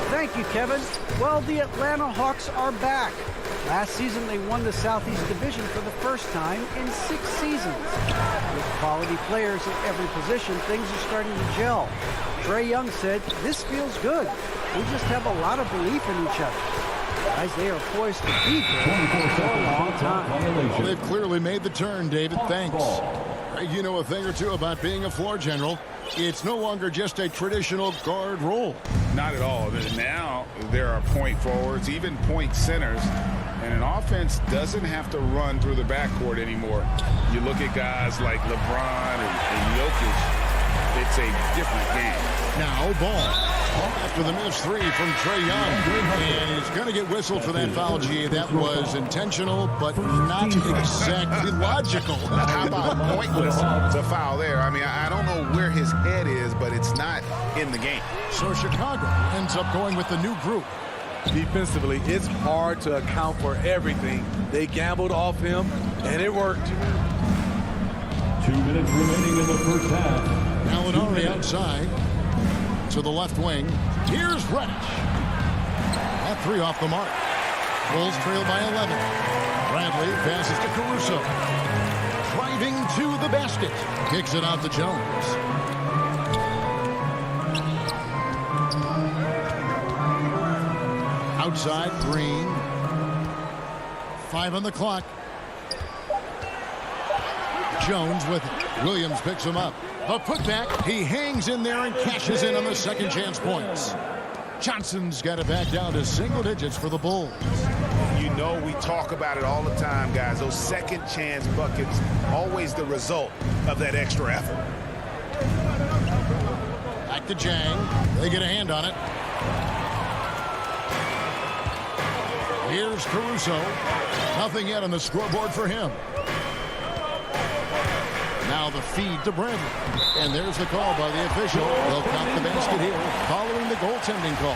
Thank you, Kevin. Well, the Atlanta Hawks are back. Last season, they won the Southeast Division for the first time in 6 seasons. With quality players at every position, things are starting to gel. Trae Young said, "This feels good. We just have a lot of belief in each other." Guys, they are poised to be good for a long time. Well, they've clearly made the turn, David. Thanks. You know a thing or two about being a floor general. It's no longer just a traditional guard role. Not at all. Now there are point forwards, even point centers, and an offense doesn't have to run through the backcourt anymore. You look at guys like LeBron and Jokic, it's a different game. Now ball. After the missed three from Trae Young. And he's going to get whistled for that foul, G. That was intentional, but not exactly logical. How about pointless? It's a foul there. I mean, I don't know where his head is, but it's not in the game. So Chicago ends up going with the new group. Defensively, it's hard to account for everything. They gambled off him, and it worked. 2 minutes remaining in the first half. Gallinari outside to the left wing. Here's Reddish. That three off the mark. Bulls trail by 11. Bradley passes to Caruso. Driving to the basket. Kicks it out to Jones. Outside, Green. 5 on the clock. Jones with it. Williams picks him up. The putback, he hangs in there and cashes in on the second chance points. Johnson's got it back down to single digits for the Bulls. You know, we talk about it all the time, guys. Those second chance buckets, always the result of that extra effort. Back to Jang. They get a hand on it. Here's Caruso. Nothing yet on the scoreboard for him. Now the feed to Bradley. And there's the call by the official. They'll count the basket here following the goaltending call.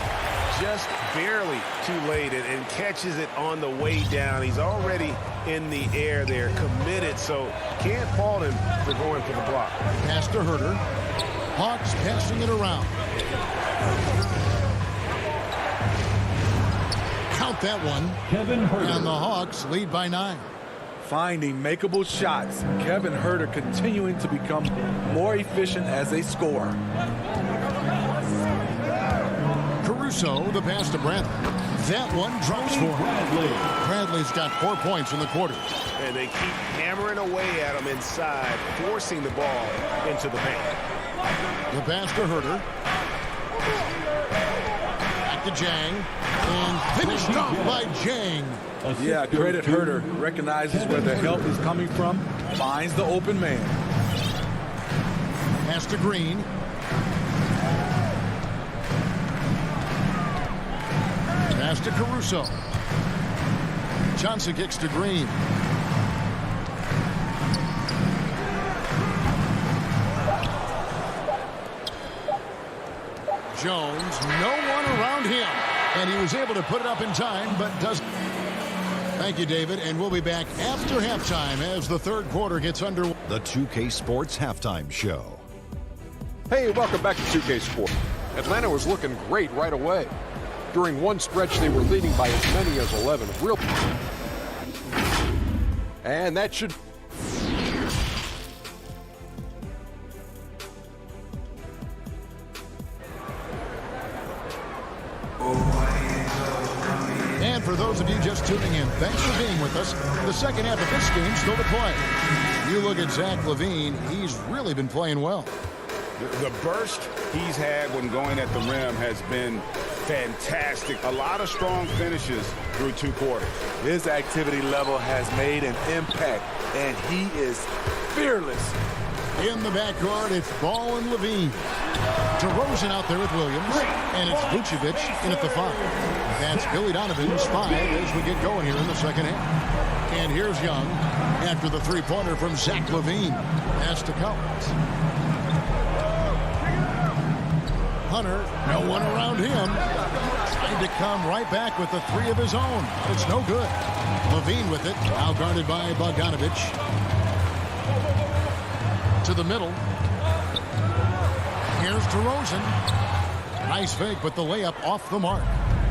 Just barely too late and catches it on the way down. He's already in the air there, committed, so can't fault him for going for the block. Pass to Herter. Hawks passing it around. Count that one. Kevin Herter. And the Hawks lead by 9. Finding makeable shots. Kevin Herter continuing to become more efficient as a scorer. Caruso, the pass to Bradley. That one drops for Bradley. Bradley's got 4 points in the quarter. And they keep hammering away at him inside, forcing the ball into the paint. The pass to Herter. Back to Jang. And finished off by Jang. Yeah, credit Herter. Recognizes where the help is coming from. Finds the open man. Pass to Green. Pass to Caruso. Johnson kicks to Green. Jones, no one around him. And he was able to put it up in time, but doesn't. Thank you, David, and we'll be back after halftime as the third quarter gets underway. The 2K Sports Halftime Show. Hey, welcome back to 2K Sports. Atlanta was looking great right away. During one stretch, they were leading by as many as 11. And that should... And for those of you just tuning in, thanks for being with us. The second half of this game still to play. You look at Zach LaVine, he's really been playing well. The burst he's had when going at the rim has been fantastic. A lot of strong finishes through 2 quarters. His activity level has made an impact, and he is fearless. In the backcourt, it's Ball and LaVine. DeRozan out there with Williams, and it's Vucevic in at the 5. That's Billy Donovan's 5 as we get going here in the second half. And here's Young after the three-pointer from Zach LaVine. Pass to Collins. Hunter, no one around him. Trying to come right back with the 3 of his own. It's no good. LaVine with it, now guarded by Bogdanovich. To the middle. Here's DeRozan. Nice fake, but the layup off the mark.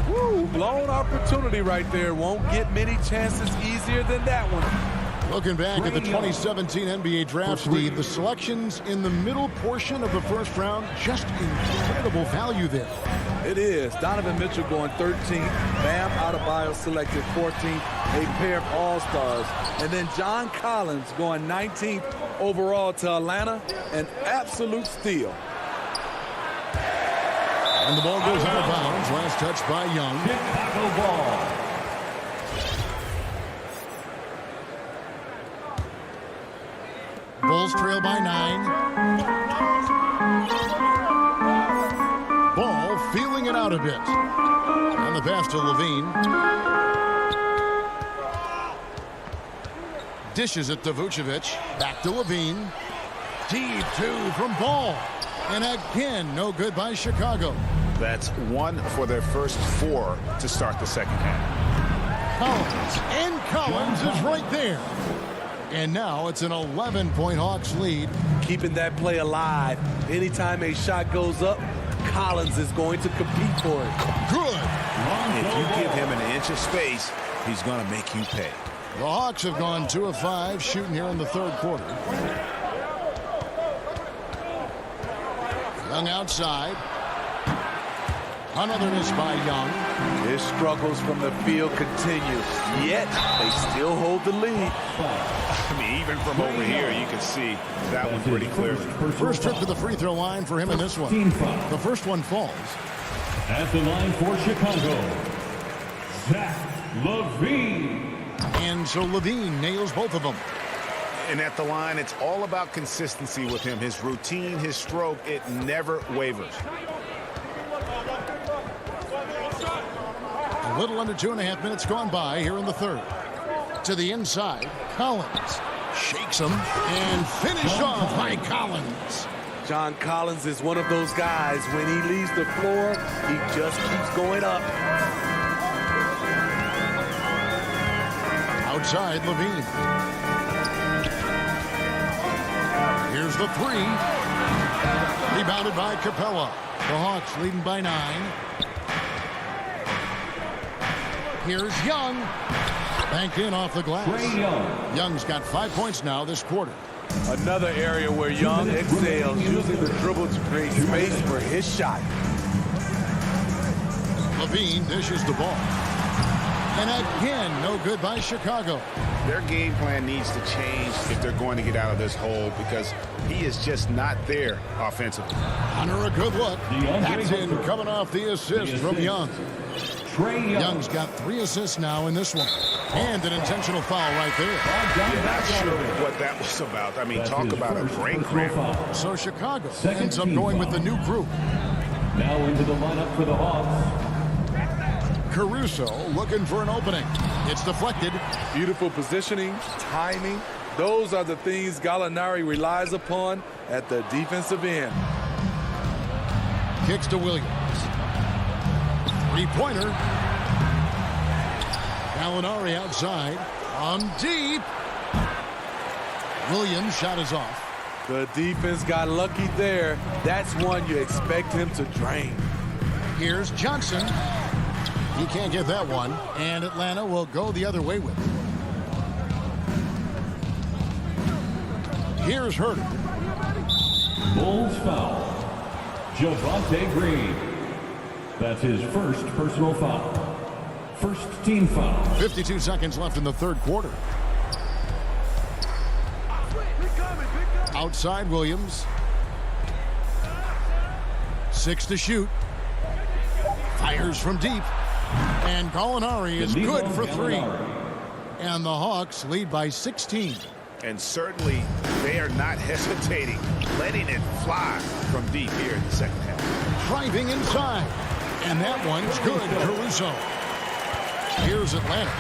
Woo, blown opportunity right there. Won't get many chances easier than that one. Looking back at the 2017 NBA draft, Steve, the selections in the middle portion of the first round, just incredible value there. It is. Donovan Mitchell going 13th. Bam Adebayo selected 14th. A pair of all-stars. And then John Collins going 19th overall to Atlanta. An absolute steal. And the ball goes out of bounds. Last touch by Young. Chicago ball. Bulls trail by 9. Ball feeling it out a bit. And the pass to LaVine. Dishes it to Vucevic. Back to LaVine. Deep 2 from Ball. And again, no good by Chicago. That's 1 for their first 4 to start the second half. Collins. And Collins is right there. And now it's an 11-point Hawks lead. Keeping that play alive. Anytime a shot goes up, Collins is going to compete for it. Good. If you give him an inch of space, he's going to make you pay. The Hawks have gone 2 of 5 shooting here in the third quarter. Young outside. Another miss by Young. His struggles from the field continue, yet they still hold the lead. I mean, even from over here, you can see that one pretty clearly. First trip to the free throw line for him in this one. The first one falls. At the line for Chicago, Zach LaVine. And so LaVine nails both of them. And at the line, it's all about consistency with him. His routine, his stroke, it never wavers. A little under 2.5 minutes gone by here in the third. To the inside, Collins shakes him and finished off by Collins. John Collins is one of those guys. When he leaves the floor, he just keeps going up. Outside, LaVine. Here's the three. Rebounded by Capella. The Hawks leading by 9. Here's Young. Banked in off the glass. Young's got 5 points now this quarter. Another area where Young excels, using the dribble to create space for his shot. LaVine dishes the ball. And again, no good by Chicago. Their game plan needs to change if they're going to get out of this hole because he is just not there offensively. Hunter, a good look. That's in, coming off the assist from Young. Young's got 3 assists now in this one. And an intentional foul right there. Yeah, not sure what that was about. I mean, talk about a brain cramp. So Chicago ends up going with the new group. Now into the lineup for the Hawks. Caruso looking for an opening. It's deflected. Beautiful positioning, timing. Those are the things Gallinari relies upon at the defensive end. Kicks to Williams. Three-pointer. Gallinari outside. Deep. Williams' shot is off. The defense got lucky there. That's one you expect him to drain. Here's Johnson. He can't get that one. And Atlanta will go the other way with it. Here's Herter. Bulls foul. Javonte Green. That's his first personal foul. First team foul. 52 seconds left in the third quarter. Outside Williams. 6 to shoot. Fires from deep. And Gallinari is good for 3. And the Hawks lead by 16. And certainly they are not hesitating, letting it fly from deep here in the second half. Driving inside. And that one's good, Caruso. Here's Atlanta.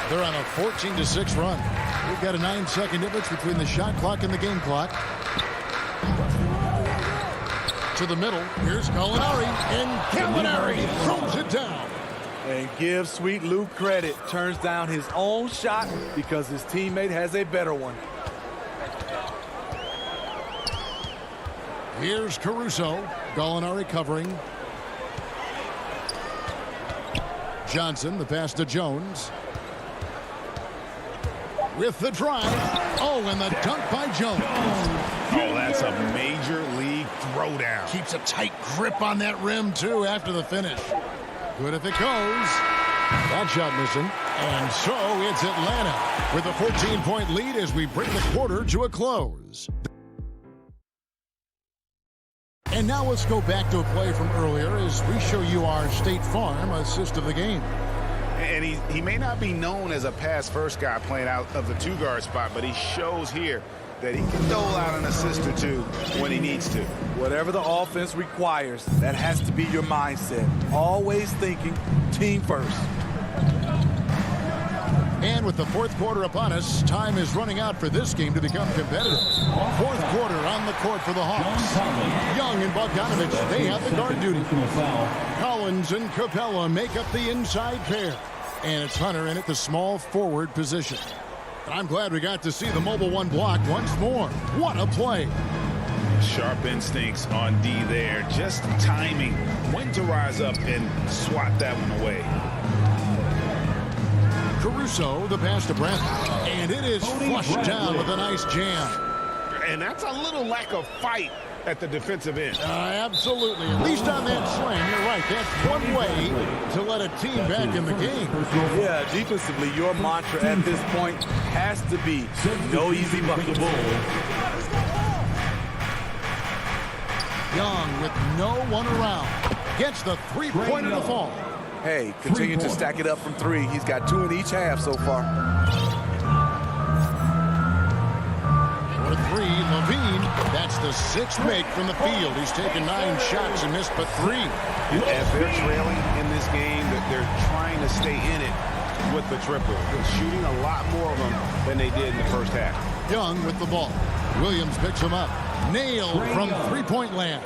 They're on a 14-6 run. We've got a 9-second difference between the shot clock and the game clock. To the middle. Here's Gallinari. And Gallinari throws it down. And give Sweet Luke credit. Turns down his own shot because his teammate has a better one. Here's Caruso. Gallinari covering. Johnson, the pass to Jones. With the drive. Oh, and the dunk by Jones. Oh, that's a major league throwdown. Keeps a tight grip on that rim, too, after the finish. Good if it goes. That shot missing. And so it's Atlanta with a 14-point lead as we bring the quarter to a close. And now let's go back to a play from earlier as we show you our State Farm assist of the game. And he may not be known as a pass-first guy playing out of the two-guard spot, but he shows here that he can dole out an assist or two when he needs to. Whatever the offense requires, that has to be your mindset. Always thinking team first. And with the fourth quarter upon us, time is running out for this game to become competitive. Fourth quarter on the court for the Hawks. Young and Bogdanovich, they have the guard duty. Collins and Capella make up the inside pair. And it's Hunter in at the small forward position. I'm glad we got to see the mobile one block once more. What a play. Sharp instincts on D there. Just timing when to rise up and swat that one away. Caruso, the pass to Brent. And it is flushed down with a nice jam. And that's a little lack of fight at the defensive end. Absolutely. At least on that slam, you're right. That's one way to let a team back in the game. Yeah, defensively, your mantra at this point has to be no easy bucket. Young with no one around. Gets the three-pointer to fall. Hey, continue to stack it up from three. He's got 2 in each half so far. For three, Levine. That's the 6th make from the field. He's taken 9 shots and missed but 3. As they're trailing in this game, they're trying to stay in it with the triple. They're shooting a lot more of them than they did in the first half. Young with the ball. Williams picks him up. Nailed from three-point land.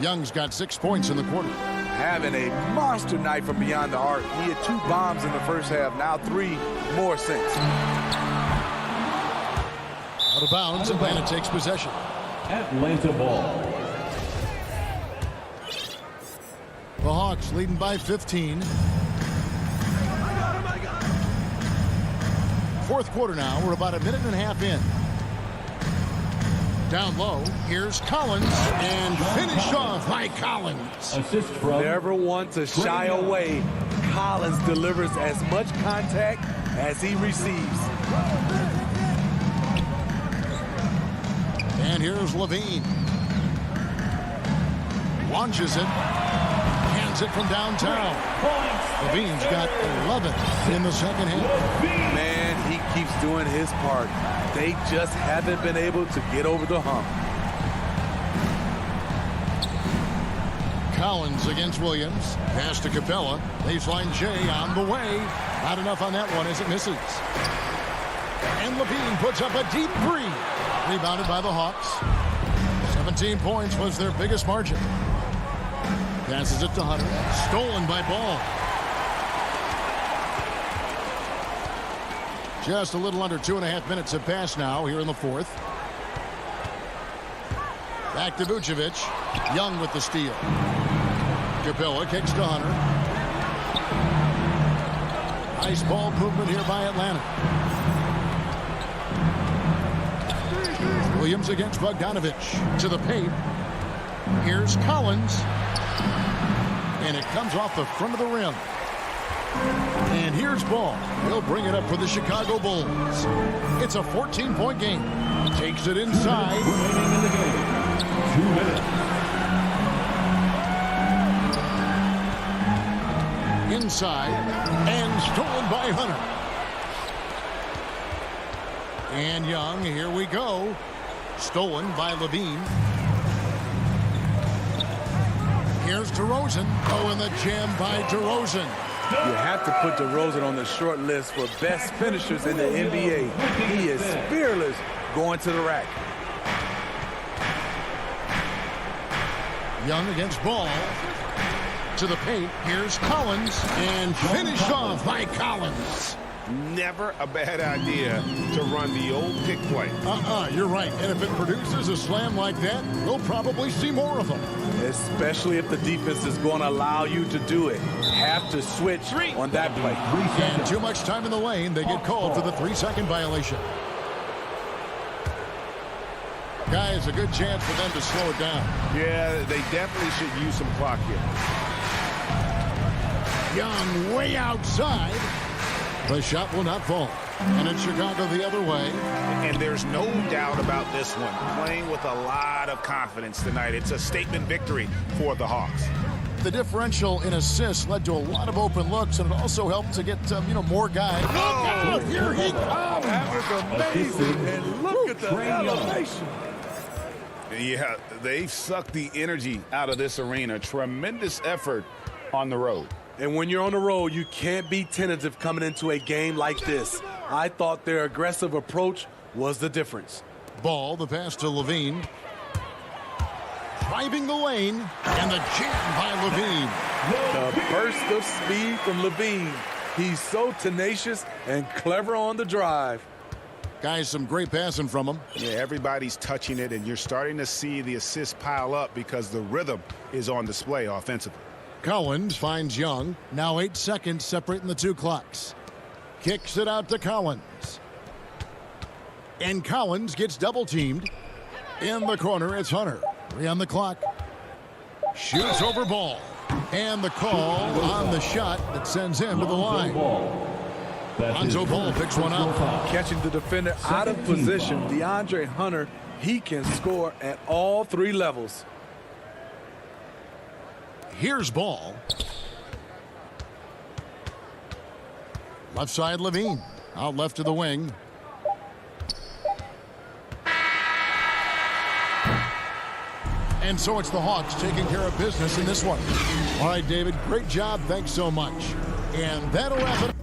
Young's got 6 points in the quarter. Having a monster night from beyond the arc. He had 2 bombs in the first half, now 3 more since. Out of bounds, Atlanta takes possession. Atlanta ball. The Hawks leading by 15. Fourth quarter now. We're about a minute and a half in. Down low, here's Collins, and finished off by Collins. Assist from Never want to shy away. Collins delivers as much contact as he receives. And here's Levine. Launches it. Hands it from downtown. Levine's got 11 in the second half. Man, he keeps doing his part. They just haven't been able to get over the hump. Collins against Williams. Pass to Capella. Baseline J on the way. Not enough on that one as it misses. And Levine puts up a deep 3. Rebounded by the Hawks. 17 points was their biggest margin. Passes it to Hunter. Stolen by Ball. Just a little under 2.5 minutes have passed now here in the fourth. Back to Vucevic. Young with the steal. Capella kicks to Hunter. Nice ball movement here by Atlanta. Williams against Bogdanovich. To the paint. Here's Collins. And it comes off the front of the rim. And here's Ball. He'll bring it up for the Chicago Bulls. It's a 14-point game. Takes it inside. remaining in the game. 2 minutes. Inside. And stolen by Hunter. And Young, here we go. Stolen by Levine. Here's DeRozan. Oh, and the jam by DeRozan. You have to put DeRozan on the short list for best finishers in the NBA. He is fearless going to the rack. Young against Ball. To the paint. Here's Collins. And finished off by Collins. Never a bad idea to run the old pick play. You're right. And if it produces a slam like that, we'll probably see more of them. Especially if the defense is going to allow you to do it. Have to switch on that play. And too much time in the lane. They get called for the 3-second violation. Guys, a good chance for them to slow it down. Yeah, they definitely should use some clock here. Young way outside. The shot will not fall. And it's Chicago the other way. And there's no doubt about this one. Playing with a lot of confidence tonight. It's a statement victory for the Hawks. The differential in assists led to a lot of open looks, and it also helped to get, more guys. Look out! Here he comes! That was amazing. And look at the elevation. Yeah, they've sucked the energy out of this arena. Tremendous effort on the road. And when you're on the road, you can't be tentative coming into a game like this. I thought their aggressive approach was the difference. Ball, the pass to Levine. Driving the lane, and the jam by Levine. The burst of speed from Levine. He's so tenacious and clever on the drive. Guys, some great passing from him. Yeah, everybody's touching it, and you're starting to see the assists pile up because the rhythm is on display offensively. Collins finds Young. Now 8 seconds separating the 2 clocks. Kicks it out to Collins. And Collins gets double-teamed. In the corner, it's Hunter. 3 on the clock. Shoots over ball. And the call on the shot that sends him to the line. Lonzo Ball picks one up. Catching the defender out of position. DeAndre Hunter, he can score at all 3 levels. Here's Ball. Left side, Levine. Out left to the wing. And so it's the Hawks taking care of business in this one. All right, David, great job. Thanks so much. And that'll wrap it up.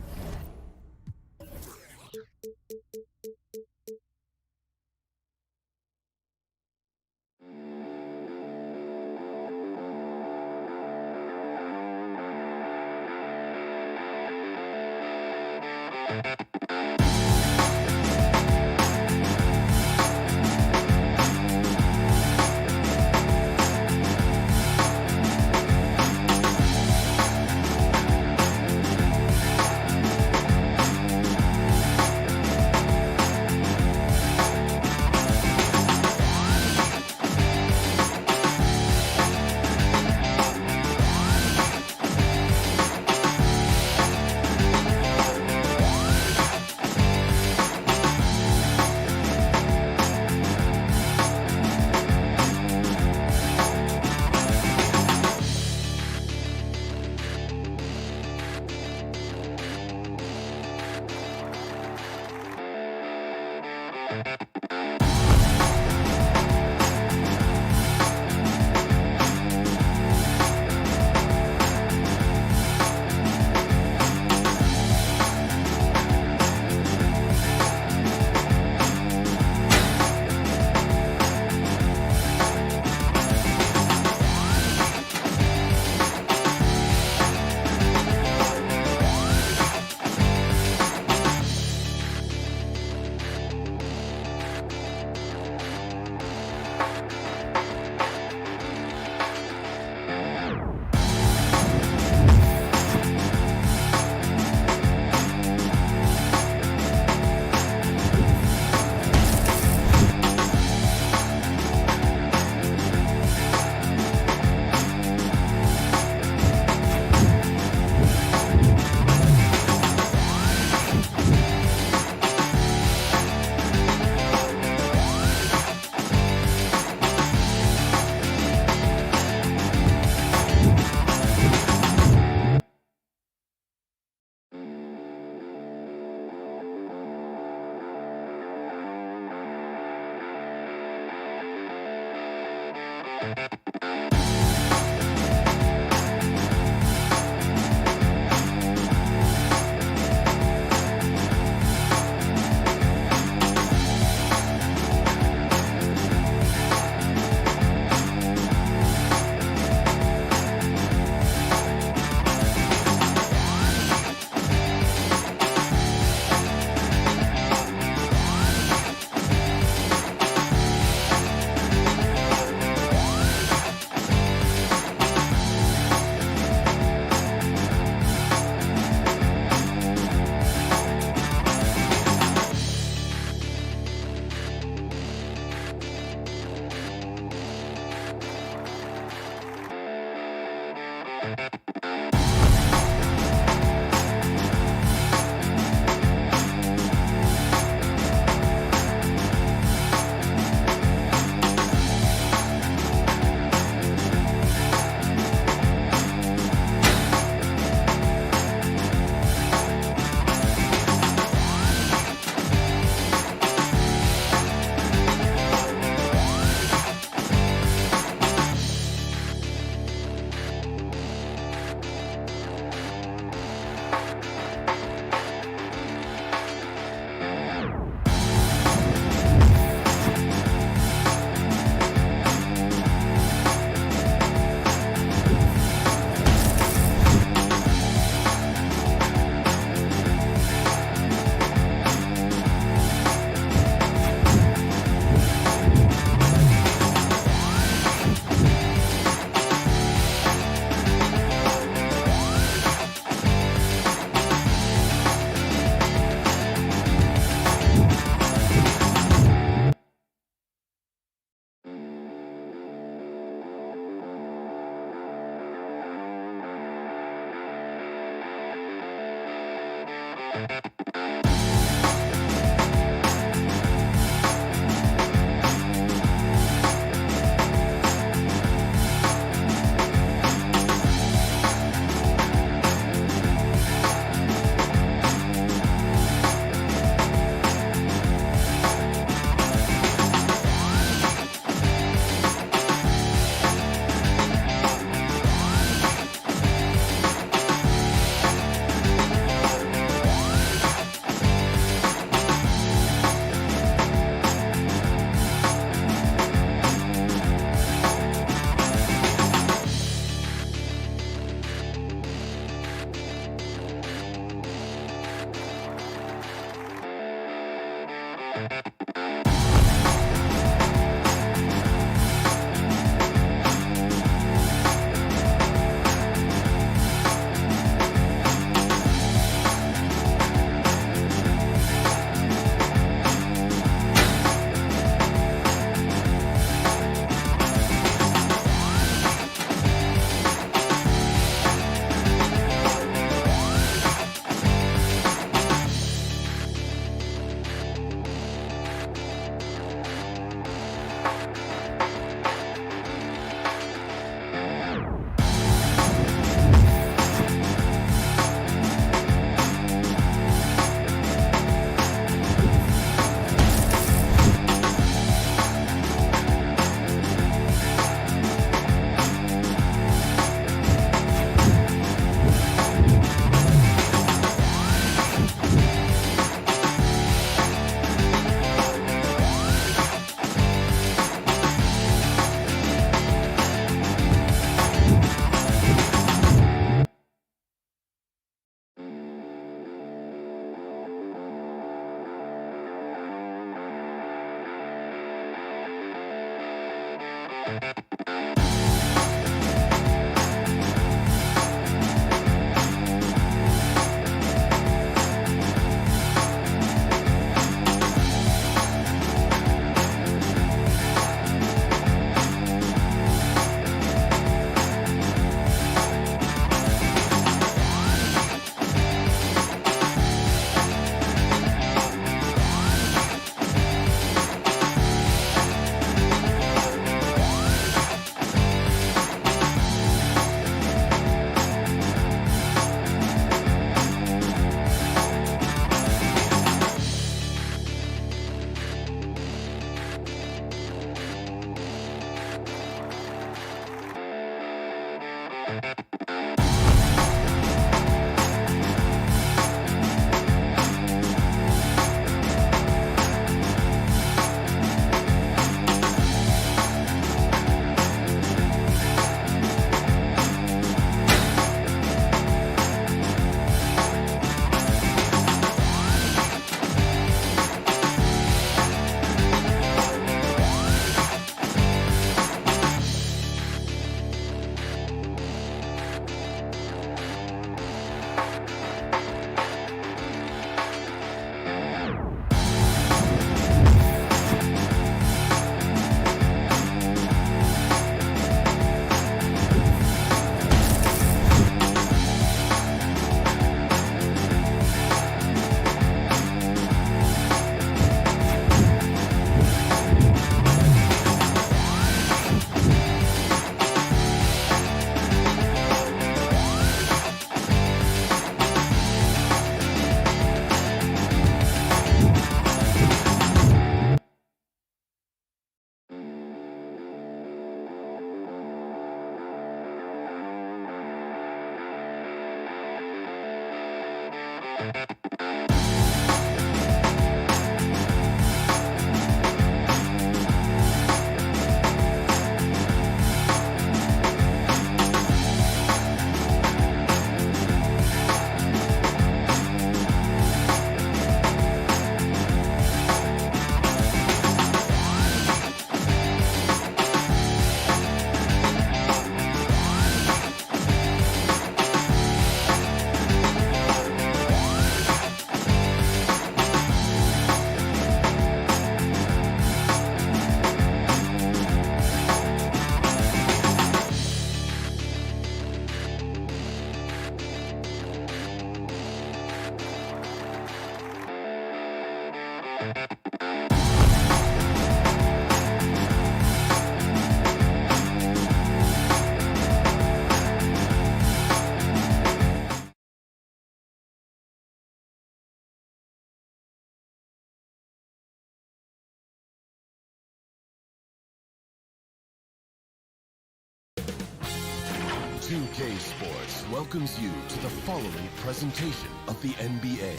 2K Sports welcomes you to the following presentation of the NBA.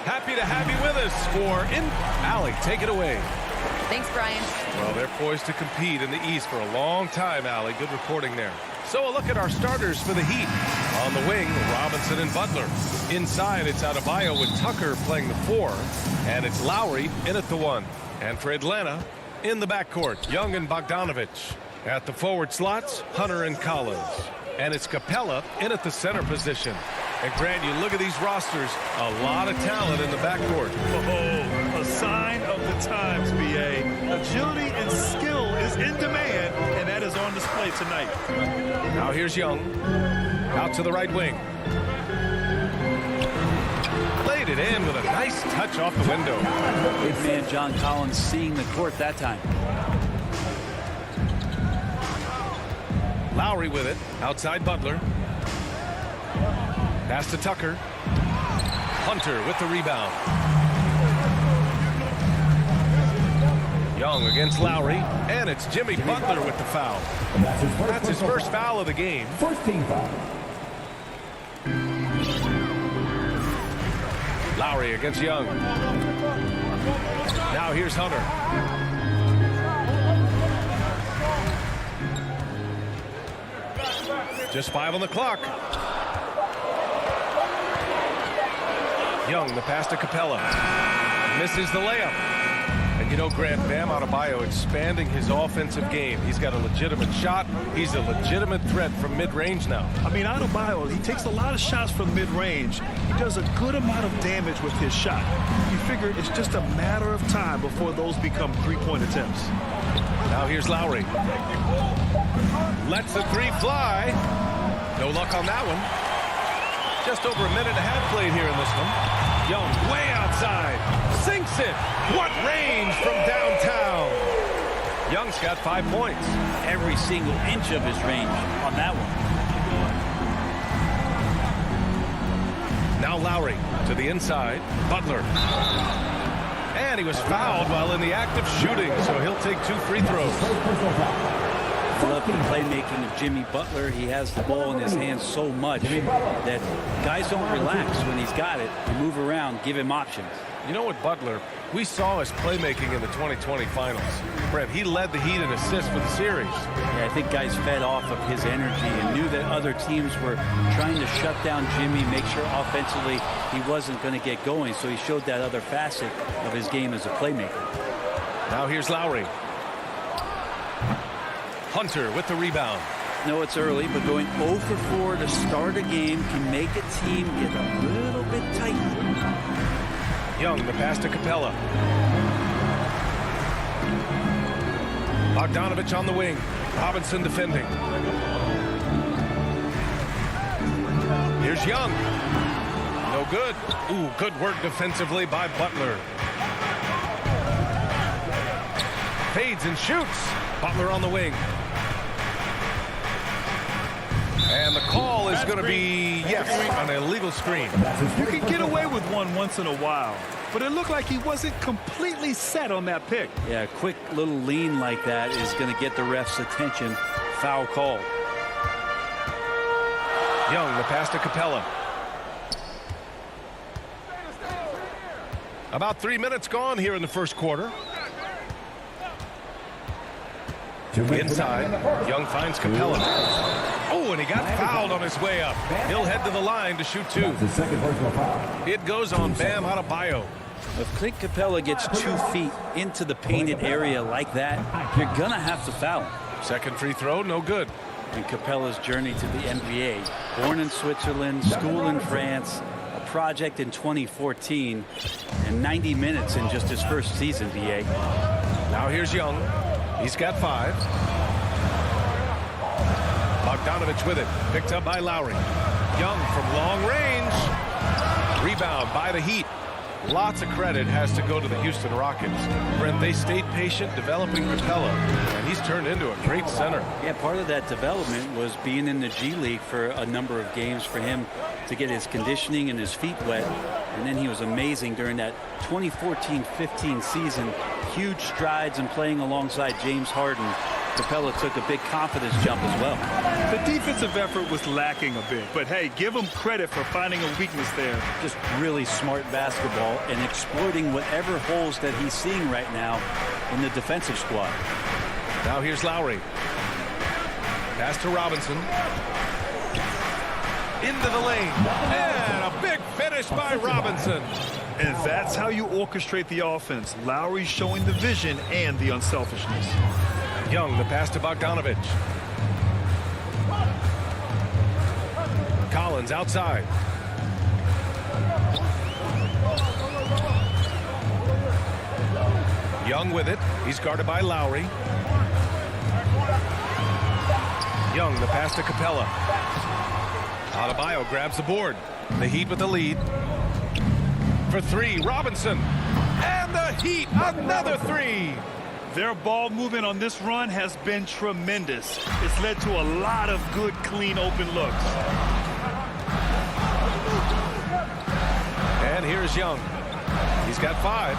Happy to have you with us for Allie, take it away. Thanks, Brian. Well, they're poised to compete in the East for a long time, Allie. Good reporting there. So a look at our starters for the Heat. On the wing, Robinson and Butler. Inside, it's Adebayo with Tucker playing the 4. And it's Lowry in at the 1. And for Atlanta, in the backcourt, Young and Bogdanovich. At the forward slots, Hunter and Collins. And it's Capella in at the center position. And Grant, you look at these rosters, a lot of talent in the backcourt. Oh, a sign of the times, B.A. Agility and skill is in demand, and that is on display tonight. Now here's Young. Out to the right wing. Laid it in with a nice touch off the window. Big man John Collins seeing the court that time. Lowry with it. Outside Butler. Pass to Tucker. Hunter with the rebound. Young against Lowry. And it's Jimmy Butler with the foul. That's his first foul of the game. First team foul. Lowry against Young. Now here's Hunter. Just 5 on the clock. Young, the pass to Capella. Misses the layup. And you know, Grant, Bam Adebayo expanding his offensive game. He's got a legitimate shot. He's a legitimate threat from mid-range now. I mean, Adebayo, he takes a lot of shots from mid-range. He does a good amount of damage with his shot. You figure it's just a matter of time before those become three-point attempts. Now here's Lowry. Lets the 3 fly. No luck on that one. Just over a minute and a half played here in this one. Young way outside. Sinks it. What range from downtown. Young's got 5 points. Every single inch of his range on that one. Now Lowry to the inside. Butler. And he was fouled while in the act of shooting, so he'll take 2 free throws. I love the playmaking of Jimmy Butler. He has the ball in his hands so much that guys don't relax when he's got it. You move around, give him options. You know what, Butler, we saw his playmaking in the 2020 finals. Brent, he led the Heat in assists for the series. Yeah, I think guys fed off of his energy and knew that other teams were trying to shut down Jimmy, make sure offensively he wasn't going to get going. So he showed that other facet of his game as a playmaker. Now here's Lowry. Hunter with the rebound. No, it's early, but going 0 for 4 to start a game can make a team get a little bit tight. Young, the pass to Capella. Bogdanovich on the wing. Robinson defending. Here's Young. No good. Ooh, good work defensively by Butler. Fades and shoots. Butler on the wing. And the call is going to be, yes, an illegal screen. You can get away with one once in a while, but it looked like he wasn't completely set on that pick. Yeah, a quick little lean like that is going to get the ref's attention. Foul call. Young, the pass to Capella. About 3 minutes gone here in the first quarter. Inside, Young finds Capella. Oh, and he got fouled on his way up. He'll head to the line to shoot 2. It goes on Bam Adebayo. If Clint Capella gets 2 feet into the painted area like that, you're going to have to foul him. Second free throw, no good. And Capella's journey to the NBA. Born in Switzerland, school in France, a project in 2014, and 90 minutes in just his first season, BA. Now here's Young. He's got 5. Bogdanovich with it. Picked up by Lowry. Young from long range. Rebound by the Heat. Lots of credit has to go to the Houston Rockets. Brent, they stayed patient developing Capella, and he's turned into a great center. Yeah, part of that development was being in the G League for a number of games for him to get his conditioning and his feet wet. And then he was amazing during that 2014-15 season. Huge strides in playing alongside James Harden. Capella took a big confidence jump as well. The defensive effort was lacking a bit, but hey, give him credit for finding a weakness there. Just really smart basketball and exploiting whatever holes that he's seeing right now in the defensive squad. Now here's Lowry. Pass to Robinson. Into the lane. And a big finish by Robinson. And that's how you orchestrate the offense. Lowry showing the vision and the unselfishness. Young, the pass to Bogdanovich. Collins outside. Young with it. He's guarded by Lowry. Young, the pass to Capella. Adebayo grabs the board. The Heat with the lead. For 3, Robinson. And the Heat, another 3. Their ball movement on this run has been tremendous. It's led to a lot of good, clean, open looks. And here's Young. He's got 5.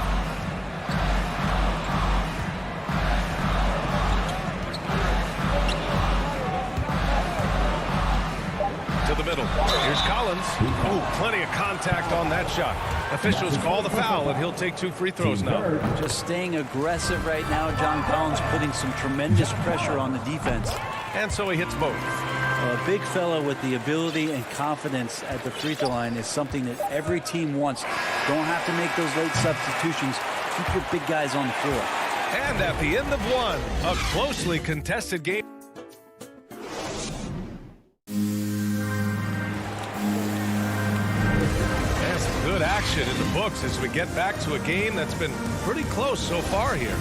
To the middle. Here's Collins. Ooh, plenty of contact on that shot. Officials call the foul, and he'll take 2 free throws now. Just staying aggressive right now. John Collins putting some tremendous pressure on the defense. And so he hits both. A big fella with the ability and confidence at the free throw line is something that every team wants. Don't have to make those late substitutions. Keep your big guys on the floor. And at the end of 1, a closely contested game. Good action in the books as we get back to a game that's been pretty close so far here.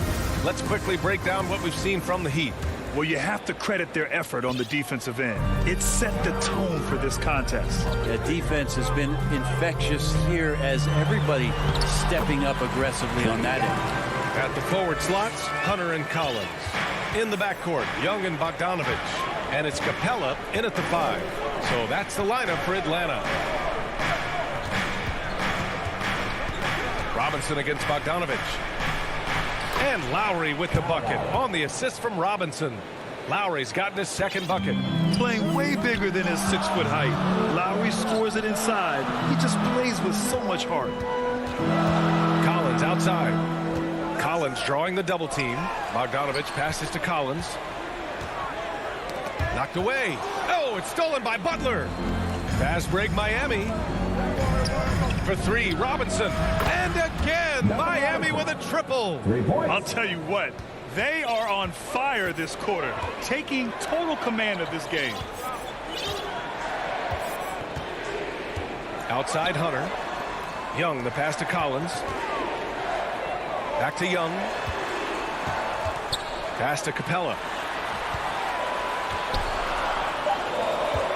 Let's quickly break down what we've seen from the Heat. Well, you have to credit their effort on the defensive end. It set the tone for this contest. The defense has been infectious here as everybody stepping up aggressively on that end. At the forward slots, Hunter and Collins. In the backcourt, Young and Bogdanovich. And it's Capella in at the 5. So that's the lineup for Atlanta. Robinson against Bogdanovich. And Lowry with the bucket on the assist from Robinson. Lowry's gotten his second bucket. Playing way bigger than his 6-foot height. Lowry scores it inside. He just plays with so much heart. Collins outside. Collins drawing the double team. Bogdanovich passes to Collins. Knocked away. Oh, it's stolen by Butler. Fast break Miami. For three, Robinson. And again, Miami with a triple. I'll tell you what, they are on fire this quarter, taking total command of this game. Outside Hunter. Young, the pass to Collins. Back to Young. Pass to Capella.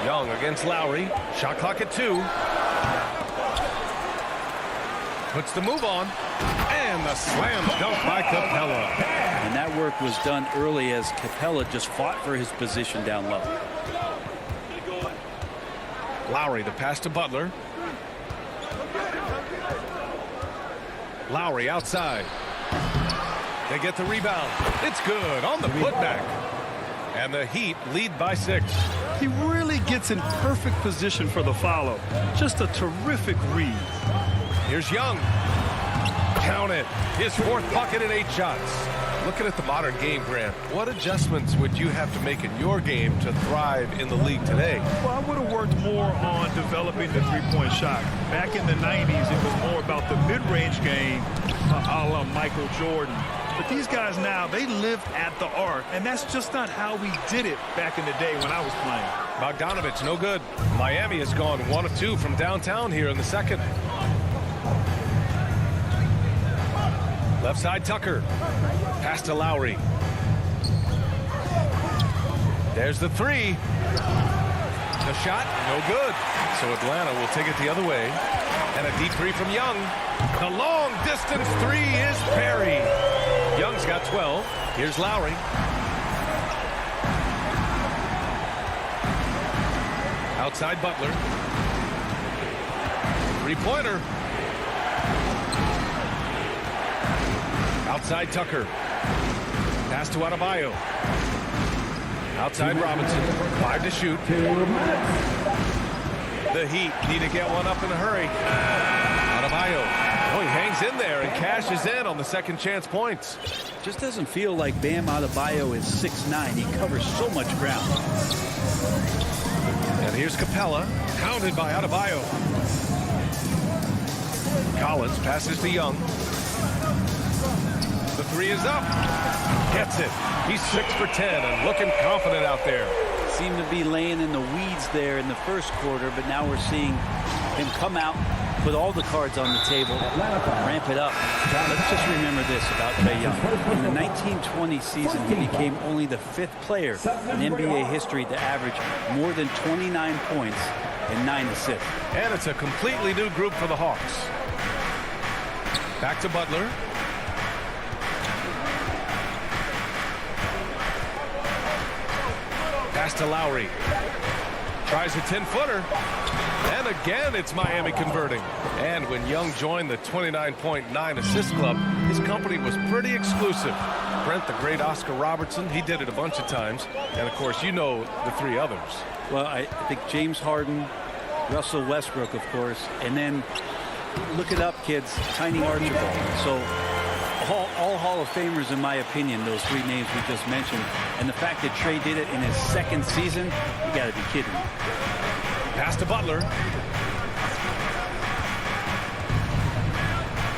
Young against Lowry. Shot clock at 2. Puts the move on. And the slam dunk by Capella. And that work was done early as Capella just fought for his position down low. Lowry, the pass to Butler. Lowry outside. They get the rebound. It's good on the putback. And the Heat lead by 6. He really gets in perfect position for the follow. Just a terrific read. Here's Young. Count it. His 4th bucket in 8 shots. Looking at the modern game, Grant, what adjustments would you have to make in your game to thrive in the league today? Well, I would have worked more on developing the three-point shot. Back in the 90s, it was more about the mid-range game, a la Michael Jordan. But these guys now, they live at the arc, and that's just not how we did it back in the day when I was playing. Bogdanovich, no good. Miami has gone 1 of 2 from downtown here in the second. Left side, Tucker. Pass to Lowry. There's the 3. The shot, no good. So Atlanta will take it the other way. And a deep 3 from Young. The long distance 3 is Perry. Young's got 12. Here's Lowry. Outside Butler. 3-pointer. Outside Tucker. Pass to Adebayo. Outside Robinson. 5 to shoot. The Heat need to get one up in a hurry. Adebayo. Oh, he hangs in there and cashes in on the second chance points. Just doesn't feel like Bam Adebayo is 6'9". He covers so much ground. And here's Capella. Counted by Adebayo. Collins passes to Young. The 3 is up. Gets it. He's 6 for 10 and looking confident out there. Seemed to be laying in the weeds there in the first quarter, but now we're seeing him come out, put all the cards on the table, ramp it up. Let's just remember this about Trae Young. In the 1920 season, he became only the 5th player in NBA history to average more than 29 points and 9 assists. And it's a completely new group for the Hawks. Back to Butler. Pass to Lowry. Tries a 10-footer. And again, it's Miami converting. And when Young joined the 29.9 assist club, his company was pretty exclusive. Brent, the great Oscar Robertson, he did it a bunch of times. And, of course, you know the 3 others. Well, I think James Harden, Russell Westbrook, of course, and then look it up, kids, Tiny Archibald. So all Hall of Famers, in my opinion, those 3 names we just mentioned. And the fact that Trae did it in his 2nd season, you got to be kidding me. Pass to Butler.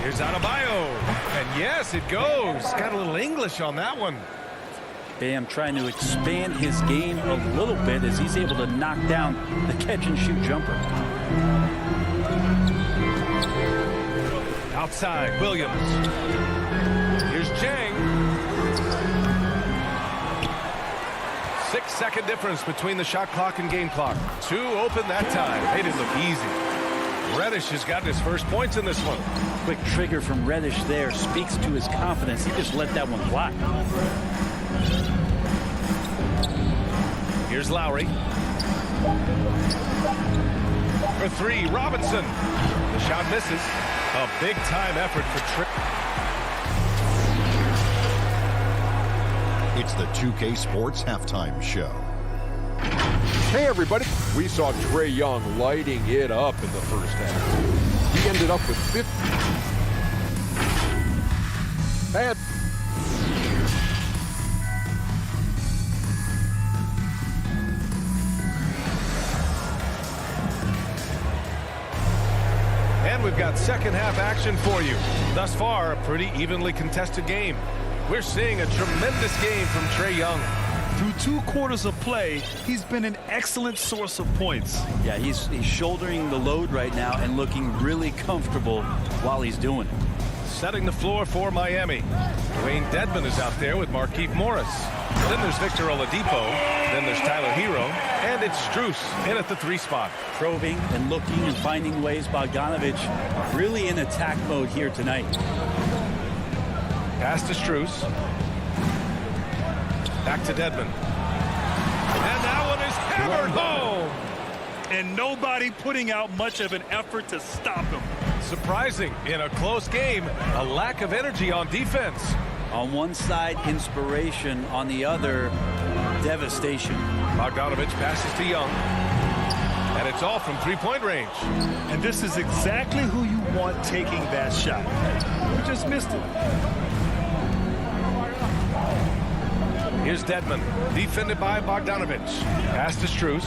Here's Adebayo. And yes, it goes. Got a little English on that one. Bam trying to expand his game a little bit as he's able to knock down the catch-and-shoot jumper. Outside, Williams. Here's Chang. 6-second difference between the shot clock and game clock. 2 open that time. They didn't look easy. Reddish has gotten his first points in this one. Quick trigger from Reddish there speaks to his confidence. He just let that one fly. Here's Lowry. For three, Robinson. The shot misses. A big-time effort for Trey. It's the 2K Sports Halftime Show. Hey, everybody. We saw Trae Young lighting it up in the first half. He ended up with 50. And we've got second half action for you. Thus far, a pretty evenly contested game. We're seeing a tremendous game from Trae Young. Through 2 quarters of play, he's been an excellent source of points. Yeah, he's shouldering the load right now and looking really comfortable while he's doing it. Setting the floor for Miami. Dwayne Dedmon is out there with Markieff Morris. Then there's Victor Oladipo. Then there's Tyler Hero. And it's Strus in at the 3 spot. Probing and looking and finding ways. Bogdanovich really in attack mode here tonight. Pass to Strus. Back to Dedmon. And that one is hammered home. And nobody putting out much of an effort to stop him. Surprising in a close game, a lack of energy on defense. On one side, inspiration. On the other, devastation. Bogdanovich passes to Young. And it's all from 3-point range. And this is exactly who you want taking that shot. You just missed it. Here's Dedmon, defended by Bogdanovich. Pass to Strus.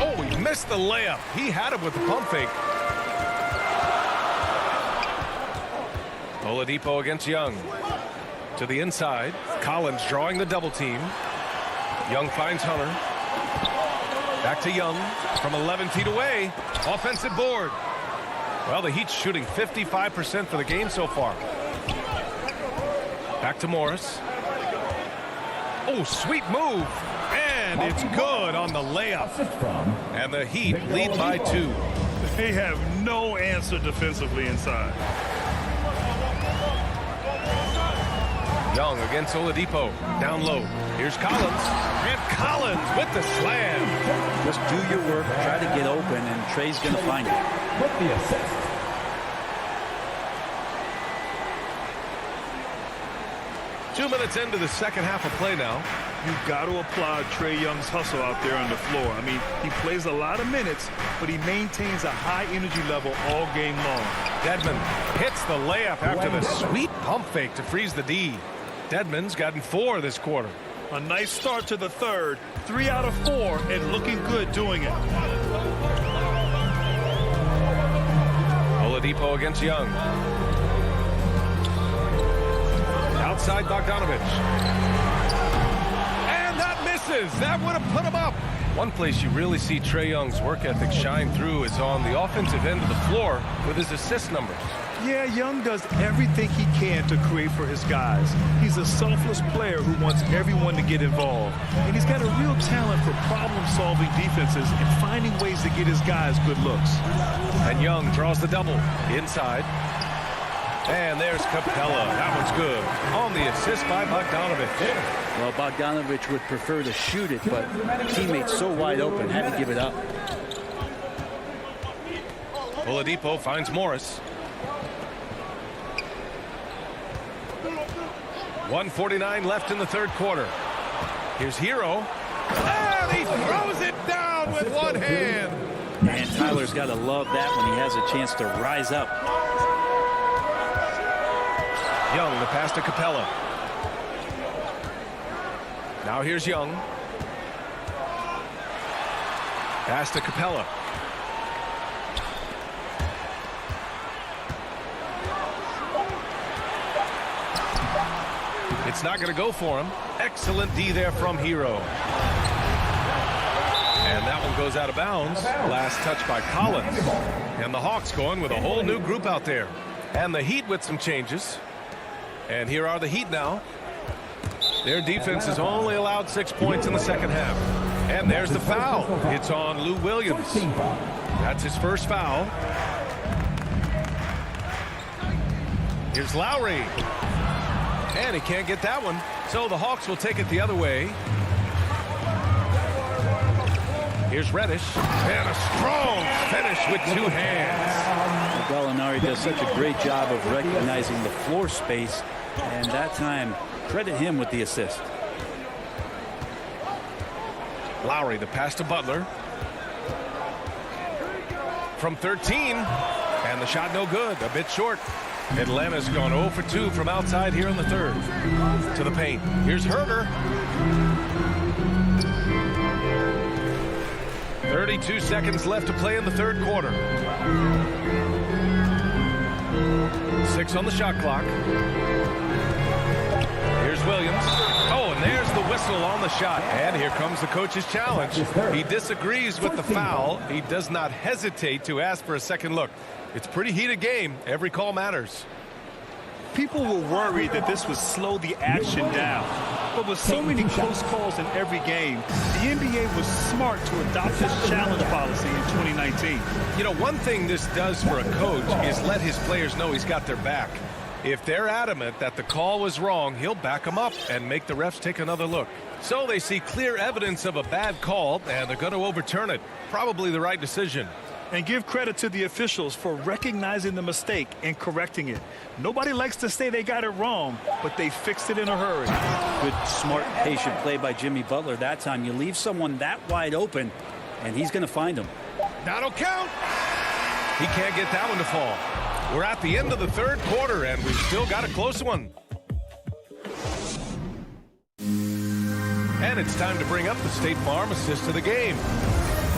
Oh, he missed the layup. He had it with the pump fake. Oladipo against Young. To the inside. Collins drawing the double team. Young finds Hunter. Back to Young from 11 feet away. Offensive board. Well, the Heat's shooting 55% for the game so far. Back to Morris. Oh, sweet move. And it's good on the layup. And the Heat lead by 2. They have no answer defensively inside. Young against Oladipo. Down low. Here's Collins. And Collins with the slam. Just do your work. Try to get open, and Trae's going to find it. With the assist. Two minutes into the second half of play now. You've got to applaud Trae Young's hustle out there on the floor. I mean, he plays a lot of minutes, but he maintains a high energy level all game long. Dedmon hits the layup after the sweet pump fake to freeze the D. Dedmon's gotten 4 this quarter. A nice start to the third. 3 out of 4 and looking good doing it. Oladipo against Young. Outside Bogdanovich. And that misses. That would have put him up. One place you really see Trae Young's work ethic shine through is on the offensive end of the floor with his assist numbers. Yeah, Young does everything he can to create for his guys. He's a selfless player who wants everyone to get involved. And he's got a real talent for problem-solving defenses and finding ways to get his guys good looks. And Young draws the double. Inside. And there's Capella. That one's good. On the assist by Bogdanovich. Well, Bogdanovich would prefer to shoot it, but teammates so wide open, had to give it up. Oladipo finds Morris. 1:49 left in the third quarter. Here's Hero. And he throws it down with one hand. And Tyler's got to love that when he has a chance to rise up. Young, the pass to Capella. Now here's Young. Pass to Capella. It's not going to go for him. Excellent D there from Hero. And that one goes out of bounds. Last touch by Collins. And the Hawks going with a whole new group out there. And the Heat with some changes. And here are the Heat now. Their defense has only allowed 6 points in the second half. And there's the foul. It's on Lou Williams. That's his first foul. Here's Lowry. And he can't get that one. So the Hawks will take it the other way. Here's Reddish. And a strong finish with 2 hands. Gallinari does such a great job of recognizing the floor space. And that time, credit him with the assist. Lowry, the pass to Butler. From 13. And the shot no good. A bit short. Atlanta's gone 0 for 2 from outside here in the third. To the paint. Here's Herder. 32 seconds left to play in the third quarter. 6 on the shot clock. Here's Williams. Oh, and there's the whistle on the shot. And here comes the coach's challenge. He disagrees with the foul. He does not hesitate to ask for a second look. It's a pretty heated game. Every call matters. People were worried that this would slow the action down. But with so many close calls in every game, the NBA was smart to adopt this challenge policy in 2019. You know, one thing this does for a coach is let his players know he's got their back. If they're adamant that the call was wrong, he'll back them up and make the refs take another look. So they see clear evidence of a bad call, and they're going to overturn it. Probably the right decision. And give credit to the officials for recognizing the mistake and correcting it. Nobody likes to say they got it wrong, but they fixed it in a hurry. Good, smart, patient play by Jimmy Butler that time. You leave someone that wide open, and he's going to find him. That'll count. He can't get that one to fall. We're at the end of the third quarter, and we've still got a close one. And it's time to bring up the State Farm assist of the game.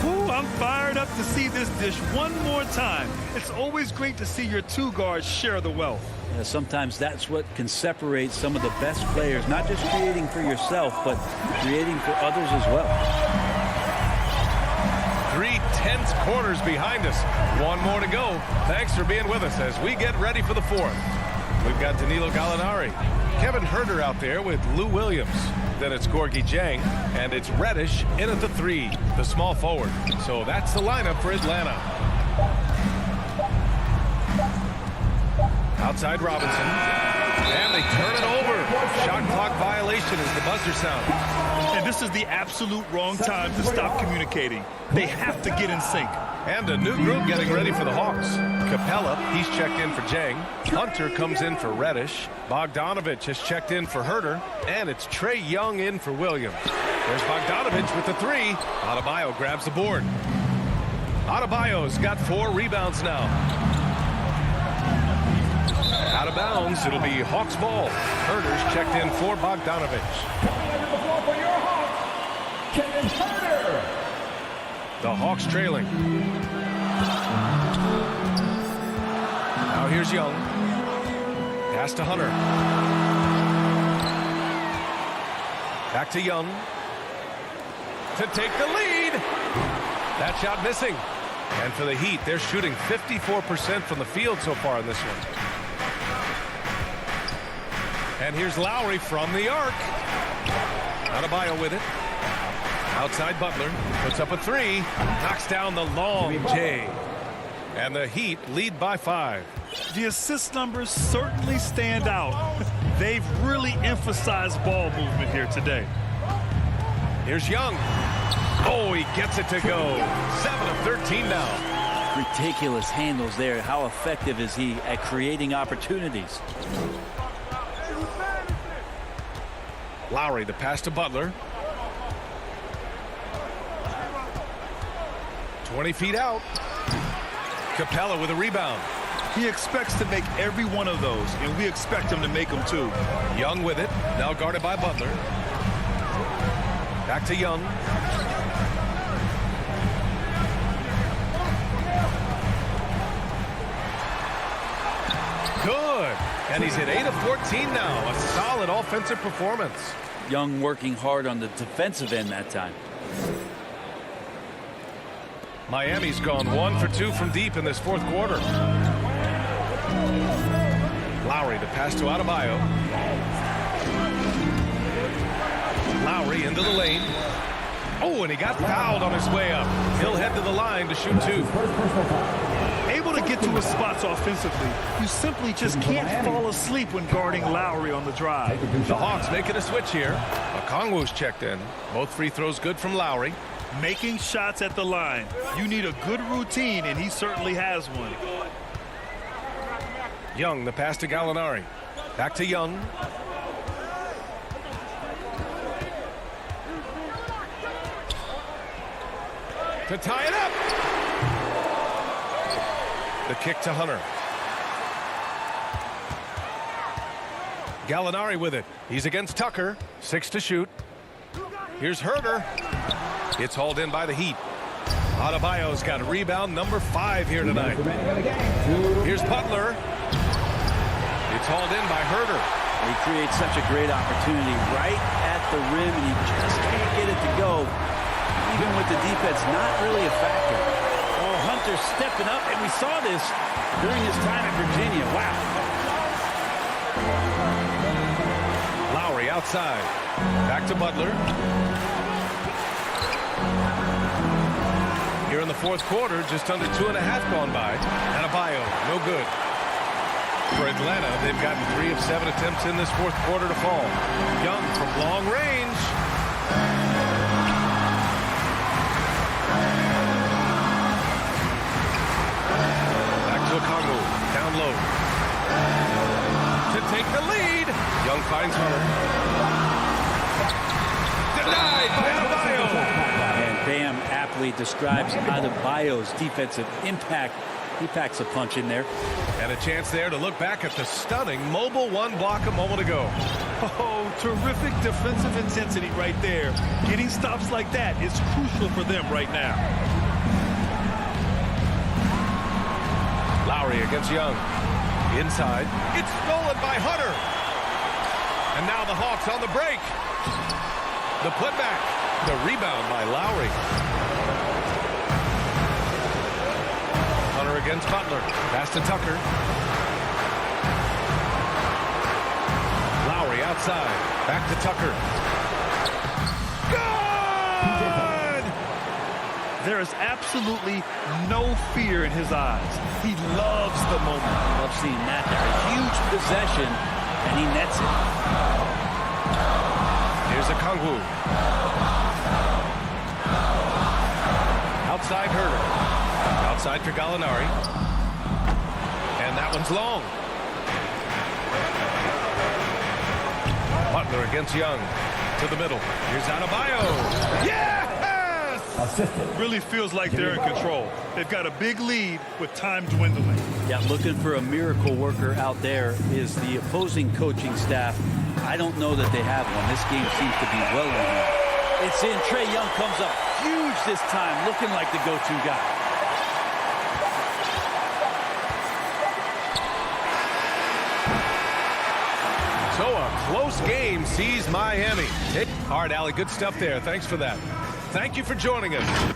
Ooh, I'm fired up to see this dish one more time. It's always great to see your 2 guards share the wealth. Yeah, sometimes that's what can separate some of the best players, not just creating for yourself, but creating for others as well. 3 tense quarters behind us. One more to go. Thanks for being with us as we get ready for the fourth. We've got Danilo Gallinari, Kevin Herder out there with Lou Williams. Then it's Gorgui Dieng, and it's Reddish in at the 3, the small forward. So that's the lineup for Atlanta. Outside Robinson, and they turn it over. Shot clock violation as the buzzer sounds. And this is the absolute wrong time to stop communicating. They have to get in sync. And a new group getting ready for the Hawks. Capella, he's checked in for Dieng. Hunter comes in for Reddish. Bogdanovich has checked in for Herder. And it's Trae Young in for Williams. There's Bogdanovich with the 3. Adebayo grabs the board. Adebayo's got 4 rebounds now. Out of bounds, it'll be Hawks ball. Herder's checked in for Bogdanovich. The Hawks trailing. Now here's Young. Pass to Hunter. Back to Young. To take the lead. That shot missing. And for the Heat, they're shooting 54% from the field so far in this one. And here's Lowry from the arc. Adebayo with it. Outside Butler. Puts up a 3. Knocks down the long J. And the Heat lead by 5. The assist numbers certainly stand out. They've really emphasized ball movement here today. Here's Young. Oh, he gets it to go. 7 of 13 now. Ridiculous handles there. How effective is he at creating opportunities? Lowry, the pass to Butler. 20 feet out. Capella with a rebound. He expects to make every one of those, and we expect him to make them too. Young with it. Now guarded by Butler. Back to Young. Good. And he's at 8 of 14 now. A solid offensive performance. Young working hard on the defensive end that time. Miami's gone 1 for 2 from deep in this fourth quarter. Lowry, the pass to Adebayo. Lowry into the lane. Oh, and he got fouled on his way up. He'll head to the line to shoot 2. Able to get to his spots offensively. You simply just can't fall asleep when guarding Lowry on the drive. The Hawks making a switch here. Okongwu's checked in. Both free throws good from Lowry. Making shots at the line. You need a good routine, and he certainly has one. Young, the pass to Gallinari. Back to Young. To tie it up. The kick to Hunter. Gallinari with it. He's against Tucker. 6 to shoot. Here's Herter. It's hauled in by the Heat. Adebayo's got rebound number 5 here tonight. Here's Butler. It's hauled in by Herter. He creates such a great opportunity right at the rim, and he just can't get it to go. Even with the defense not really a factor. Oh, Hunter stepping up, and we saw this during his time at Virginia. Wow. Lowry outside. Back to Butler. Here in the fourth quarter, just under 2.5 gone by. Adebayo, no good. For Atlanta, they've gotten 3 of 7 attempts in this fourth quarter to fall. Young from long range. Back to Okongwu, down low. To take the lead. Young finds Hunter. Denied by Adebayo. And Bam aptly describes Adebayo's defensive impact. He packs a punch in there. And a chance there to look back at the stunning mobile 1 block a moment ago. Oh, terrific defensive intensity right there. Getting stops like that is crucial for them right now. Lowry against Young. Inside. It's stolen by Hunter. And now the Hawks on the break. The putback. The rebound by Lowry. Hunter against Butler. Pass to Tucker. Lowry outside. Back to Tucker. Good! There is absolutely no fear in his eyes. He loves the moment. I love seeing that. A huge possession, and he nets it. Here's Okongwu. Outside Herter. Outside for Gallinari. And that one's long. Butler against Young. To the middle. Here's Adebayo. Yes! Really feels like they're in control. They've got a big lead with time dwindling. Yeah, looking for a miracle worker out there is the opposing coaching staff. I don't know that they have one. This game seems to be well in hand. It's in. Trae Young comes up huge this time, looking like the go-to guy. So a close game sees Miami. All right, Allie, good stuff there. Thanks for that. Thank you for joining us.